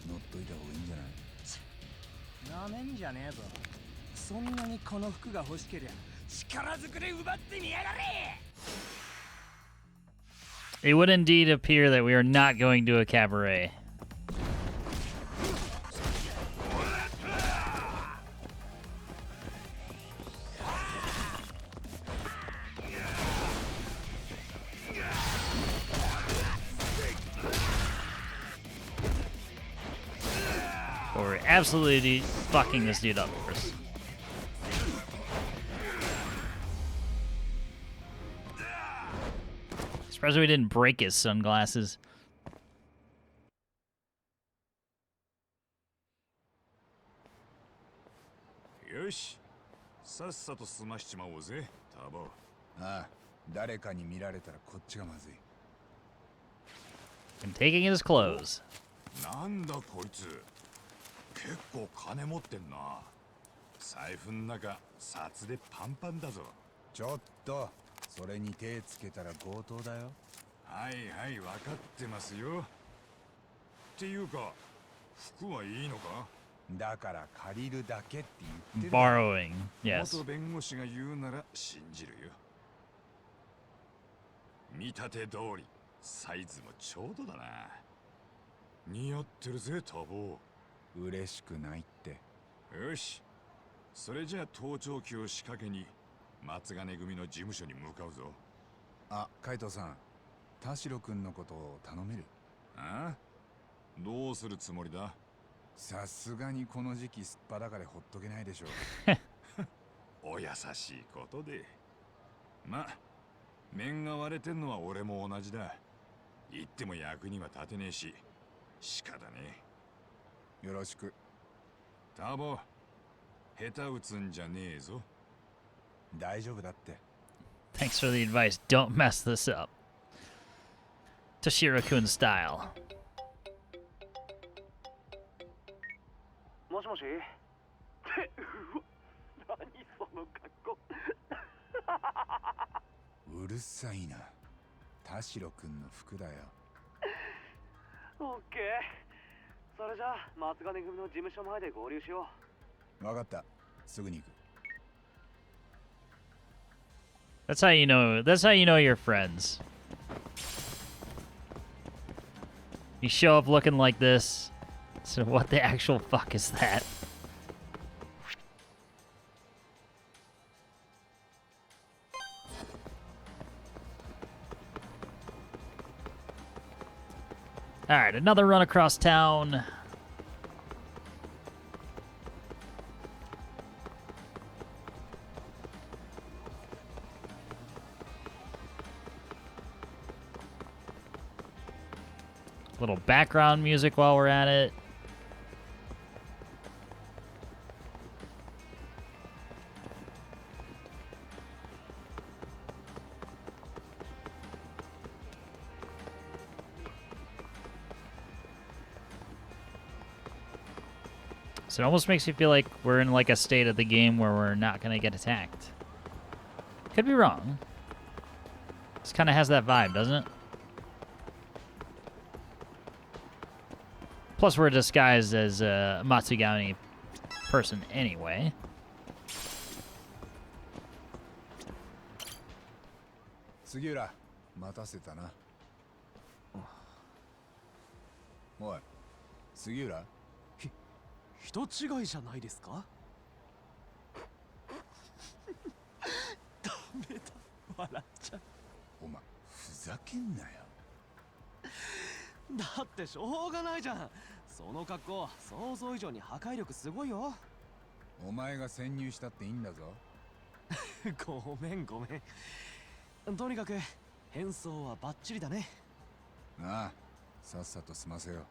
乗っといた方がいいんじゃない？なめんじゃねえぞ。そんなにこの服が欲しけりゃ力ずくで奪ってみやがれ。 It would indeed appear that we are not going to a cabaret. We're absolutely fucking this dude up first. Surprised we didn't break his sunglasses. よし、さっさと済ましちまおうぜ、タボ。ああ、誰かに見られたらこっちがまずい。And taking his clothes. なんだこいつ。結構金持ってんな。財布ん中札でパンパンだぞ。ちょっと、それに手つけたら強盗だよ。はいはい、分かってますよ。っていうか、服はいいのか？だから借りるだけって言ってる。Borrowing, yes. 元弁護士が言うなら信じるよ。見立て通り、サイズもちょうどだな。似合ってるぜ、タボ。嬉しくないって。よし、それじゃあ盗聴器を仕掛けに松金組の事務所に向かうぞ。あ、カイトさん、田代君のことを頼める？ああ？どうするつもりだ？さすがにこの時期すっぱだかでほっとけないでしょう。お優しいことで。ま、面が割れてんのは俺も同じだ。言っても役には立てねえし、仕方ねえ。よろしく。タボ、下手打つんじゃねえぞ。大丈夫だって。 Thanks for the advice. Don't mess this up. Tashiro-kun style. もしもし。何その格好。うるさいな。田代君の服だよ。オッケー。それじゃあ松金組の事務所前で合流しよう。わかった。すぐに行く。That's how you know. That's how you know you're friends. You show up looking like this. So what the actual fuck is that? All right, another run across town. Little background music while we're at it. So it almost makes you feel like we're in like a state of the game where we're not going to get attacked. Could be wrong. This kind of has that vibe, doesn't it? Plus, we're disguised as a Matsugane person anyway. Sugiura, 待たせたな。おい、杉浦。人違いじゃないですか？ダメだ、笑っちゃう。お前、ふざけんなよ。だってしょうがないじゃん。その格好、想像以上に破壊力すごいよ。お前が潜入したっていいんだぞ。ごめんごめん。とにかく変装はバッチリだね。ああ、さっさと済ませよ。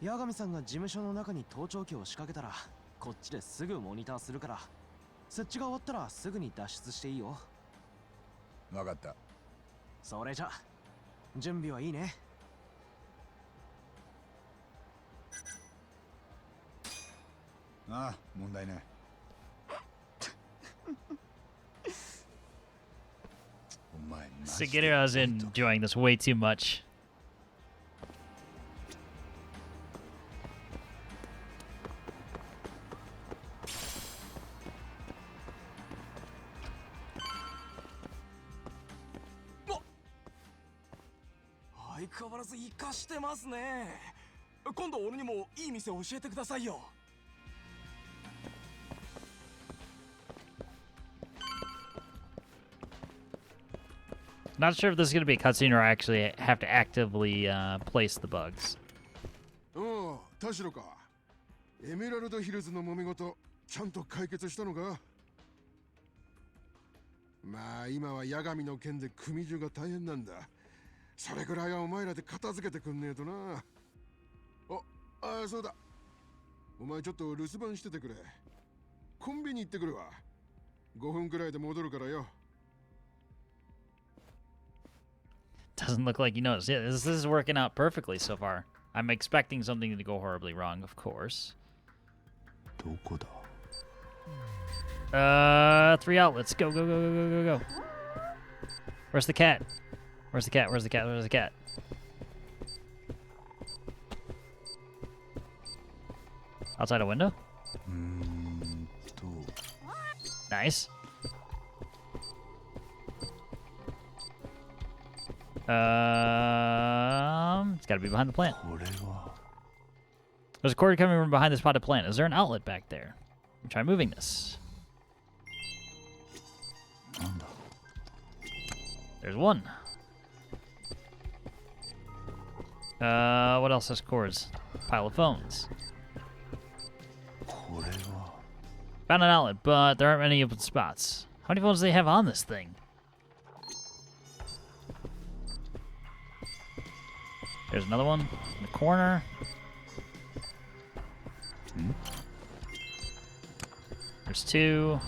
八神さんが事務所の中に盗聴器を仕掛けたら、こっちですぐモニターするから、設置が終わったらすぐに脱出していいよ。わかった。それじゃ、準備はいいね。ああ、問題ない。お前、Sagira's enjoying this way too much. Oh! 相変わらず活かしてますね。今度俺にもいい店を教えてくださいよ。Not sure if this is going to be a cutscene or I actually have to actively place the bugs. おお、田代か。エメラルドヒルズの揉め事、ちゃんと解決したのか？まあ今は八神の件で組中が大変なんだ。それくらいはお前らで片付けてくんねえとな。ああ、そうだ。お前ちょっと留守番しててくれ。コンビニ行ってくるわ。5分くらいで戻るからよ。Doesn't look like you noticed. Yeah, this is working out perfectly so far. I'm expecting something to go horribly wrong, of course. どこだ? 3 outlets. Go, go, go, go, go, go, go. Where's the cat? Where's the cat? Where's the cat? Where's the cat? Outside a window? Nice. It's gotta be behind the plant. There's a cord coming from behind this potted plant. Is there an outlet back there? Try moving this. There's one. What else has cords? Pile of phones. Found an outlet, but there aren't many open spots. How many phones do they have on this thing? There's another one in the corner. There's 2.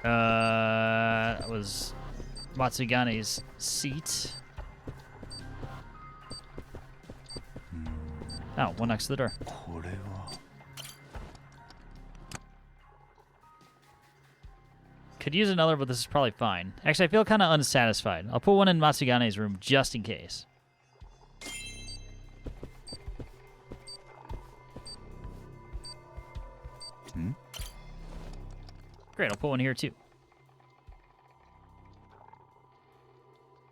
That was Matsugane's seat. Oh, one next to the door. Could use another, but this is probably fine. Actually, I feel kind of unsatisfied. I'll put one in Matsugane's room just in case. Great, I'll put one here too.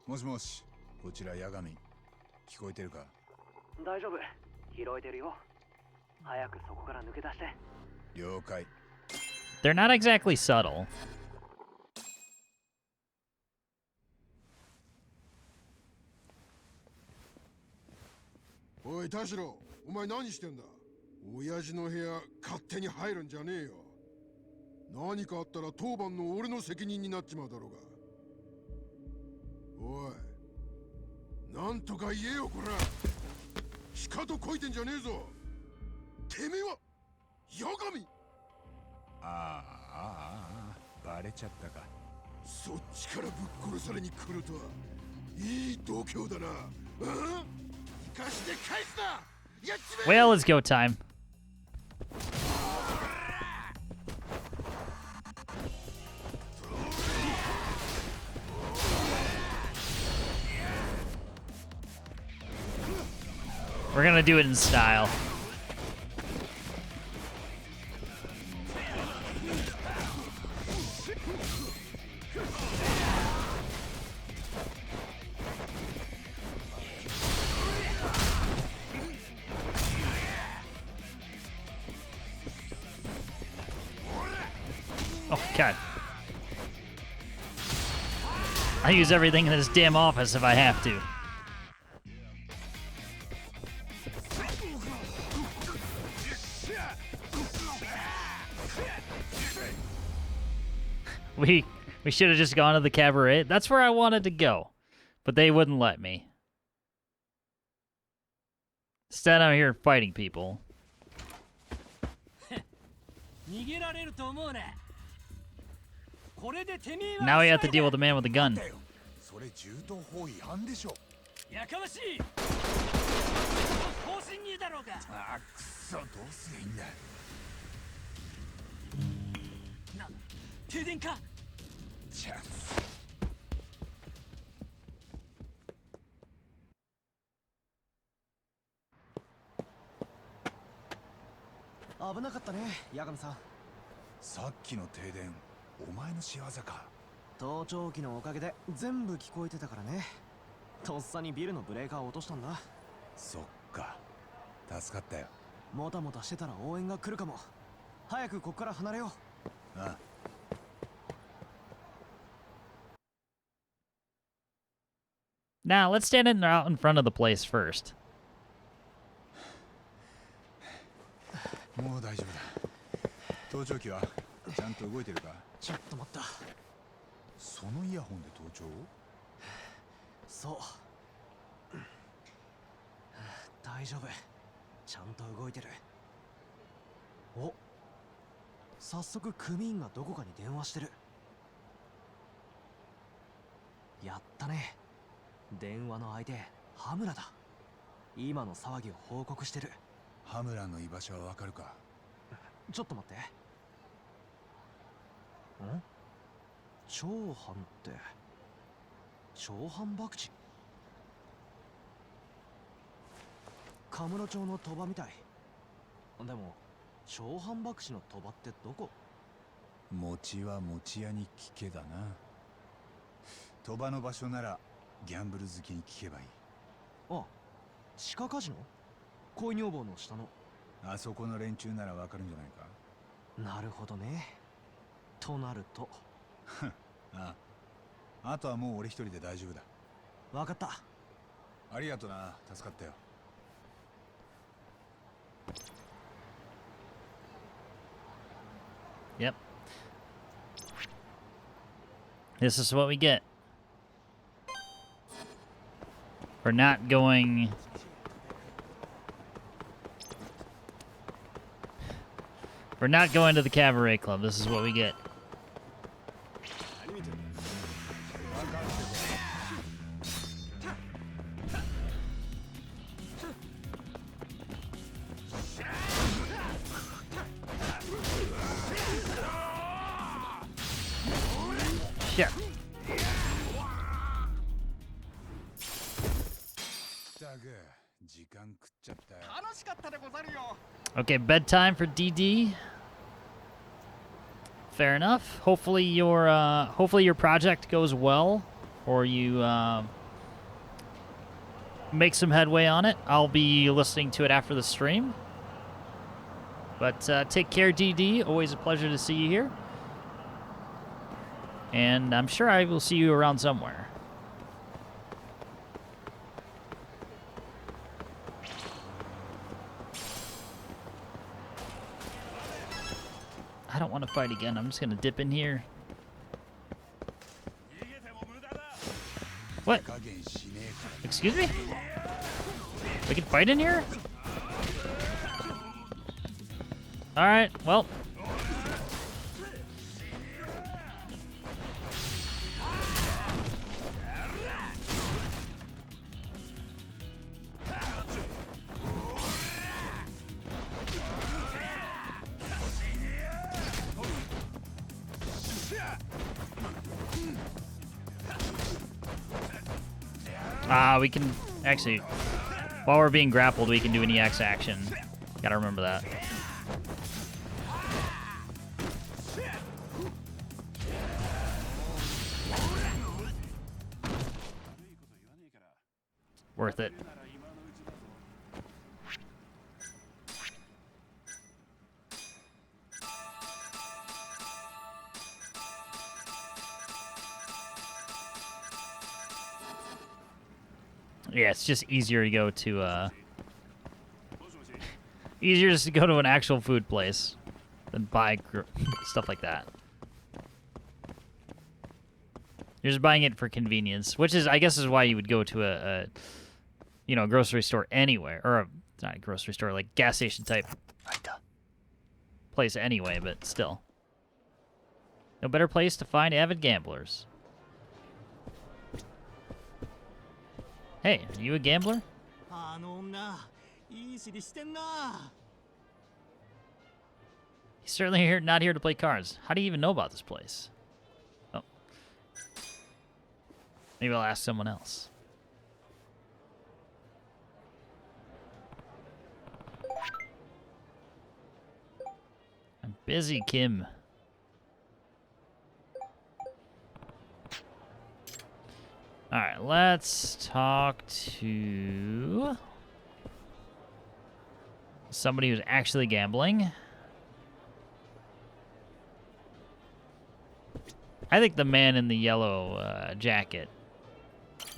もしもし、こちら八神。聞こえてるか？大丈夫。拾えてるよ。早くそこから抜け出して。了解。They're not exactly subtle. おい、田代、お前何してんだ？親父の部屋、勝手に入るんじゃねえよ。何かあったら当番の俺の責任になっちまうだろうが。おい、なんとか言えよ、こら。しかとこいてんじゃねえぞ。てめえは、八神。バレちゃったか。そっちからぶっ殺されに来るとは、いい度胸だな。生かして返すな。やっちめ。 Well, it's go time. We're gonna do it in style. Oh, God. I use everything in this damn office if I have to. We should have just gone to the cabaret. That's where I wanted to go, but they wouldn't let me. Instead, I'm here fighting people. Now we have to deal with the man with the gun. それ銃刀法違反でしょ。やかましい。方針にだろうが。あ、くそ、どうすりゃいいんだ。停電か。チャンス。危なかったね、八神さん。さっきの停電、お前の仕業か。盗聴器のおかげで全部聞こえてたからね。とっさにビルのブレーカーを落としたんだ。そっか、助かったよ。もたもたしてたら応援が来るかも。早くこっから離れよう。ああ。Now, let's stand out in front of the place first. もう大丈夫だ。盗聴器はちゃんと動いてるか？ちょっと待った。そのイヤホンで盗聴？そう。大丈夫。ちゃんと動いてる。お、早速組員がどこかに電話してる。やったね。電話の相手、羽村だ。今の騒ぎを報告してる。羽村の居場所はわかるか？ちょっと待って。ん？Cho-Hanって、Cho-Han博打？カムロ町の鳥羽みたい。でも、Cho-Han博打の鳥羽ってどこ？餅は餅屋に聞けだな。鳥羽の場所ならギャンブル好きに聞けばいい。あ、地下カジノ？恋女房の下の。あそこの連中ならわかるんじゃないか？なるほどね。となるとああ、あとはもう俺一人で大丈夫だ。わかった。ありがとな、助かったよ。Yep. This is what we get for not going... For not going to the cabaret club. This is what we get. Shit. Okay, bedtime for DD. Fair enough. Hopefully your project goes well, or you make some headway on it. I'll be listening to it after the stream. But take care, DD. Always a pleasure to see you here. And I'm sure I will see you around somewhere. don't want to fight again. I'm just gonna dip in here. What? Excuse me? We can fight in here? Alright, well. We can actually, while we're being grappled, we can do an EX action. Gotta remember that. Worth it. Yeah, it's just easier to go to, easier just to go to an actual food place than buy stuff like that. You're just buying it for convenience, which is, I guess, is why you would go to a you know, a grocery store anywhere, or not a grocery store, like gas station type place anyway, but still. No better place to find avid gamblers. Hey, are you a gambler? He's certainly not here to play cards. How do you even know about this place? Oh. Maybe I'll ask someone else. I'm busy, Kim. Alright, let's talk to somebody who's actually gambling. I think the man in the yellow jacket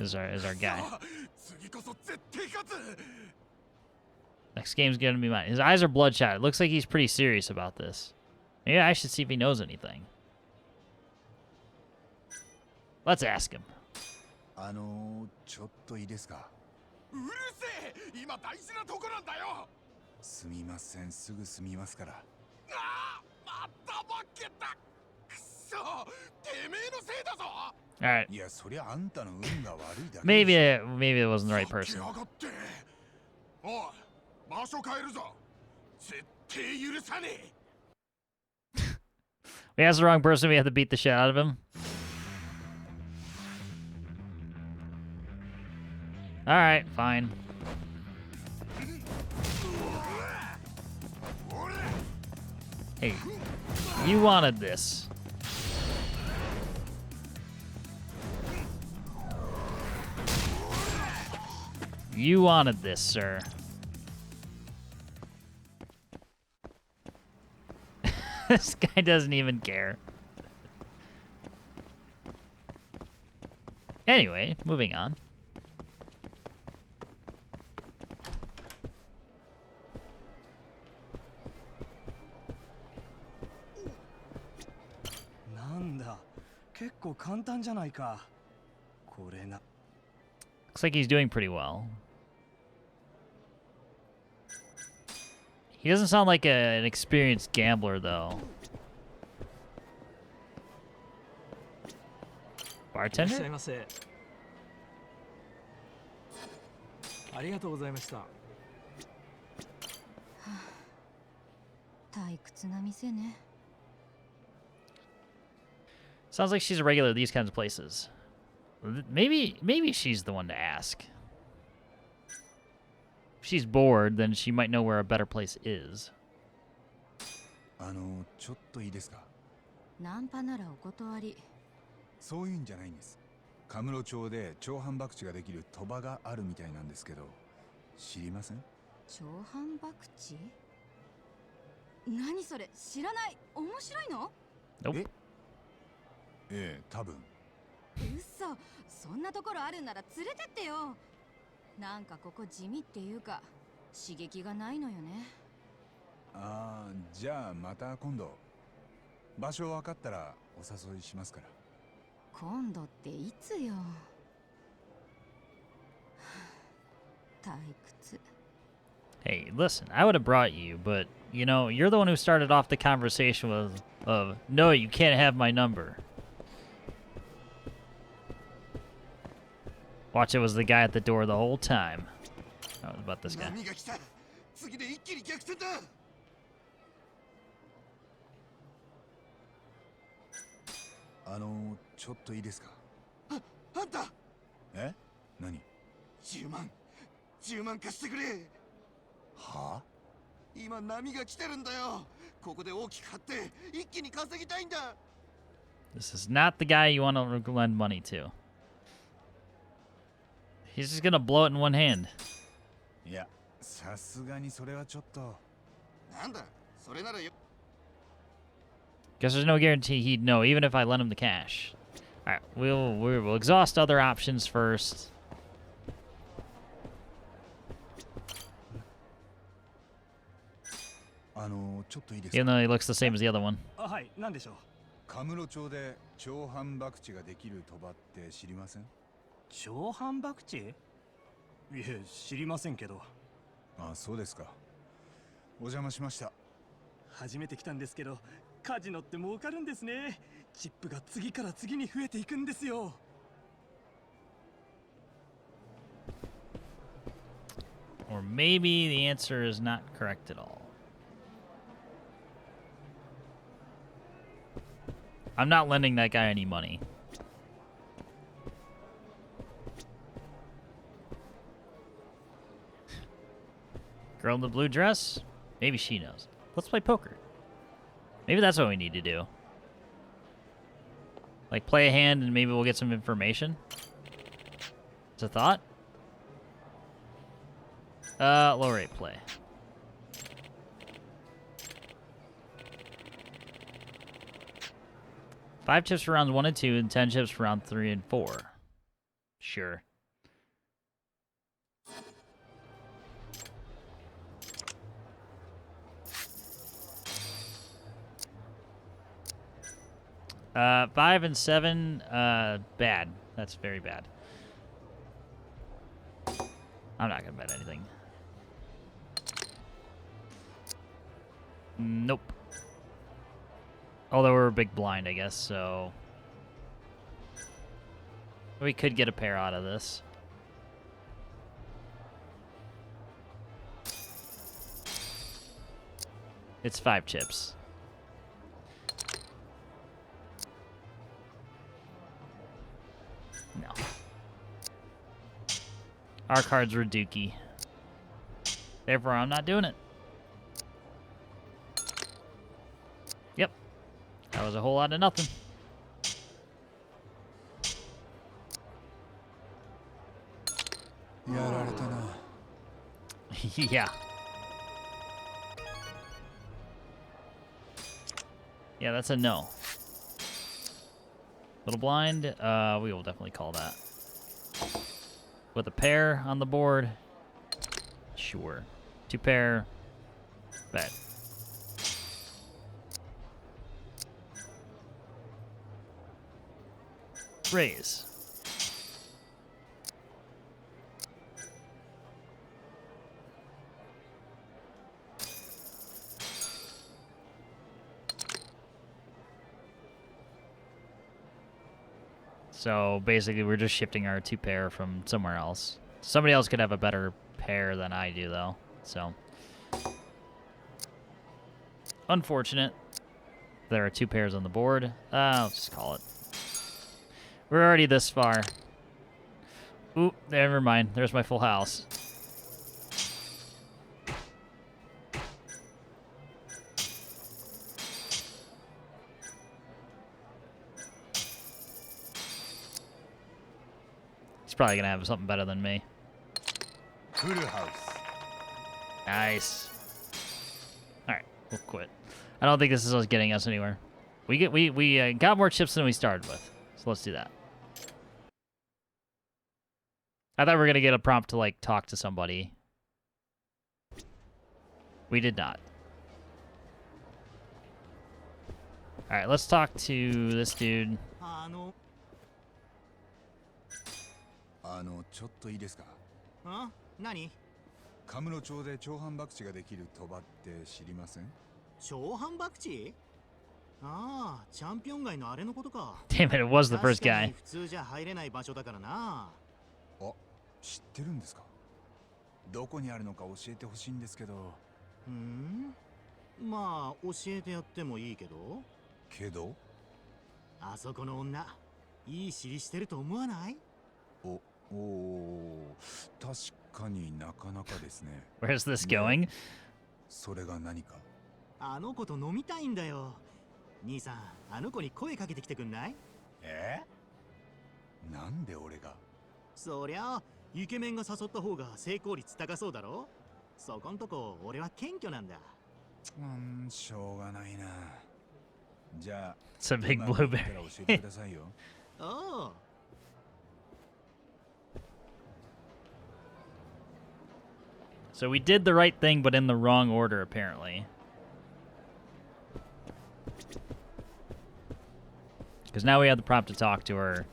is our guy. Next game's gonna be mine. His eyes are bloodshot. It looks like he's pretty serious about this. Maybe I should see if he knows anything. Let's ask him. ちょっといいですか。うるせえ、今大事なとこなんだよ。すみません、すぐ済みますから。ああ、また負けた。くそ、てめえのせいだぞ。All right. いや、そりゃあんたの運が悪いだけ。Maybe it wasn't the right person. おい、場所変えるぞ。絶対許さねえ。We asked the wrong person. We have to beat the shit out of him. All right, fine. Hey, you wanted this. You wanted this, sir. This guy doesn't even care. Anyway, moving on. Looks like he's doing pretty well. He doesn't sound like an experienced gambler, though. Bartender? Sounds like she's a regular at these kinds of places. Maybe she's the one to ask. If she's bored, then she might know where a better place is. ちょっといいですか。ナンパならお断り。そういうんじゃないんです。カムロ町でCho-Han博打ができる賭場があるみたいなんですけど、知りません？Cho-Han博打？何それ？知らない。面白いの？ Nope. ええ、多分。嘘、そんなところあるなら連れてってよ。なんかここ地味っていうか刺激がないのよね。ああ、じゃあまた今度。場所分かったらお誘いしますから。今度っていつよ。退屈。 Hey, listen, I would have brought you, but, you know, you're the one who started off the conversation of, no, you can't have my number. Watch, it was the guy at the door the whole time. Oh, it was about this guy. 次で一気に逆転だ。ちょっといいですか。あんた。え？何？10万貸してくれ。は？今波が来てるんだよ。ここで大きく買って一気に稼ぎたいんだ。 This is not the guy you want to lend money to. He's just gonna blow it in one hand. いや、さすがにそれはちょっと。なんだ、それならよ。 Guess there's no guarantee he'd know, even if I lent him the cash. Alright, we'll exhaust other options first. Even though he looks the same as the other one. はい、なんでしょう。カムロ町で長反博打ができる賭場って知りません？長反博打？いえ、知りませんけど。あ、そうですか。お邪魔しました。初めて来たんですけど、カジノって儲かるんですね。チップが次から次に増えていくんですよ。Or maybe the answer is not correct at all. I'm not lending that guy any money. Girl in the blue dress? Maybe she knows. Let's play poker. Maybe that's what we need to do. Like, play a hand and maybe we'll get some information. It's a thought. Low rate play. Five chips for rounds 1 and 2, and 10 chips for round 3 and 4. Sure. Uh, 5 and 7, bad. That's very bad. I'm not gonna bet anything. Nope. Although we're a big blind, I guess, so... we could get a pair out of this. It's 5 chips. No. Our cards were dookie. Therefore, I'm not doing it. Yep. That was a whole lot of nothing. Yeah. Yeah, that's a no. Little blind, we will definitely call that. With a pair on the board, sure. 2 pair, bet. Raise. So basically we're just shifting our 2 pair from somewhere else. Somebody else could have a better pair than I do though, so. Unfortunate. There are 2 pairs on the board. I'll just call it. We're already this far. Oop, never mind. There's my full house. He's probably gonna have something better than me. Full house. Nice. Alright, we'll quit. I don't think this is getting us anywhere. We got more chips than we started with. So let's do that. I thought we were gonna get a prompt to like talk to somebody. We did not. right, let's talk to this dude. ちょっといいですか？何？カムロ町で長反博打ができる賭場って知りません？長反博打？ああ、チャンピオン街のあれのことか。Damn it, it was the first 確か guy. に普通じゃ入れない場所だからな。あ、知ってるんですか？どこにあるのか教えてほしいんですけど。まあ教えてやってもいいけど。けど？あそこの女、いい尻してると思わない？おお、確かになかなかですね。Where's this going? それが何か？あの子と飲みたいんだよ。兄さん、あの子に声かけてきてくんない？なんで俺が？そりゃイケメンが誘った方が成功率高そうだろ。そこんとこ俺は謙虚なんだ。しょうがないな。じゃあ It's a big うまくいったら blueberry. 教えてくださいよ。おう。So we did the right thing, but in the wrong order, apparently. Because now we have the prompt to talk to her.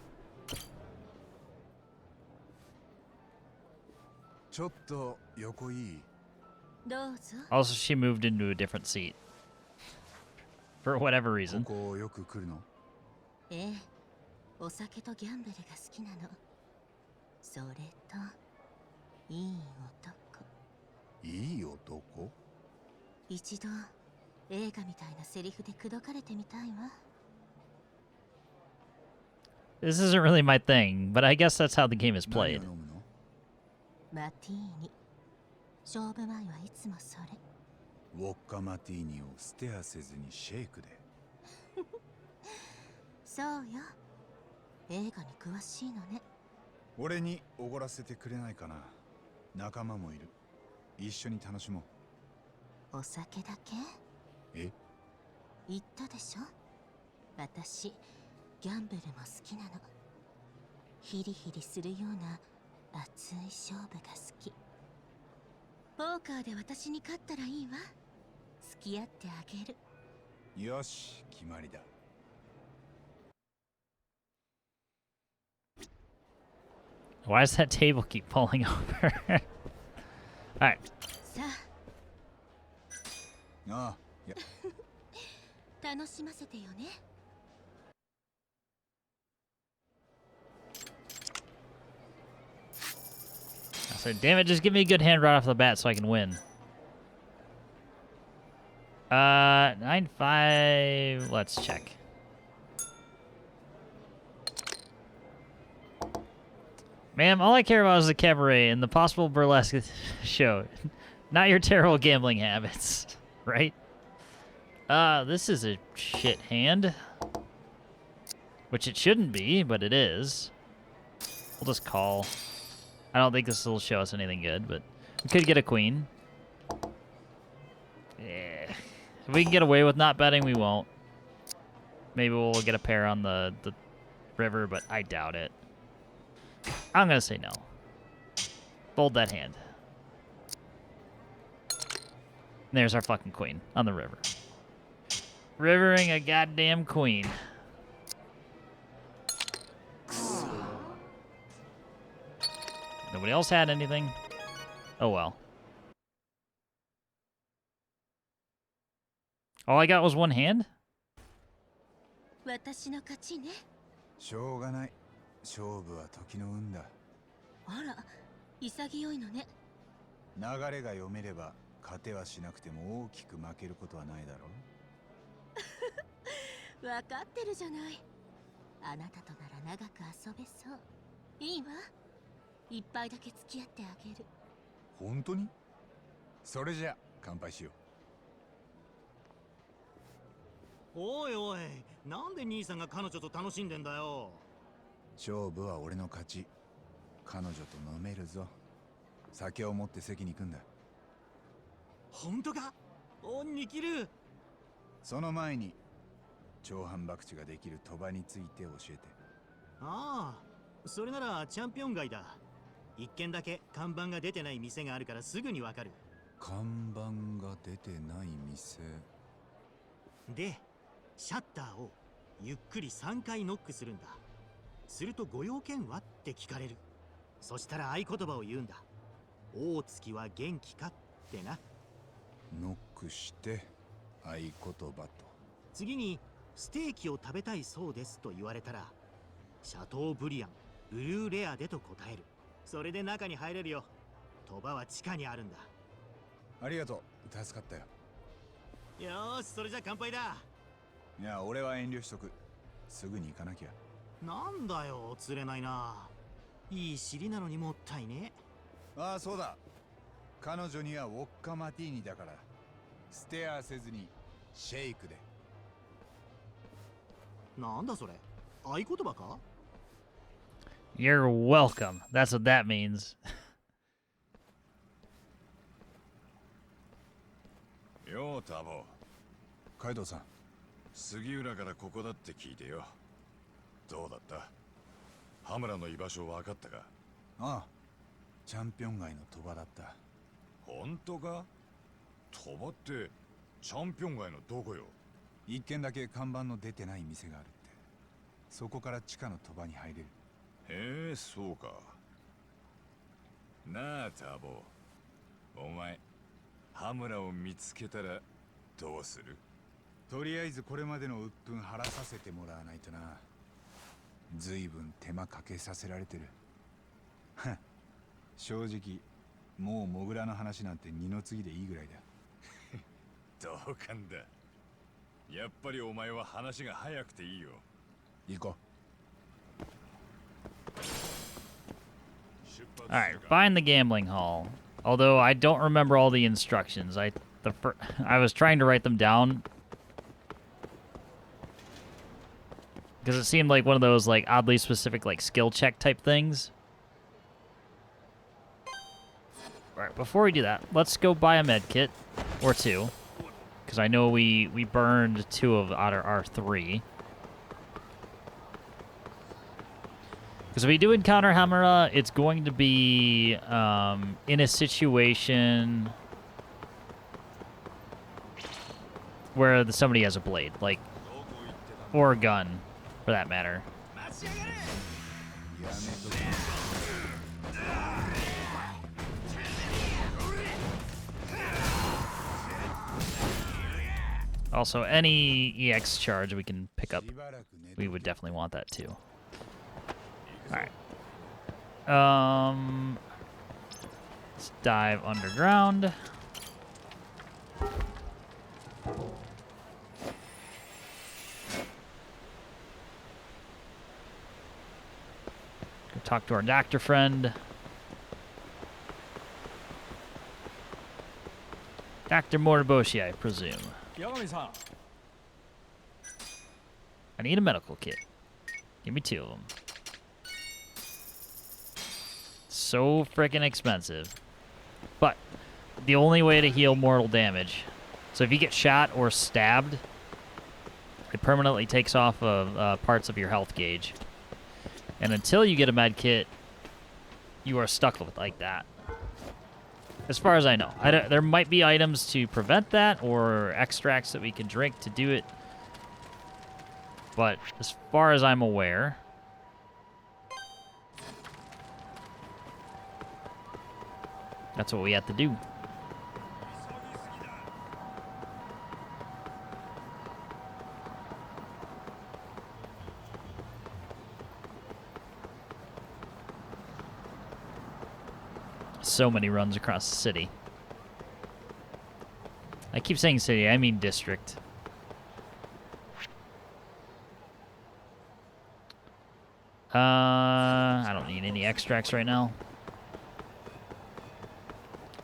ちょっと横いい？どうぞ。 Also, she moved into a different seat. For whatever こ reason. こよく来るの？ええ、お酒とギャンブルが好きなの。それといい男。いい男？一度映画みたいなセリフで口説かれてみたいわ。 This isn't really my thing, but I guess that's how the game is 何 played. を飲むの？マティーニ。勝負前はいつもそれ。ウォッカマティーニをステアせずにシェイクで。そうよ。映画に詳しいのね。俺におごらせてくれないかな。仲間もいる。一緒に楽しもお酒だけ？え？言ったでしょ。私ギャンブルも好きなの。ヒリヒリするような熱い勝負が好き。ポーカーで私に勝ったらいいわ。付き合ってあげる。う。よし、決まりだ。Why does that table keep falling over? Alright. さあ、ああ、いや、楽しませてよね。So damn it, just give me a good hand right off the bat so I can win. 9-5. Let's check. Ma'am, all I care about is the cabaret and the possible burlesque show. Not your terrible gambling habits, right? This is a shit hand. Which it shouldn't be, but it is. We'll just call. I don't think this will show us anything good, but we could get a queen. Yeah. If we can get away with not betting, we won't. Maybe we'll get a pair on the river, but I doubt it. I'm going to say no. Fold that hand. And there's our fucking queen on the river. Rivering a goddamn queen. Nobody else had anything? Oh well. All I got was one hand? 私の勝ちね。しょうがない。勝負は時の運だ。あら、潔いのね。流れが読めれば勝てはしなくても大きく負けることはないだろう。わかってるじゃない。あなたとなら長く遊べそう。いいわ。一杯だけ付き合ってあげる。本当に？それじゃ乾杯しよう。おいおい、なんで兄さんが彼女と楽しんでんだよ。勝負は俺の勝ち。彼女と飲めるぞ。酒を持って席に行くんだ。本当か？恩に切る。その前に長反博打ができる賭場について教えて。ああ、それならチャンピオン街だ。一軒だけ看板が出てない店があるからすぐにわかる。看板が出てない店で、シャッターをゆっくり3回ノックするんだ。するとご用件はって聞かれる。そしたら合言葉を言うんだ。大月は元気かってな。ノックして合言葉と。次にステーキを食べたいそうですと言われたら、シャトーブリアンブルーレアでと答える。それで中に入れるよ。鳥羽は地下にあるんだ。ありがとう、助かったよ。よーし、それじゃ乾杯だ。いや、俺は遠慮しとく。すぐに行かなきゃ。なんだよ、釣れないな。いい尻なのにもったいね。ああ、そうだ。彼女にはウォッカマティーニだから、ステアせずにシェイクで。なんだそれ、合言葉か？ You're welcome. That's what that means. ようタボ。カイドウさん、杉浦からここだって聞いてよ。どうだった？羽村の居場所分かったか？ああ、チャンピオン街の鳥羽だった。本当か？鳥羽ってチャンピオン街のどこよ？一軒だけ看板の出てない店があるって。そこから地下の鳥羽に入れる。へえ、そうか。なあタボ、お前羽村を見つけたらどうする？とりあえずこれまでの鬱憤晴らさせてもらわないとな。ずいぶん手間かけさせられてる。正直もうモグラの話なんて二の次でいいぐらいだ。同感だ。やっぱりお前は話が早くていいよ。行こう。Alright, find the gambling hall. Although I don't remember all the instructions. I was trying to write them down because it seemed like one of those like oddly specific like skill check type things. Alright, before we do that, let's go buy a med kit or two. Because I know we burned 2 of out of our 3. Because if we do encounter Hamura, it's going to be in a situation where somebody has a blade, like, or a gun, for that matter. Also, any EX charge we can pick up, we would definitely want that too. Alright. Let's dive underground. Go talk to our doctor friend. Dr. Moriboshi, I presume. Yagami-san. I need a medical kit. Give me 2 of them. So freaking expensive. But the only way to heal mortal damage. So if you get shot or stabbed, it permanently takes off of parts of your health gauge. And until you get a med kit, you are stuck with like that. As far as I know. There might be items to prevent that or extracts that we can drink to do it. But as far as I'm aware, that's what we have to do. So many runs across the city. I keep saying city, I mean district. I don't need any extracts right now.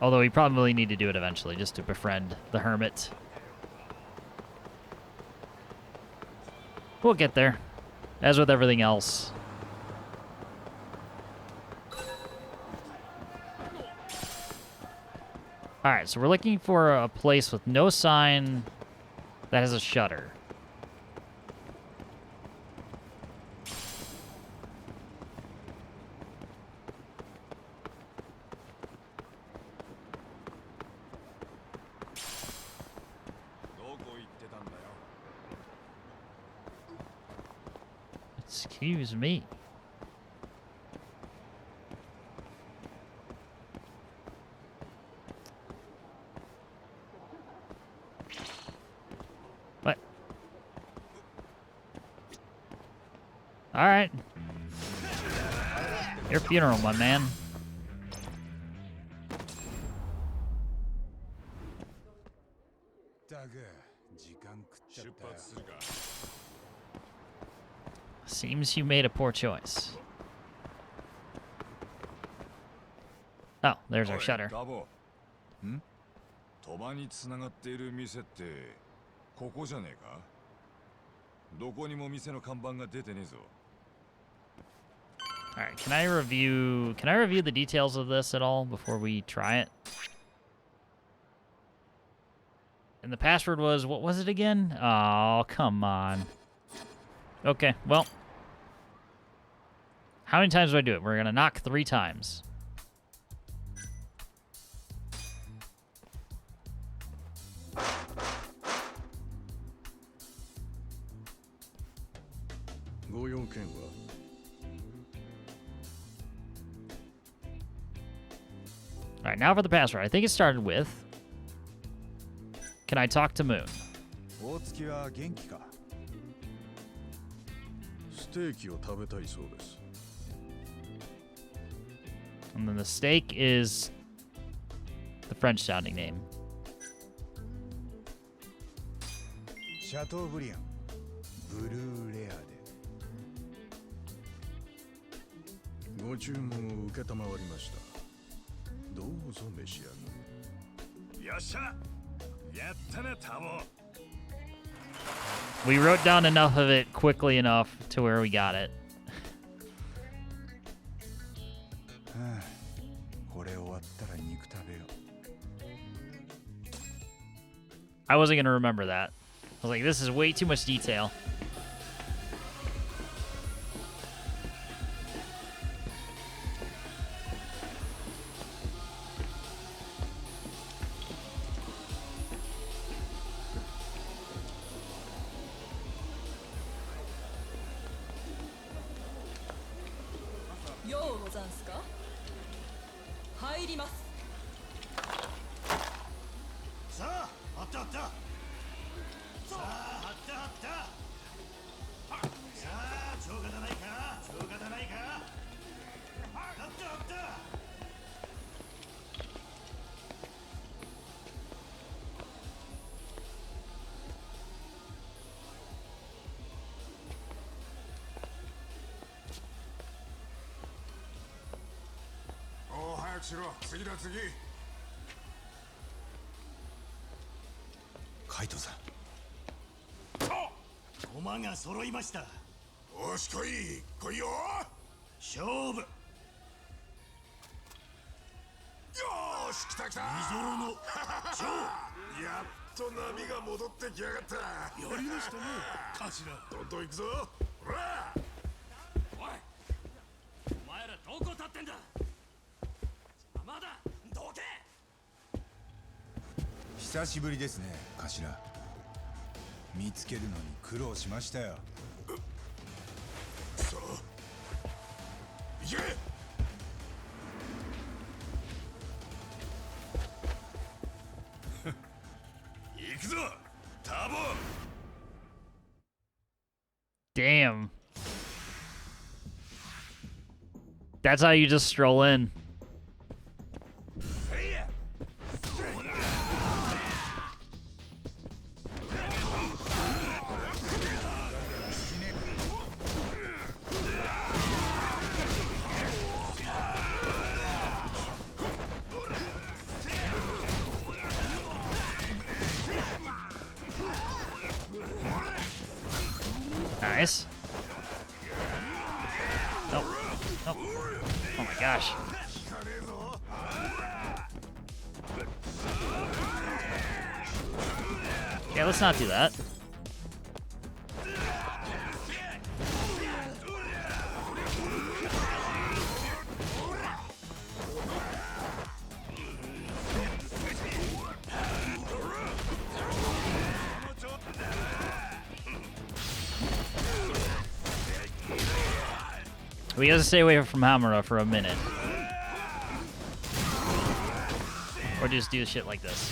Although we probably need to do it eventually, just to befriend the hermit. We'll get there. As with everything else. Alright, so we're looking for a place with no sign that has a shutter. Excuse me. What? All right. Your funeral, my man. Seems you made a poor choice. Oh, there's our shutter. 鳥羽に繋がっている店ってここじゃねえか？どこにも店の看板が出てねえぞ。 All right, can I review the details of this at all before we try it? And the password was, what was it again? Oh, come on. Okay, well. How many times do I do it? We're gonna knock 3 times. All right, now for the password. I think it started with, can I talk to Moon? And then the steak is the French sounding name. Chateaubriand, Blue Leade. ご注文を受けたまわりました。どうぞ召し上がれ。よっしゃ。やったな、タボ。 We wrote down enough of it quickly enough to where we got it. I wasn't going to remember that. I was like, this is way too much detail. Kaito さん。駒が揃いました。よし来い、来いよ。勝負。よし来た来た。ミゾロのジョー。やっと波が戻ってきやがった。やりましたね、頭。どんどん行くぞ。ほら。おい。お前らどこ立ってんだ。邪魔だ。どけ。久しぶりですね、頭。見つけるのに苦労しましたよ。さあ、行け。行くぞ、タボ。Damn. That's how you just stroll in. Nice. Nope. Nope. Oh my gosh. Yeah, let's not do that. We gotta stay away from Hamura for a minute. Or just do shit like this.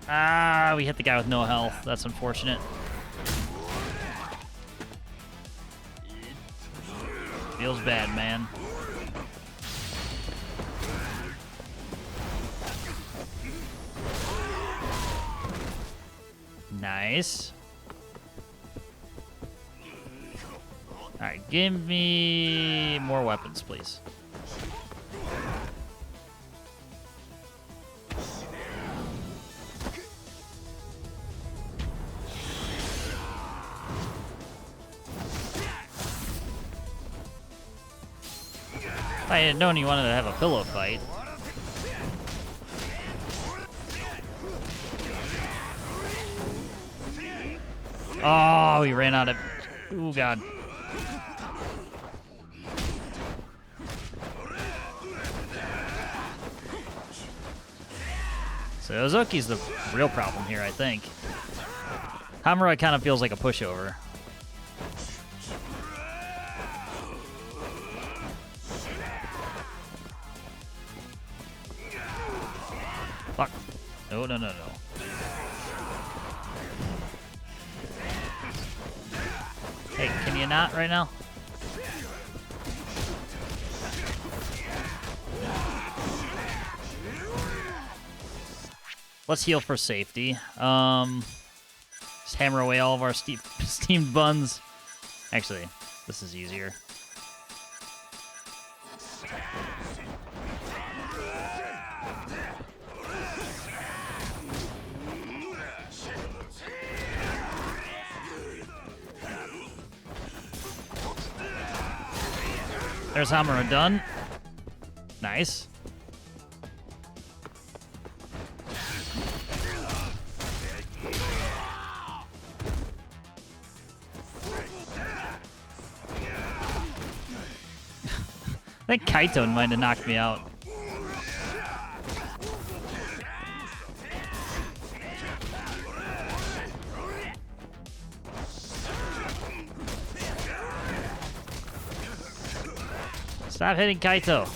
Ah, we hit the guy with no health. That's unfortunate. Feels bad, man. Nice. Alright, give me more weapons, please. I had known you wanted to have a pillow fight. Oh, he ran out of... Oh, God. So Ozuki's the real problem here, I think. Hamura kind of feels like a pushover. Fuck. No, no, no, no. Hey, can you not right now? Let's heal for safety. Just hammer away all of our steamed buns. Actually, this is easier. There's Hamura done. Nice. I think Kaito might have knocked me out. Stop hitting Kaito.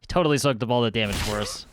He totally soaked up all the damage for us.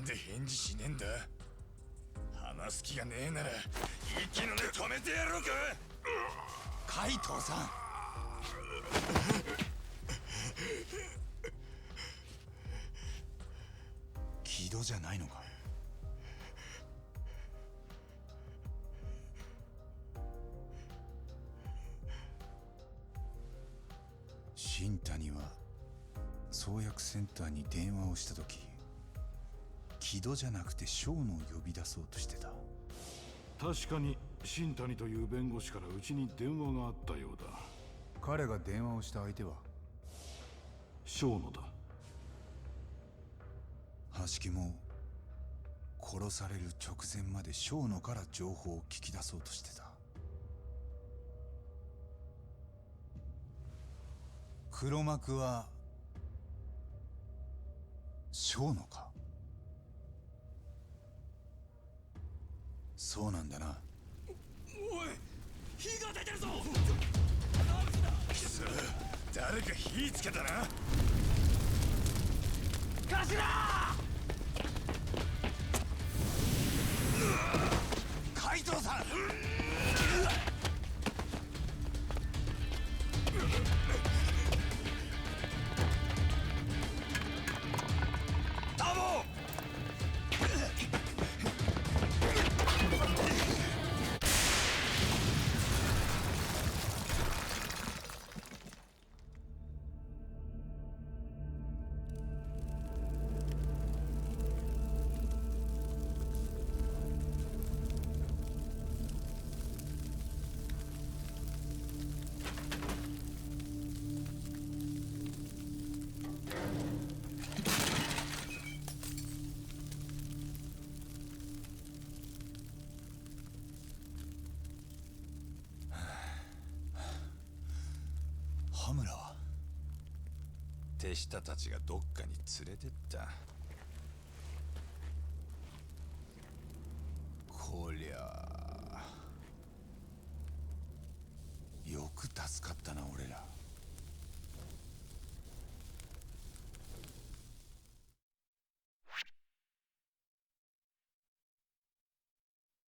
なんで返事しねえんだ。話す気がねえなら息の根止めてやろうか。海藤さん。木戸じゃないのか。新谷は創薬センターに電話をした時、木戸じゃなくてショーノを呼び出そうとしてた。確かに新谷という弁護士からうちに電話があったようだ。彼が電話をした相手はショーノだ。橋木も殺される直前までショーノから情報を聞き出そうとしてた。黒幕はショーノか。そうなんだな。おい、火が出てるぞ。くそ、誰か火つけたな。海藤さん。羽村は手下たちがどっかに連れてった。こりゃよく助かったな俺ら。